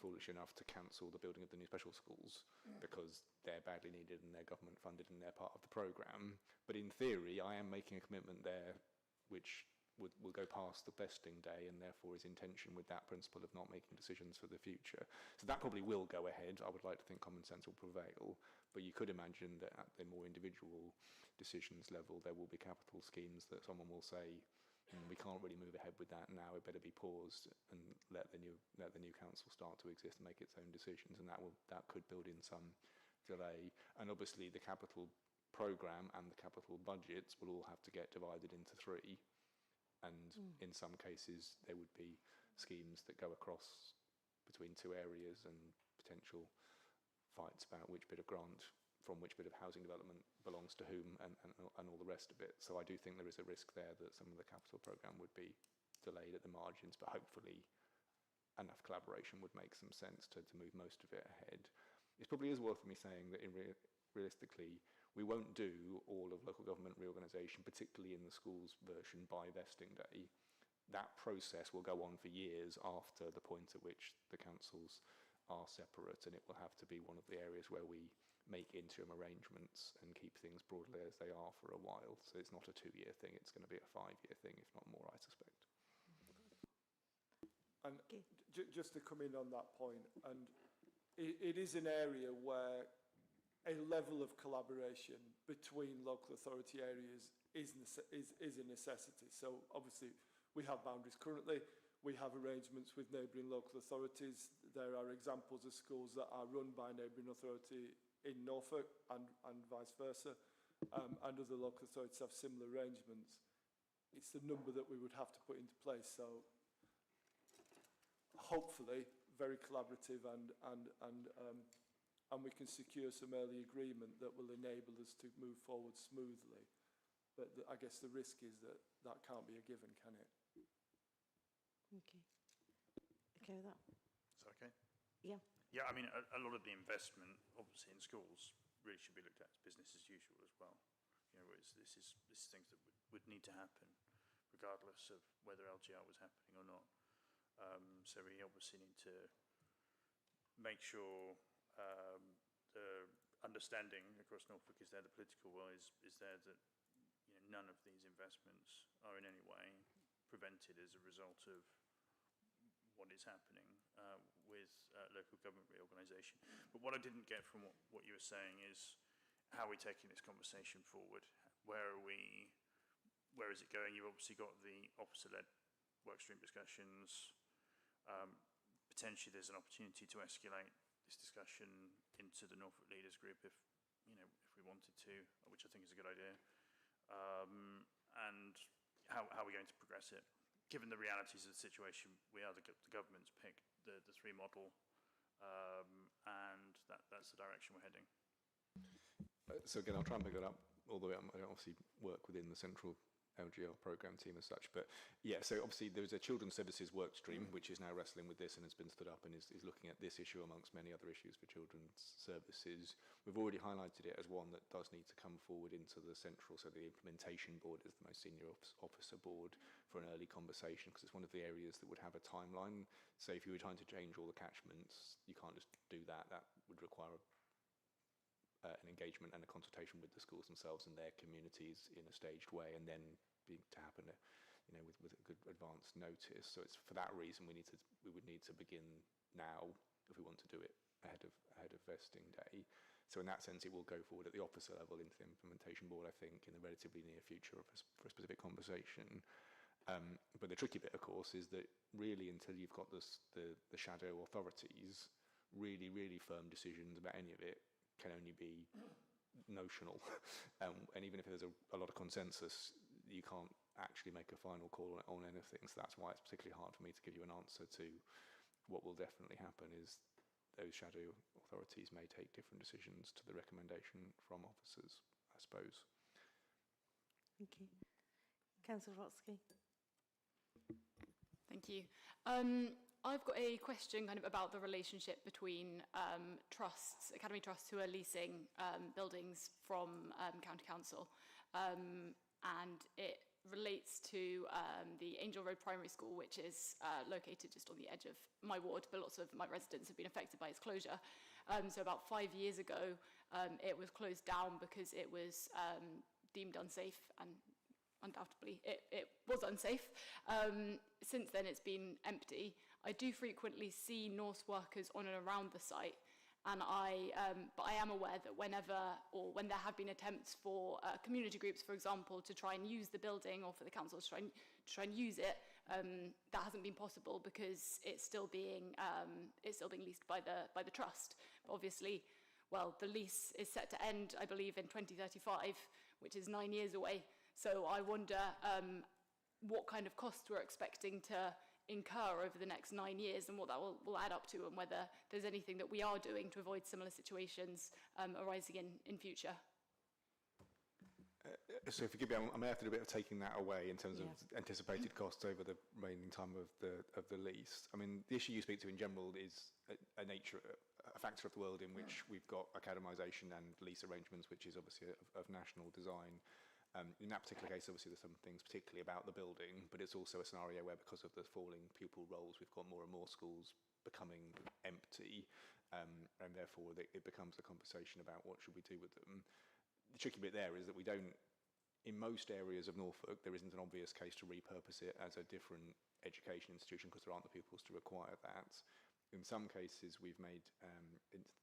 foolish enough to cancel the building of the new special schools because they're badly needed and they're government funded and they're part of the programme. But in theory, I am making a commitment there which will go past the vesting day and therefore is in tension with that principle of not making decisions for the future. So that probably will go ahead. I would like to think common sense will prevail, but you could imagine that at the more individual decisions level, there will be capital schemes that someone will say, we can't really move ahead with that now, it better be paused and let the new council start to exist and make its own decisions, and that could build in some delay. And obviously the capital programme and the capital budgets will all have to get divided into three. And in some cases, there would be schemes that go across between two areas and potential fights about which bit of grant from which bit of housing development belongs to whom and all the rest of it. So I do think there is a risk there that some of the capital programme would be delayed at the margins, but hopefully enough collaboration would make some sense to move most of it ahead. It probably is worth me saying that realistically, we won't do all of local government reorganisation, particularly in the schools version, by vesting day. That process will go on for years after the point at which the councils are separate, and it will have to be one of the areas where we make interim arrangements and keep things broadly as they are for a while. So it's not a 2-year thing, it's going to be a 5-year thing, if not more, I suspect. And just to come in on that point, and it is an area where a level of collaboration between local authority areas is a necessity. So obviously we have boundaries currently, we have arrangements with neighbouring local authorities. There are examples of schools that are run by neighbouring authority in Norfolk and vice versa, and other local authorities have similar arrangements. It's the number that we would have to put into place. So hopefully very collaborative and we can secure some early agreement that will enable us to move forward smoothly. But I guess the risk is that that can't be a given, can it? Okay. Okay with that? Is that okay? Yeah. Yeah, I mean, a lot of the investment, obviously, in schools really should be looked at as business as usual as well. You know, this is things that would need to happen regardless of whether LGR was happening or not. So we obviously need to make sure the understanding across Norfolk is there, the political will is there, that none of these investments are in any way prevented as a result of what is happening with local government reorganisation. But what I didn't get from what you were saying is how are we taking this conversation forward? Where are we? Where is it going? You've obviously got the officer-led workstream discussions. Potentially there's an opportunity to escalate this discussion into the Norfolk Leaders Group if we wanted to, which I think is a good idea. And how are we going to progress it? Given the realities of the situation, the government's picked the three model, and that's the direction we're heading. So again, I'll try and pick it up all the way. I don't obviously work within the central LGR programme team as such, but yeah, so obviously there's a children's services work stream which is now wrestling with this and has been stood up and is looking at this issue amongst many other issues for children's services. We've already highlighted it as one that does need to come forward into the central, so the implementation board is the most senior officer board for an early conversation, because it's one of the areas that would have a timeline. So if you were trying to change all the catchments, you can't just do that. That would require an engagement and a consultation with the schools themselves and their communities in a staged way, and then to happen, with a good advance notice. So it's for that reason we would need to begin now if we want to do it ahead of vesting day. So in that sense, it will go forward at the officer level into the implementation board, I think, in the relatively near future for a specific conversation. But the tricky bit, of course, is that really until you've got the shadow authorities, really firm decisions about any of it can only be notional. And even if there's a lot of consensus, you can't actually make a final call on anything. So that's why it's particularly hard for me to give you an answer to what will definitely happen is those shadow authorities may take different decisions to the recommendation from officers, I suppose. Thank you. Councillor Rotsky. Thank you. I've got a question kind of about the relationship between trusts, academy trusts who are leasing buildings from County Council, and it relates to the Angel Road Primary School, which is located just on the edge of my ward, but lots of my residents have been affected by its closure. So about 5 years ago, it was closed down because it was deemed unsafe, and undoubtedly it was unsafe. Since then, it's been empty. I do frequently see Norse workers on and around the site, and but I am aware that whenever, or when there have been attempts for community groups, for example, to try and use the building, or for the council to try and use it, that hasn't been possible because it's still being leased by the trust. But obviously, well, the lease is set to end, I believe, in 2035, which is 9 years away. So I wonder what kind of costs we're expecting to incur over the next 9 years and what that will add up to, and whether there's anything that we are doing to avoid similar situations arising in future. So if you give me, I may have to do a bit of taking that away in terms of anticipated costs over the remaining time of the lease. I mean, the issue you speak to in general is a factor of the world in which we've got academisation and lease arrangements, which is obviously of national design. In that particular case, obviously, there's some things particularly about the building, but it's also a scenario where, because of the falling pupil rolls, we've got more and more schools becoming empty, and therefore it becomes a conversation about what should we do with them. The tricky bit there is that we don't, in most areas of Norfolk, there isn't an obvious case to repurpose it as a different education institution because there aren't the pupils to require that. In some cases, we've made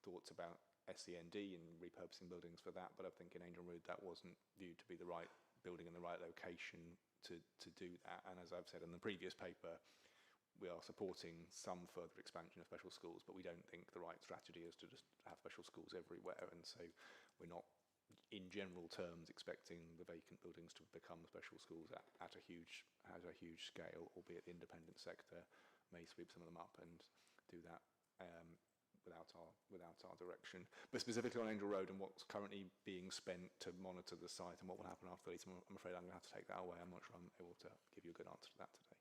thoughts about SEND and repurposing buildings for that, but I think in Angel Road that wasn't viewed to be the right building in the right location to do that. And as I've said in the previous paper, we are supporting some further expansion of special schools, but we don't think the right strategy is to just have special schools everywhere, and so we're not, in general terms, expecting the vacant buildings to become special schools at a huge scale, albeit the independent sector may sweep some of them up and do that without our direction. But specifically on Angel Road and what's currently being spent to monitor the site and what will happen after Eton, I'm afraid I'm going to have to take that away. I'm not sure I'm able to give you a good answer to that today.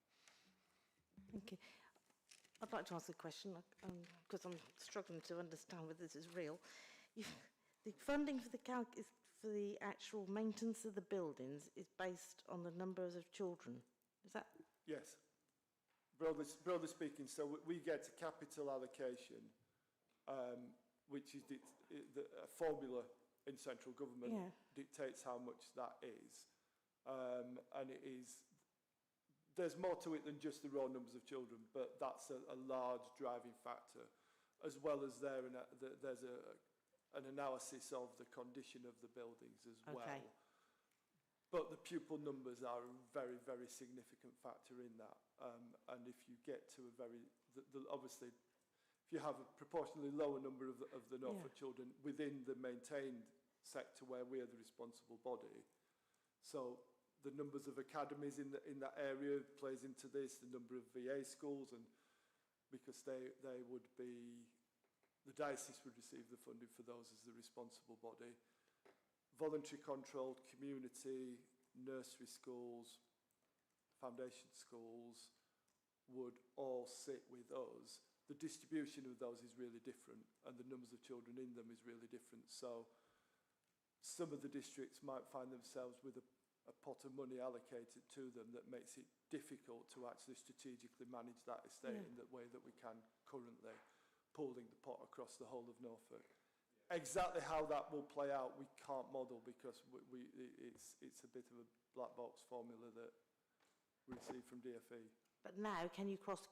Thank you. I'd like to ask a question because I'm struggling to understand whether this is real. The funding for the actual maintenance of the buildings is based on the numbers of children. Is that? Yes. Broadly speaking, so we get a capital allocation, which is a formula in central government dictates how much that is, and it is. There's more to it than just the raw numbers of children, but that's a large driving factor, as well as there's an analysis of the condition of the buildings as well. But the pupil numbers are a very, very significant factor in that. And if you get to obviously, if you have a proportionally lower number of the Norfolk children within the maintained sector where we are the responsible body, so the numbers of academies in that area plays into this, the number of VA schools, and because they would be, the diocese would receive the funding for those as the responsible body. Voluntary controlled community, nursery schools, foundation schools would all sit with us. The distribution of those is really different, and the numbers of children in them is really different. So some of the districts might find themselves with a pot of money allocated to them that makes it difficult to actually strategically manage that estate in the way that we can currently, pooling the pot across the whole of Norfolk. Exactly how that will play out, we can't model because it's a bit of a black box formula that we receive from DFE. But now, can you cross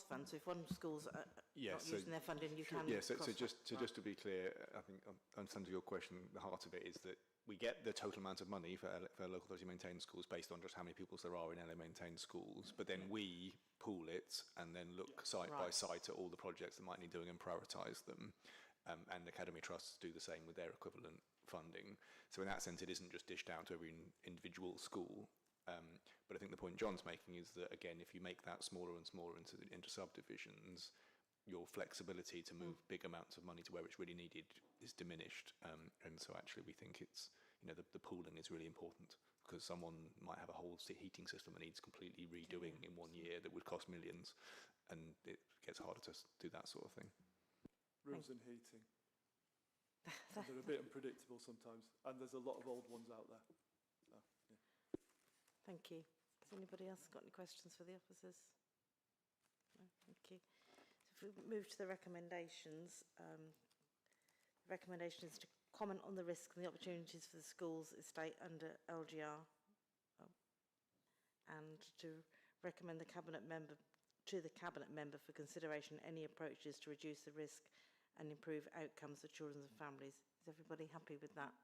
fund? So if one school's not using their funding, you can. Yeah. So just to be clear, I think I understand your question. The heart of it is that we get the total amount of money for local authority maintained schools based on just how many pupils there are in LA maintained schools, but then we pool it and then look site by site at all the projects that might need doing and prioritise them. And Academy Trusts do the same with their equivalent funding. So in that sense, it isn't just dished out to every individual school. But I think the point John's making is that, again, if you make that smaller and smaller into subdivisions, your flexibility to move big amounts of money to where it's really needed is diminished. And so actually we think it's, the pooling is really important, because someone might have a whole heating system that needs completely redoing in 1 year that would cost millions, and it gets harder to do that sort of thing. Rooms and heating. They're a bit unpredictable sometimes, and there's a lot of old ones out there. So, yeah. Thank you. Has anybody else got any questions for the officers? No? Thank you. So if we move to the recommendations, the recommendation is to comment on the risks and the opportunities for the school's estate under LGR, and to recommend the cabinet member for consideration any approaches to reduce the risk and improve outcomes for children and families. Is everybody happy with that?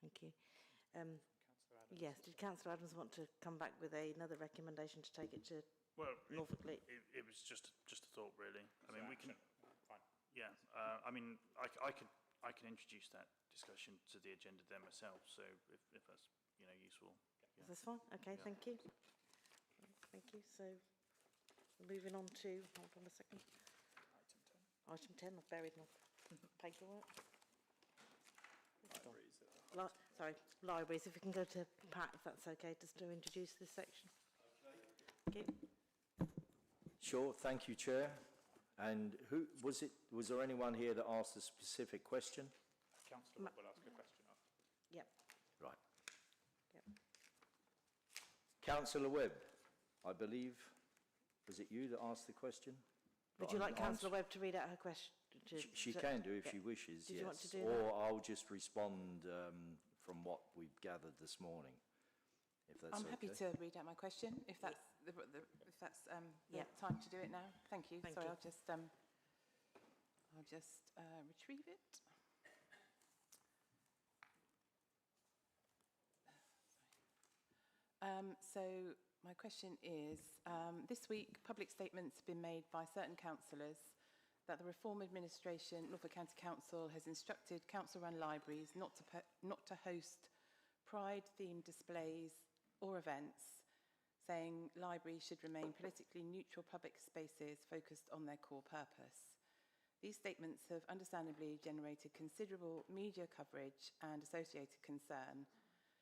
Thank you. Yes, did Councillor Adams want to come back with another recommendation to take it to Norfolk Leeds? It was just a thought, really. I mean, we can. Fine. Yeah. I mean, I can introduce that discussion to the agenda there myself. So if that's useful. Yeah. That's fine. Okay. Yeah. Thank you. Thank you. So moving on to, hold on a second. Item 10. I've buried my paperwork. Libraries. If we can go to Pat, if that's okay, just to introduce this section. Okay. Sure. Thank you, Chair. And who was it? Was there anyone here that asked a specific question? Councillor will ask a question after. Yep. Right. Yep. Councillor Webb, I believe, was it you that asked the question? Would you like Councillor Webb to read out her question? She can do if she wishes, Did yes. You want to do or that? I'll just respond from what we've gathered this morning, if that's I'm okay. happy to read out my question, if that's the time to do it now. Thank you. Sorry, I'll just retrieve it. So my question is, this week public statements have been made by certain councillors that the Reform Administration, Norfolk County Council, has instructed council-run libraries not to host Pride-themed displays or events, saying libraries should remain politically neutral public spaces focused on their core purpose. These statements have understandably generated considerable media coverage and associated concern.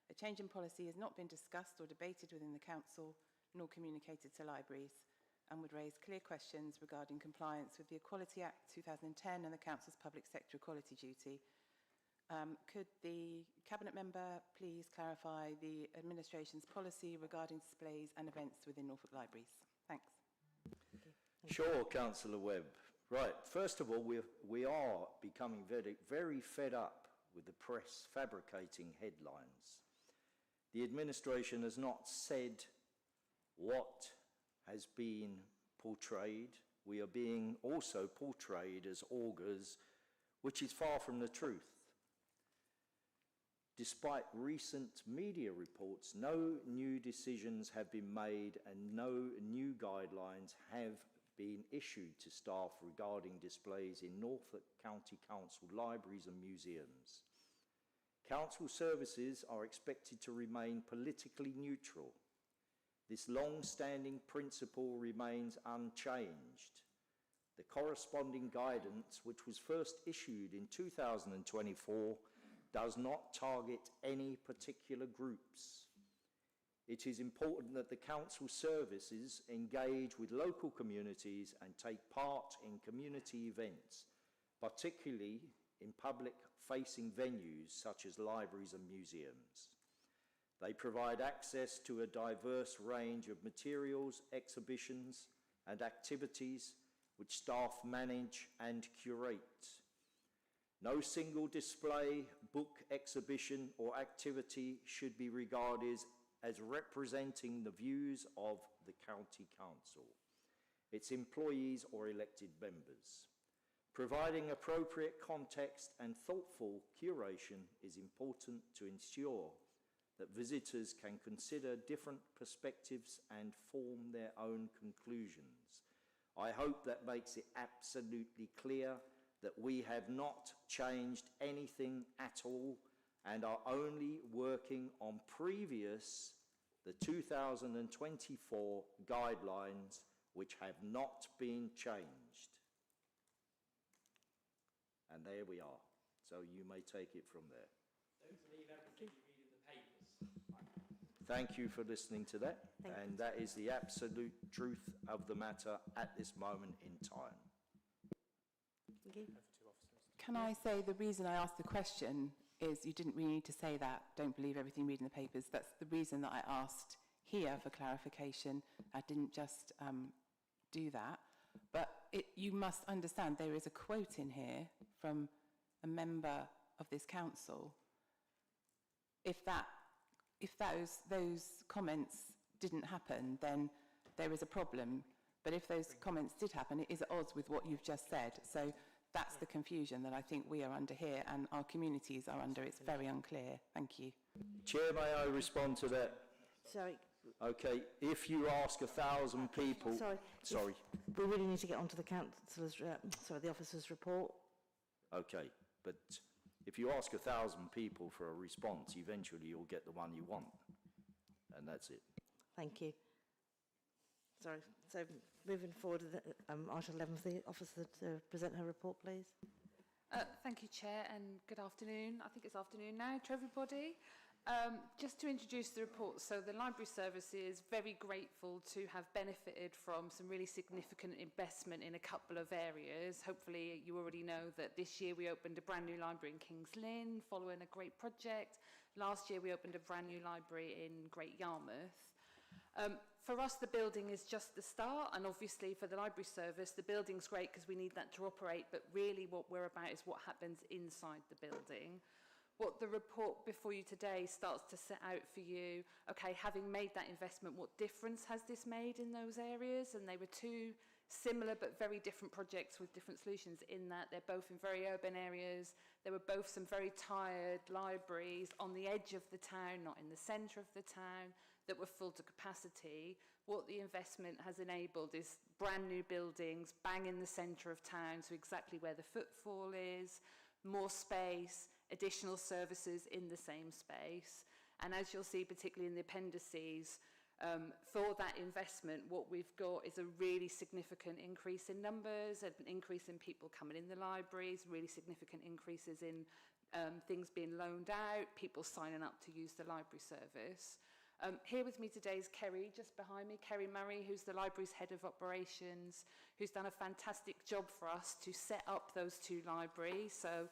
A change in policy has not been discussed or debated within the council, nor communicated to libraries, and would raise clear questions regarding compliance with the Equality Act 2010 and the council's public sector equality duty. Could the Cabinet member please clarify the administration's policy regarding displays and events within Norfolk Libraries? Thanks. Sure, Councillor Webb. Right, first of all, we are becoming very, very fed up with the press fabricating headlines. The administration has not said what has been portrayed. We are being also portrayed as augurs, which is far from the truth. Despite recent media reports, no new decisions have been made and no new guidelines have been issued to staff regarding displays in Norfolk County Council libraries and museums. Council services are expected to remain politically neutral. This long-standing principle remains unchanged. The corresponding guidance, which was first issued in 2024, does not target any particular groups. It is important that the council services engage with local communities and take part in community events, particularly in public-facing venues such as libraries and museums. They provide access to a diverse range of materials, exhibitions, and activities which staff manage and curate. No single display, book, exhibition, or activity should be regarded as representing the views of the County Council, its employees or elected members. Providing appropriate context and thoughtful curation is important to ensure that visitors can consider different perspectives and form their own conclusions. I hope that makes it absolutely clear that we have not changed anything at all and are only working on the 2024 guidelines, which have not been changed. And there we are. So you may take it from there. Don't believe everything you read in the papers. Thank you for listening to that. And that is the absolute truth of the matter at this moment in time. Can I say the reason I asked the question is you didn't really need to say that, don't believe everything you read in the papers. That's the reason that I asked here for clarification. I didn't just do that. But you must understand there is a quote in here from a member of this council. If those comments didn't happen, then there is a problem. But if those comments did happen, it is at odds with what you've just said. So that's the confusion that I think we are under here and our communities are under. It's very unclear. Thank you. Chair, may I respond to that? Sorry. Okay, if you ask 1,000 people... Sorry. We really need to get on to the councillor's, the officer's report. Okay, but if you ask 1,000 people for a response, eventually you'll get the one you want. And that's it. Thank you. Sorry. So moving forward, Item 11, the officer to present her report, please. Thank you, Chair, and good afternoon. I think it's afternoon now to everybody. Just to introduce the report, so the Library Service is very grateful to have benefited from some really significant investment in a couple of areas. Hopefully you already know that this year we opened a brand new library in Kings Lynn following a great project. Last year we opened a brand new library in Great Yarmouth. For us, the building is just the start, and obviously for the Library Service, the building's great because we need that to operate, but really what we're about is what happens inside the building. What the report before you today starts to set out for you, okay, having made that investment, what difference has this made in those areas? And they were two similar but very different projects with different solutions in that they're both in very urban areas. There were both some very tired libraries on the edge of the town, not in the centre of the town, that were full to capacity. What the investment has enabled is brand new buildings, bang in the centre of town, so exactly where the footfall is, more space, additional services in the same space. And as you'll see, particularly in the appendices, for that investment, what we've got is a really significant increase in numbers, an increase in people coming in the libraries, really significant increases in things being loaned out, people signing up to use the library service. Here with me today is Kerry, just behind me, Kerry Murray, who's the library's head of operations, who's done a fantastic job for us to set up those two libraries. So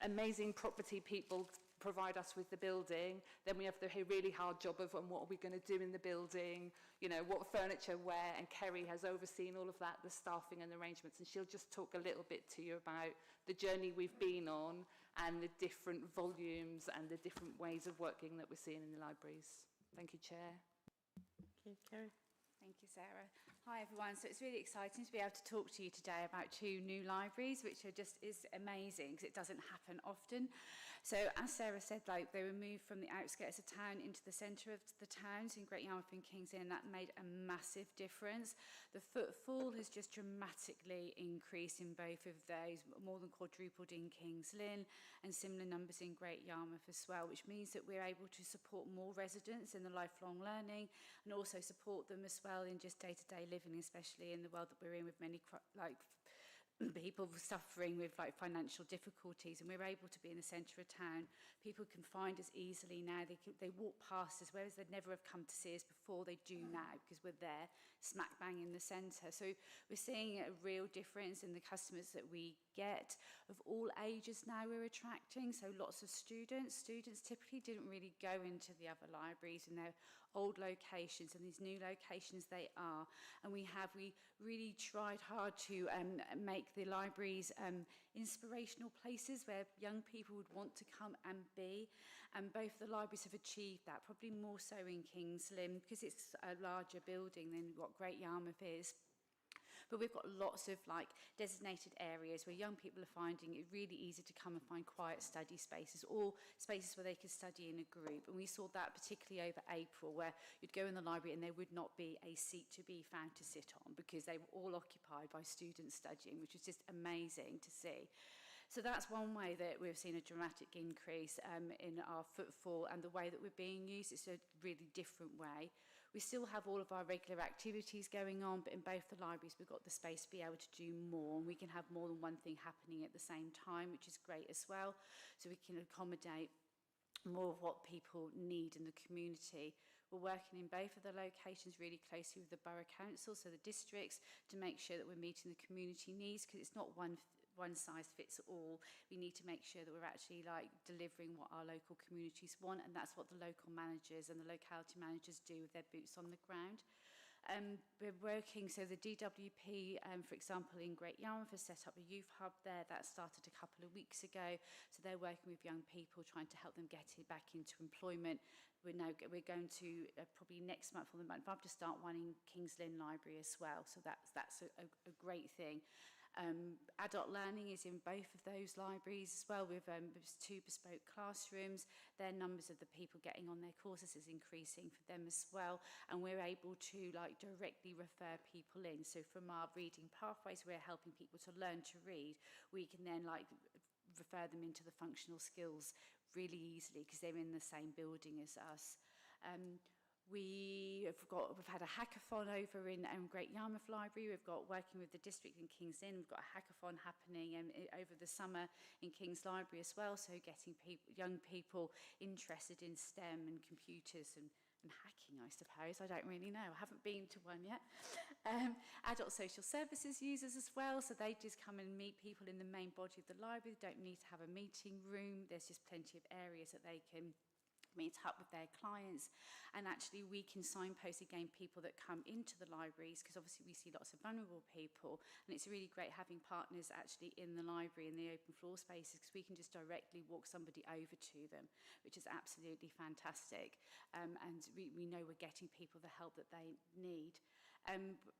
amazing property people provide us with the building. Then we have the really hard job of what are we going to do in the building, you know, what furniture where, and Kerry has overseen all of that, the staffing and the arrangements, and she'll just talk a little bit to you about the journey we've been on and the different volumes and the different ways of working that we're seeing in the libraries. Thank you, Chair. Okay, Kerry. Thank you, Sarah. Hi, everyone. So it's really exciting to be able to talk to you today about 2 new libraries, which are is amazing because it doesn't happen often. So as Sarah said, like, they were moved from the outskirts of town into the centre of the towns in Great Yarmouth and King's Lynn, and that made a massive difference. The footfall has just dramatically increased in both of those, more than quadrupled in King's Lynn, and similar numbers in Great Yarmouth as well, which means that we're able to support more residents in the lifelong learning and also support them as well in just day-to-day living, especially in the world that we're in with many people suffering with like financial difficulties, and we're able to be in the centre of town. People can find us easily now. They walk past us, whereas they'd never have come to see us before. They do now because we're there, smack bang in the centre. So we're seeing a real difference in the customers that we get of all ages now we're attracting. So lots of students typically didn't really go into the other libraries in their old locations, and these new locations they are. And we really tried hard to make the libraries inspirational places where young people would want to come and be. And both the libraries have achieved that, probably more so in King's Lynn because it's a larger building than what Great Yarmouth is. But we've got lots of like designated areas where young people are finding it really easy to come and find quiet study spaces, or spaces where they can study in a group. And we saw that particularly over April, where you'd go in the library and there would not be a seat to be found to sit on because they were all occupied by students studying, which was just amazing to see. So that's one way that we've seen a dramatic increase in our footfall, and the way that we're being used is a really different way. We still have all of our regular activities going on, but in both the libraries we've got the space to be able to do more, and we can have more than one thing happening at the same time, which is great as well, so we can accommodate more of what people need in the community. We're working in both of the locations really closely with the borough council, so the districts, to make sure that we're meeting the community needs, because it's not one size fits all. We need to make sure that we're actually like delivering what our local communities want, and that's what the local managers and the locality managers do with their boots on the ground. We're working, so the DWP, for example, in Great Yarmouth has set up a youth hub there. That started a couple of weeks ago. So they're working with young people, trying to help them get back into employment. We're going to probably next month or the month after start one in King's Lynn Library as well. So that's a great thing. Adult learning is in both of those libraries as well, with 2 bespoke classrooms. Their numbers of the people getting on their courses is increasing for them as well, and we're able to like directly refer people in. So from our reading pathways, we're helping people to learn to read. We can then like refer them into the functional skills really easily because they're in the same building as us. We've had a hackathon over in Great Yarmouth Library. We've got working with the district in King's Lynn. We've got a hackathon happening over the summer in King's Library as well. So getting young people interested in STEM and computers and hacking, I suppose. I don't really know. I haven't been to one yet. Adult social services users as well. So they just come and meet people in the main body of the library. They don't need to have a meeting room. There's just plenty of areas that they can meet up with their clients, and actually we can signpost again people that come into the libraries, because obviously we see lots of vulnerable people, and it's really great having partners actually in the library in the open floor spaces, because we can just directly walk somebody over to them, which is absolutely fantastic. And we know we're getting people the help that they need.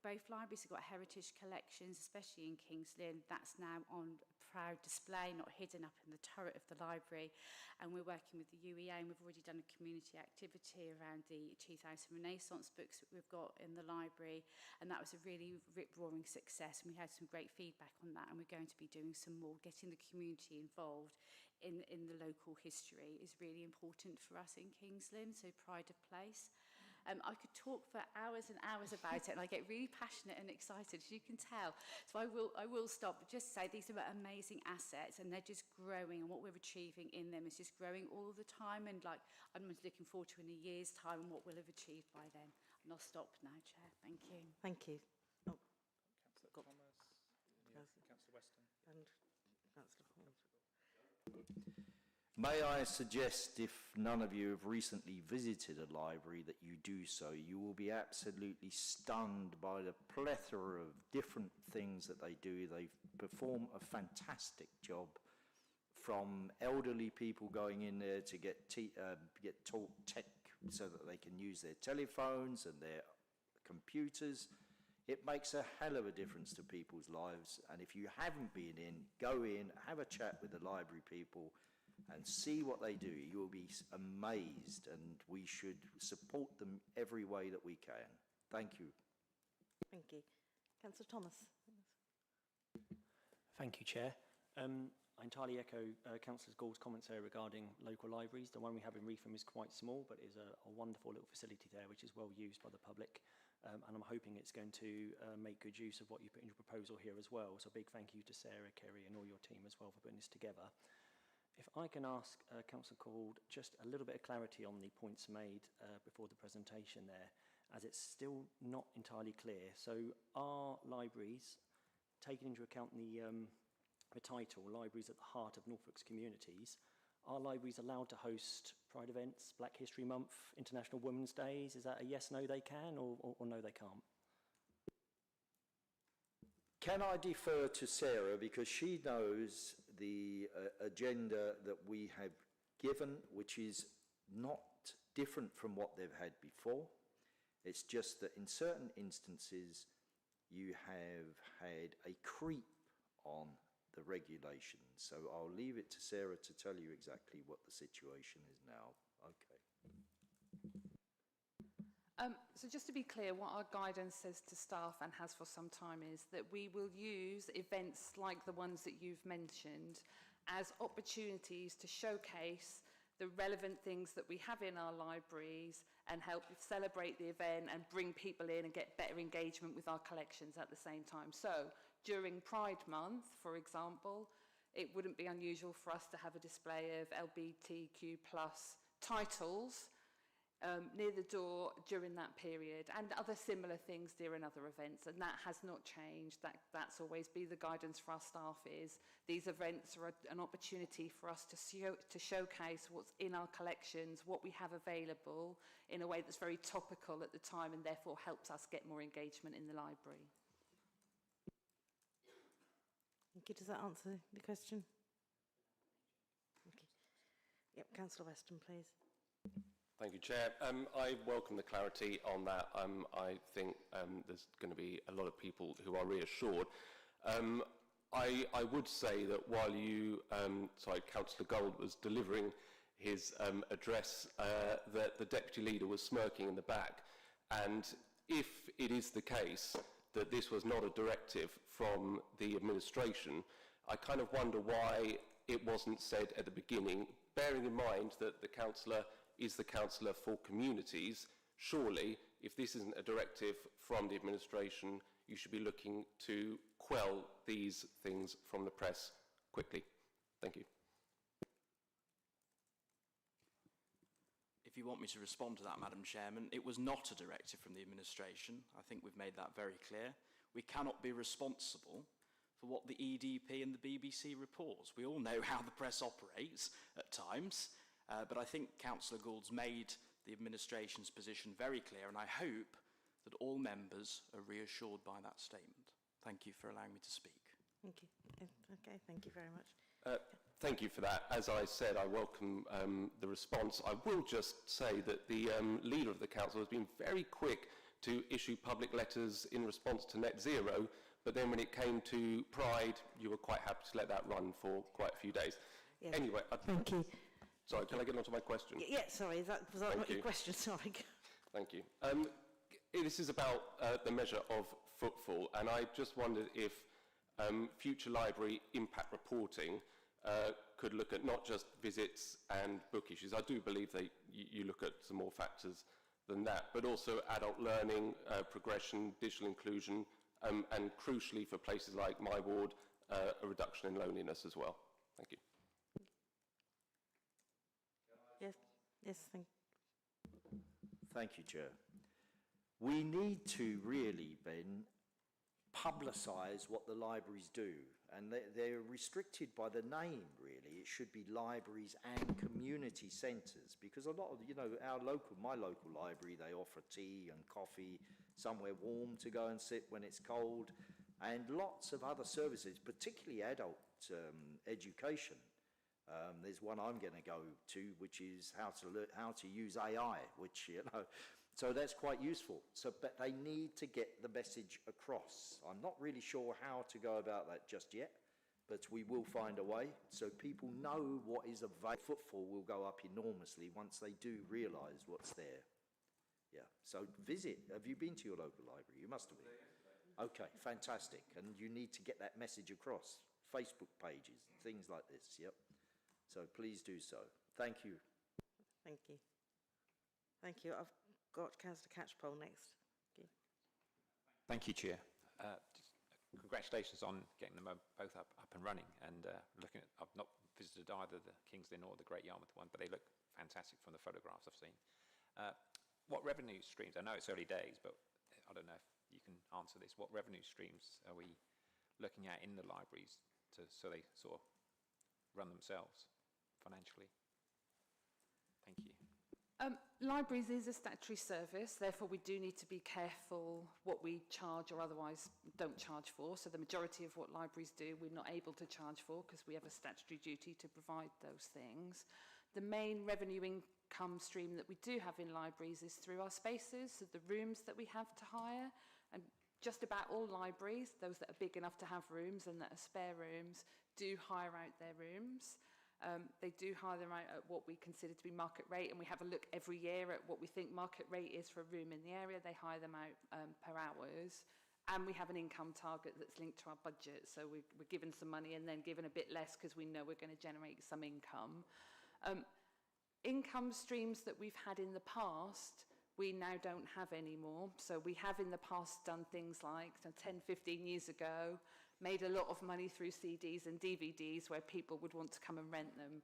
Both libraries have got heritage collections, especially in Kings Lynn. That's now on proud display, not hidden up in the turret of the library. And we're working with the UEA, and we've already done a community activity around the 2000 Renaissance books that we've got in the library. And that was a really rip-roaring success, and we had some great feedback on that, and we're going to be doing some more. Getting the community involved in the local history is really important for us in Kings Lynn, so pride of place. I could talk for hours and hours about it, and I get really passionate and excited, as you can tell. So I will stop, but just say these are amazing assets, and they're just growing, and what we're achieving in them is just growing all the time. And like, I'm looking forward to in a year's time and what we'll have achieved by then. And I'll stop now, Chair. Thank you. Thank you. Oh. Councillor Thomas, Councillor Weston. And Councillor Hall. May I suggest, if none of you have recently visited a library, that you do so. You will be absolutely stunned by the plethora of different things that they do. They perform a fantastic job, from elderly people going in there to get taught tech so that they can use their telephones and their computers. It makes a hell of a difference to people's lives. And if you haven't been in, go in, have a chat with the library people, and see what they do. You will be amazed, and we should support them every way that we can. Thank you. Thank you. Councillor Thomas. Thank you, Chair. I entirely echo Councillor Gould's comments there regarding local libraries. The one we have in Reetham is quite small, but is a wonderful little facility there, which is well used by the public. And I'm hoping it's going to make good use of what you put in your proposal here as well. So a big thank you to Sarah, Kerry, and all your team as well for putting this together. If I can ask Councillor Gould just a little bit of clarity on the points made before the presentation there, as it's still not entirely clear. So are libraries, taking into account the title, Libraries at the Heart of Norfolk's Communities, are libraries allowed to host Pride events, Black History Month, International Women's Days? Is that a yes, no, they can, or no, they can't? Can I defer to Sarah, because she knows the agenda that we have given, which is not different from what they've had before. It's just that in certain instances you have had a creep on the regulations. So I'll leave it to Sarah to tell you exactly what the situation is now. Okay. So just to be clear, what our guidance says to staff and has for some time is that we will use events like the ones that you've mentioned as opportunities to showcase the relevant things that we have in our libraries and help celebrate the event and bring people in and get better engagement with our collections at the same time. So during Pride Month, for example, it wouldn't be unusual for us to have a display of LGBTQ+ titles near the door during that period, and other similar things during other events, and that has not changed. That's always been the guidance for our staff. Is these events are an opportunity for us to showcase what's in our collections, what we have available, in a way that's very topical at the time, and therefore helps us get more engagement in the library. Thank you. Does that answer the question? Okay. Yep, Councillor Weston, please. Thank you, Chair. I welcome the clarity on that. I think there's going to be a lot of people who are reassured. I would say that while Councillor Gould was delivering his address, that the Deputy Leader was smirking in the back. And if it is the case that this was not a directive from the administration, I kind of wonder why it wasn't said at the beginning, bearing in mind that the councillor is the councillor for communities. Surely, if this isn't a directive from the administration, you should be looking to quell these things from the press quickly. Thank you. If you want me to respond to that, Madam Chairman, it was not a directive from the administration. I think we've made that very clear. We cannot be responsible for what the EDP and the BBC reports. We all know how the press operates at times. But I think Councillor Gould's made the administration's position very clear, and I hope that all members are reassured by that statement. Thank you for allowing me to speak. Thank you. Okay, thank you very much. Thank you for that. As I said, I welcome the response. I will just say that the Leader of the Council has been very quick to issue public letters in response to net zero, but then when it came to Pride, you were quite happy to let that run for quite a few days. Yeah. Anyway, Thank you. Sorry, can I get on to my question? Yeah, sorry, was that Thank not you. your question? Sorry. Thank you. This is about the measure of footfall, and I just wondered if future library impact reporting could look at not just visits and book issues. I do believe that you look at some more factors than that, but also adult learning, progression, digital inclusion, and crucially for places like my ward, a reduction in loneliness as well. Thank you. Yes, Thank you, Chair. We need to really, Ben, publicise what the libraries do, and they're restricted by the name, really. It should be libraries and community centres, because a lot of, my local library, they offer tea and coffee, somewhere warm to go and sit when it's cold, and lots of other services, particularly adult education. There's one I'm going to go to, which is how to use AI, which, so that's quite useful. But they need to get the message across. I'm not really sure how to go about that just yet, but we will find a way so people know what is available. Footfall will go up enormously once they do realise what's there. Yeah, so visit. Have you been to your local library? You must have been. Okay, fantastic. And you need to get that message across. Facebook pages, things like this, yep. So please do so. Thank you. Thank you. Thank you. I've got Councillor Catchpole next. Thank you, Chair. Congratulations on getting them both up and running. And looking at, I've not visited either the King's Lynn or the Great Yarmouth one, but they look fantastic from the photographs I've seen. What revenue streams? I know it's early days, but I don't know if you can answer this. What revenue streams are we looking at in the libraries so they sort of run themselves financially? Thank you. Libraries is a statutory service, therefore we do need to be careful what we charge or otherwise don't charge for. So the majority of what libraries do, we're not able to charge for because we have a statutory duty to provide those things. The main revenue income stream that we do have in libraries is through our spaces, so the rooms that we have to hire. And just about all libraries, those that are big enough to have rooms and that are spare rooms, do hire out their rooms. They do hire them out at what we consider to be market rate, and we have a look every year at what we think market rate is for a room in the area. They hire them out per hours, and we have an income target that's linked to our budget. So we're given some money and then given a bit less because we know we're going to generate some income. Income streams that we've had in the past, we now don't have anymore. So we have in the past done things like 10, 15 years ago, made a lot of money through CDs and DVDs where people would want to come and rent them.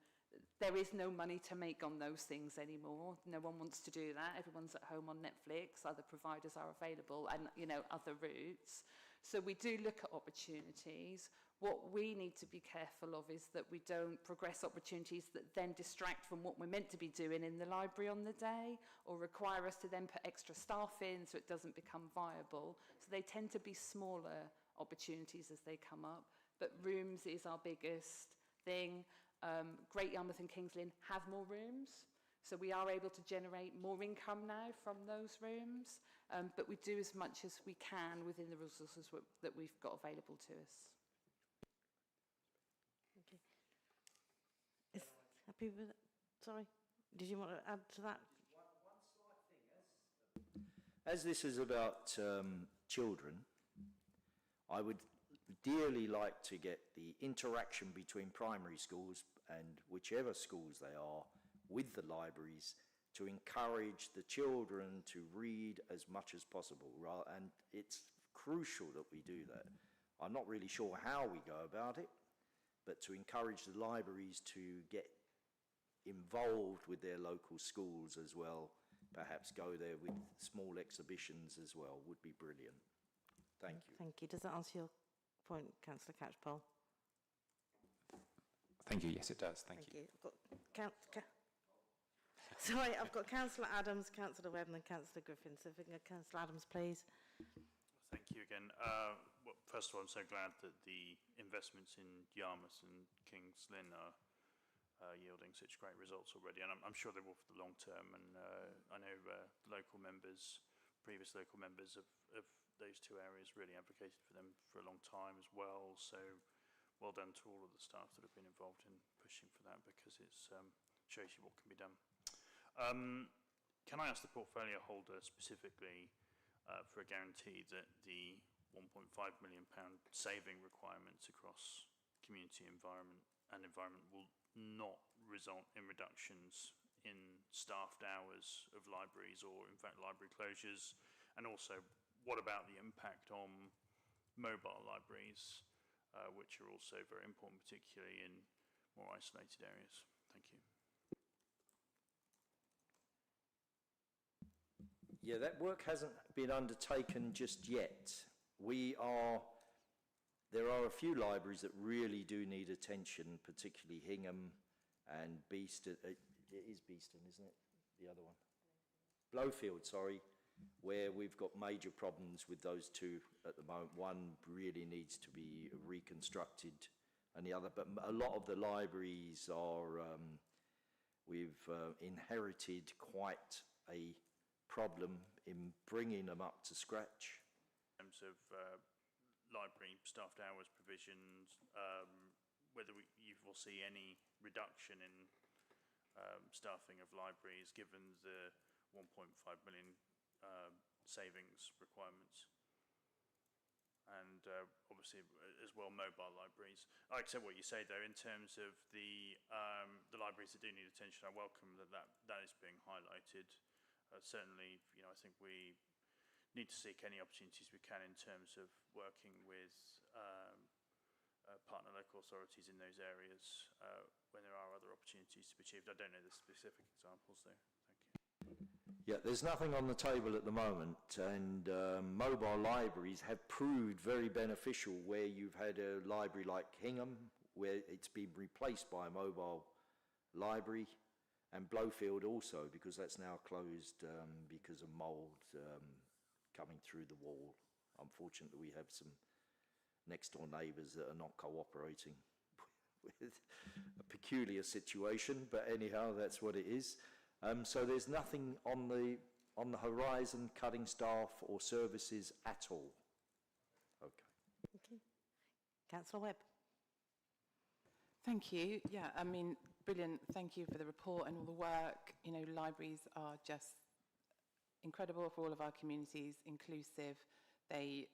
There is no money to make on those things anymore. No one wants to do that. Everyone's at home on Netflix. Other providers are available and, other routes. So we do look at opportunities. What we need to be careful of is that we don't progress opportunities that then distract from what we're meant to be doing in the library on the day or require us to then put extra staff in so it doesn't become viable. So they tend to be smaller opportunities as they come up, but rooms is our biggest thing. Great Yarmouth and King's Lynn have more rooms, so we are able to generate more income now from those rooms, but we do as much as we can within the resources that we've got available to us. Okay. Is happy with it? Sorry, did you want to add to that? One slight thing, as this is about children, I would dearly like to get the interaction between primary schools and whichever schools they are with the libraries to encourage the children to read as much as possible. And it's crucial that we do that. I'm not really sure how we go about it, but to encourage the libraries to get involved with their local schools as well, perhaps go there with small exhibitions as well, would be brilliant. Thank you. Thank you. Does that answer your point, Councillor Catchpole? Thank you. Yes, it does. Thank you. I've got Councillor Adams, Councillor Webb and Councillor Griffin. So if we can get Councillor Adams, please. Thank you again. Well, first of all, I'm so glad that the investments in Yarmouth and King's Lynn are yielding such great results already, and I'm sure they will for the long term. And I know the local members previous local members of those two areas really advocated for them for a long time as well. So well done to all of the staff that have been involved in pushing for that, because it shows you what can be done. Can I ask the portfolio holder specifically for a guarantee that the £1.5 million saving requirements across community environment will not result in reductions in staffed hours of libraries, or in fact library closures? And also, what about the impact on mobile libraries, which are also very important, particularly in more isolated areas? Thank you. Yeah, that work hasn't been undertaken just yet. There are a few libraries that really do need attention, particularly Hingham and Beeston. It is Beeston, isn't it? The other one. Blowfield, sorry, where we've got major problems with those two at the moment. One really needs to be reconstructed, and the other, but a lot of the libraries are, we've inherited quite a problem in bringing them up to scratch. In terms of library staffed hours provisions, whether you will see any reduction in staffing of libraries given the 1.5 million savings requirements, and obviously as well mobile libraries. I accept what you say though in terms of the libraries that do need attention. I welcome that is being highlighted. Certainly, you know, I think we need to seek any opportunities we can in terms of working with partner local authorities in those areas when there are other opportunities to be achieved. I don't know the specific examples though. Thank you. Yeah, there's nothing on the table at the moment, and mobile libraries have proved very beneficial where you've had a library like Hingham, where it's been replaced by a mobile library, and Blowfield also, because that's now closed because of mould coming through the wall. Unfortunately, we have some next-door neighbours that are not cooperating with a peculiar situation, but anyhow, that's what it is. So there's nothing on the horizon cutting staff or services at all. Okay. Okay. Councillor Webb. Thank you. Yeah, I mean, brilliant. Thank you for the report and all the work. You know, libraries are just incredible for all of our communities, inclusive. They,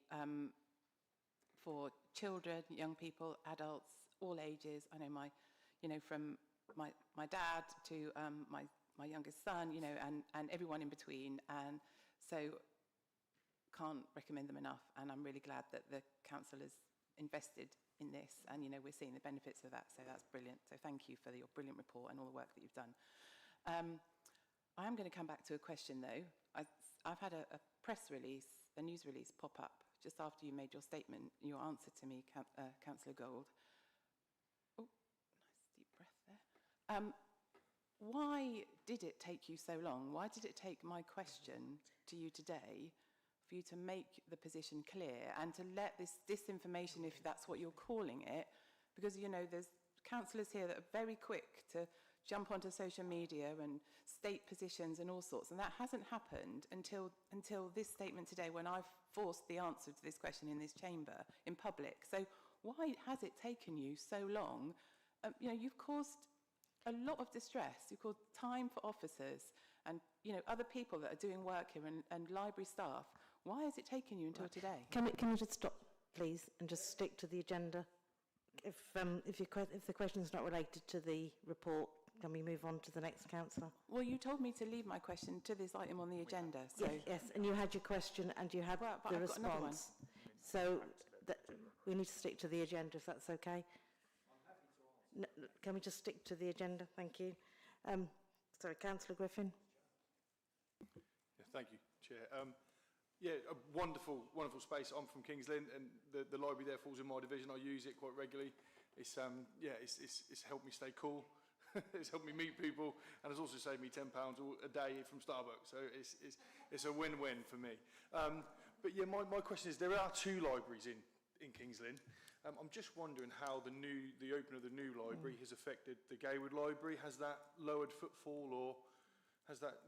for children, young people, adults, all ages. I know from my dad to my youngest son, you know, and everyone in between. And so can't recommend them enough. And I'm really glad that the council has invested in this, and you know, we're seeing the benefits of that, so that's brilliant. So thank you for your brilliant report and all the work that you've done. I am going to come back to a question though. I've had a press release, a news release pop up just after you made your statement, your answer to me, Councillor Gold. Oh, nice deep breath there. Why did it take you so long? Why did it take my question to you today for you to make the position clear and to let this disinformation, if that's what you're calling it, because, you know, there's councillors here that are very quick to jump onto social media and state positions and all sorts, and that hasn't happened until this statement today, when I've forced the answer to this question in this chamber, in public. So why has it taken you so long? You know, you've caused a lot of distress. You've caused time for officers and, you know, other people that are doing work here and library staff. Why has it taken you until today? Can we just stop, please, and just stick to the agenda? If the question is not related to the report, can we move on to the next councillor? Well, you told me to leave my question to this item on the agenda. So yes, and you had your question and you had but the I've got another one. response. So we need to stick to the agenda, if that's okay. No, can we just stick to the agenda? Thank you. Sorry, Councillor Griffin. Yeah, thank you, Chair. Yeah, a wonderful space. I'm from Kings Lynn, and the library there falls in my division. I use it quite regularly. It's helped me stay cool. It's helped me meet people, and it's also saved me £10 a day from Starbucks. So it's a win-win for me. But yeah, my question is: there are two libraries in Kings Lynn. I'm just wondering how the opening of the new library has affected the Gaywood Library. Has that lowered footfall, or has that?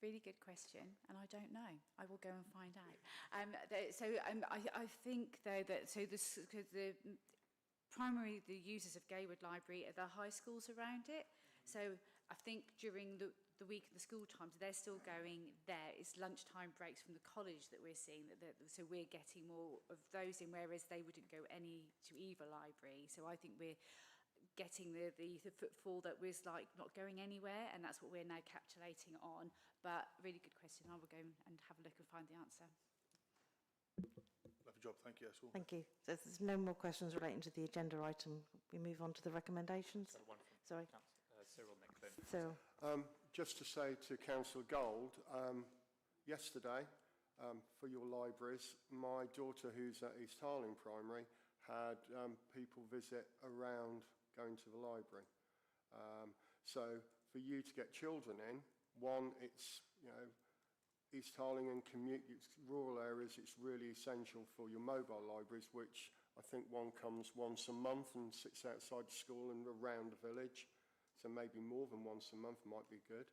Really good question, and I don't know. I will go and find out. I think though that the users of Gaywood Library are the high schools around it. So I think during the week of the school times, they're still going there. It's lunchtime breaks from the college that we're seeing. So we're getting more of those in, whereas they wouldn't go to either library. So I think we're getting the footfall that was like not going anywhere, and that's what we're now calculating on. But really good question. I will go and have a look and find the answer. Lovely job. Thank you. That's all. Thank you. So if there's no more questions relating to the agenda item, we move on to the recommendations. Sorry. Cyril Nicklin. Cyril. Just to say to Councillor Gold, yesterday, for your libraries, my daughter, who's at East Harling Primary, had people visit around going to the library. So for you to get children in, one, it's, you know, East Harling and rural areas, it's really essential for your mobile libraries, which I think one comes once a month and sits outside the school and around the village. So maybe more than once a month might be good.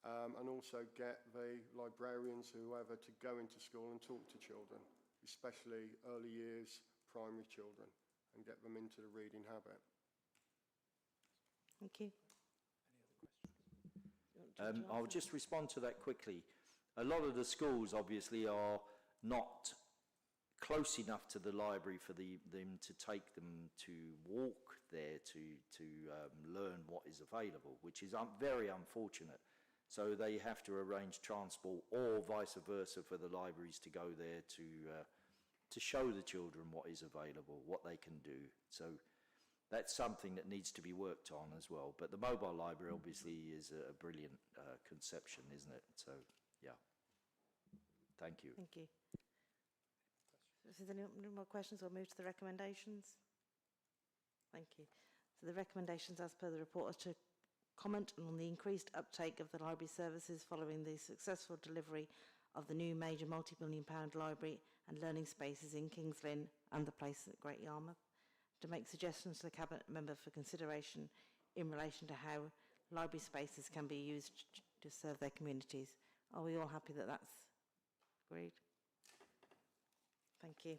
And also get the librarians, whoever, to go into school and talk to children, especially early years primary children, and get them into the reading habit. Thank you. I'll just respond to that quickly. A lot of the schools obviously are not close enough to the library for them to take them to walk there to learn what is available, which is very unfortunate. So they have to arrange transport or vice versa for the libraries to go there to show the children what is available, what they can do. So that's something that needs to be worked on as well. But the mobile library obviously is a brilliant conception, isn't it? So, yeah. Thank you. Thank you. If there's any more questions, we'll move to the recommendations. Thank you. So the recommendations as per the report are to comment on the increased uptake of the library services following the successful delivery of the new major multi-million-pound library and learning spaces in Kings Lynn and the place at Great Yarmouth, to make suggestions to the Cabinet member for consideration in relation to how library spaces can be used to serve their communities. Are we all happy that that's agreed? Thank you.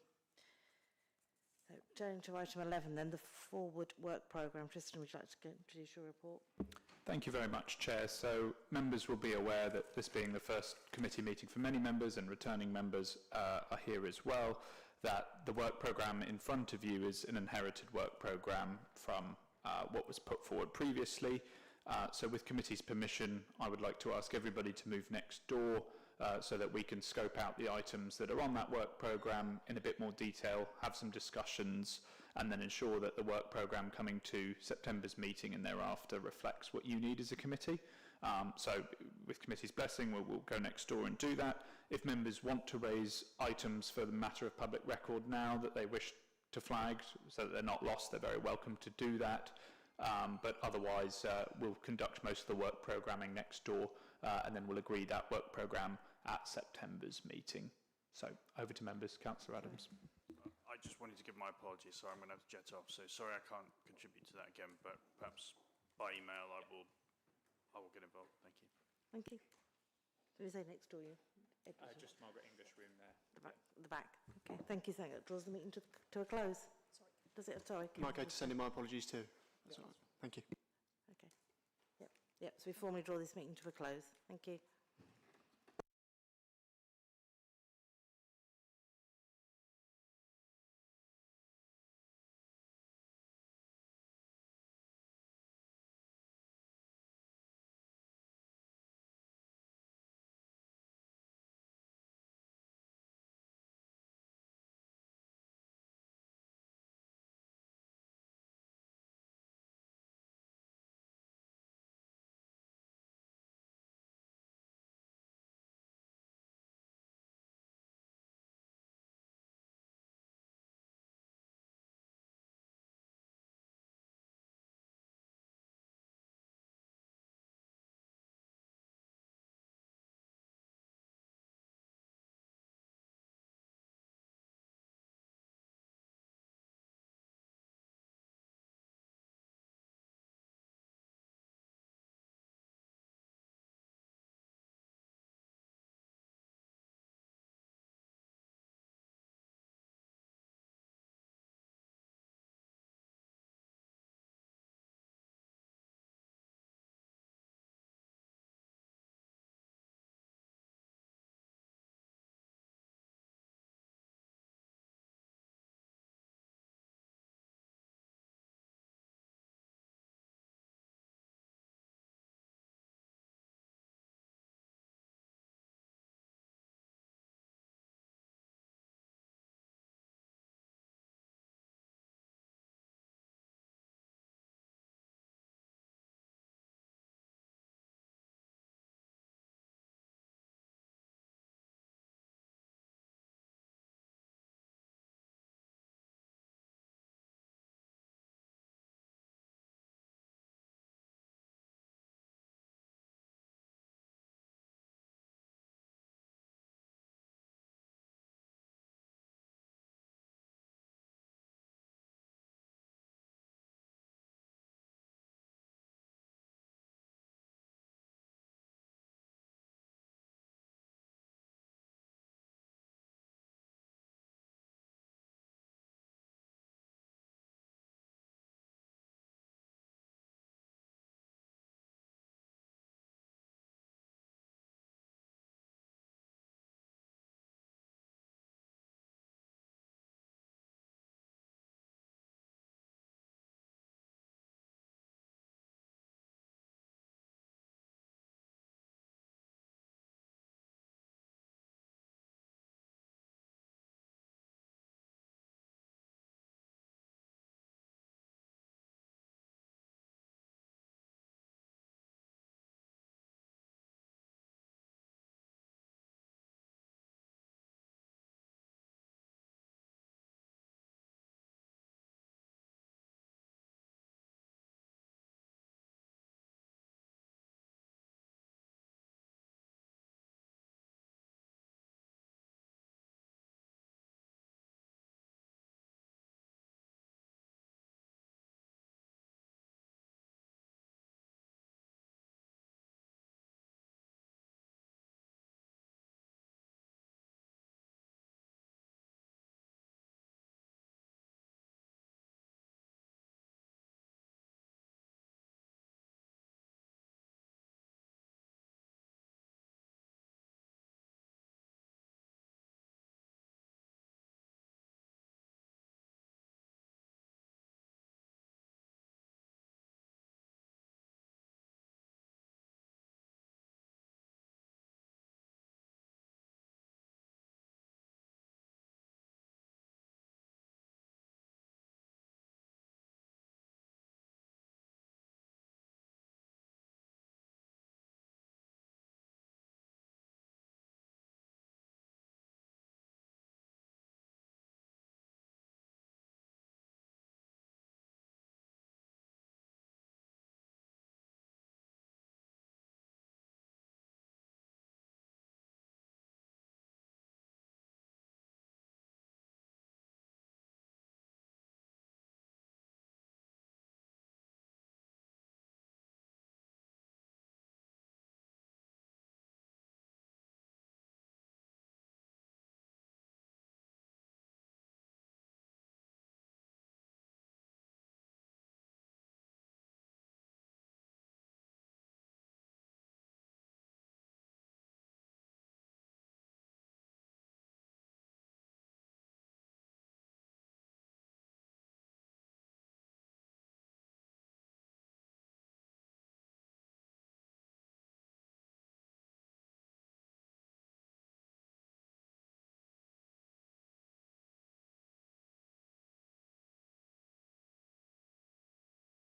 So, turning to item 11 then, the Forward Work Programme. Tristan, would you like to introduce your report? Thank you very much, Chair. So members will be aware that this being the first committee meeting for many members, and returning members are here as well, that the work programme in front of you is an inherited work programme from what was put forward previously. So with committee's permission, I would like to ask everybody to move next door so that we can scope out the items that are on that work programme in a bit more detail, have some discussions, and then ensure that the work programme coming to September's meeting and thereafter reflects what you need as a committee. So with committee's blessing, we'll go next door and do that. If members want to raise items for the matter of public record now that they wish to flag so that they're not lost, they're very welcome to do that. But otherwise, we'll conduct most of the work programming next door, and then we'll agree that work programme at September's meeting. So over to members. Councillor Adams. I just wanted to give my apologies. Sorry, I'm going to have to jet off. So sorry I can't contribute to that again, but perhaps by email I will get involved. Thank you. Thank you. Who is there next door? You? Just Margaret English room there. The back. Okay. Thank you. That draws the meeting to a close. Sorry. Does it? Sorry. Am I okay to send in my apologies too? That's all right. Thank you. Okay. Yep. So we formally draw this meeting to a close. Thank you.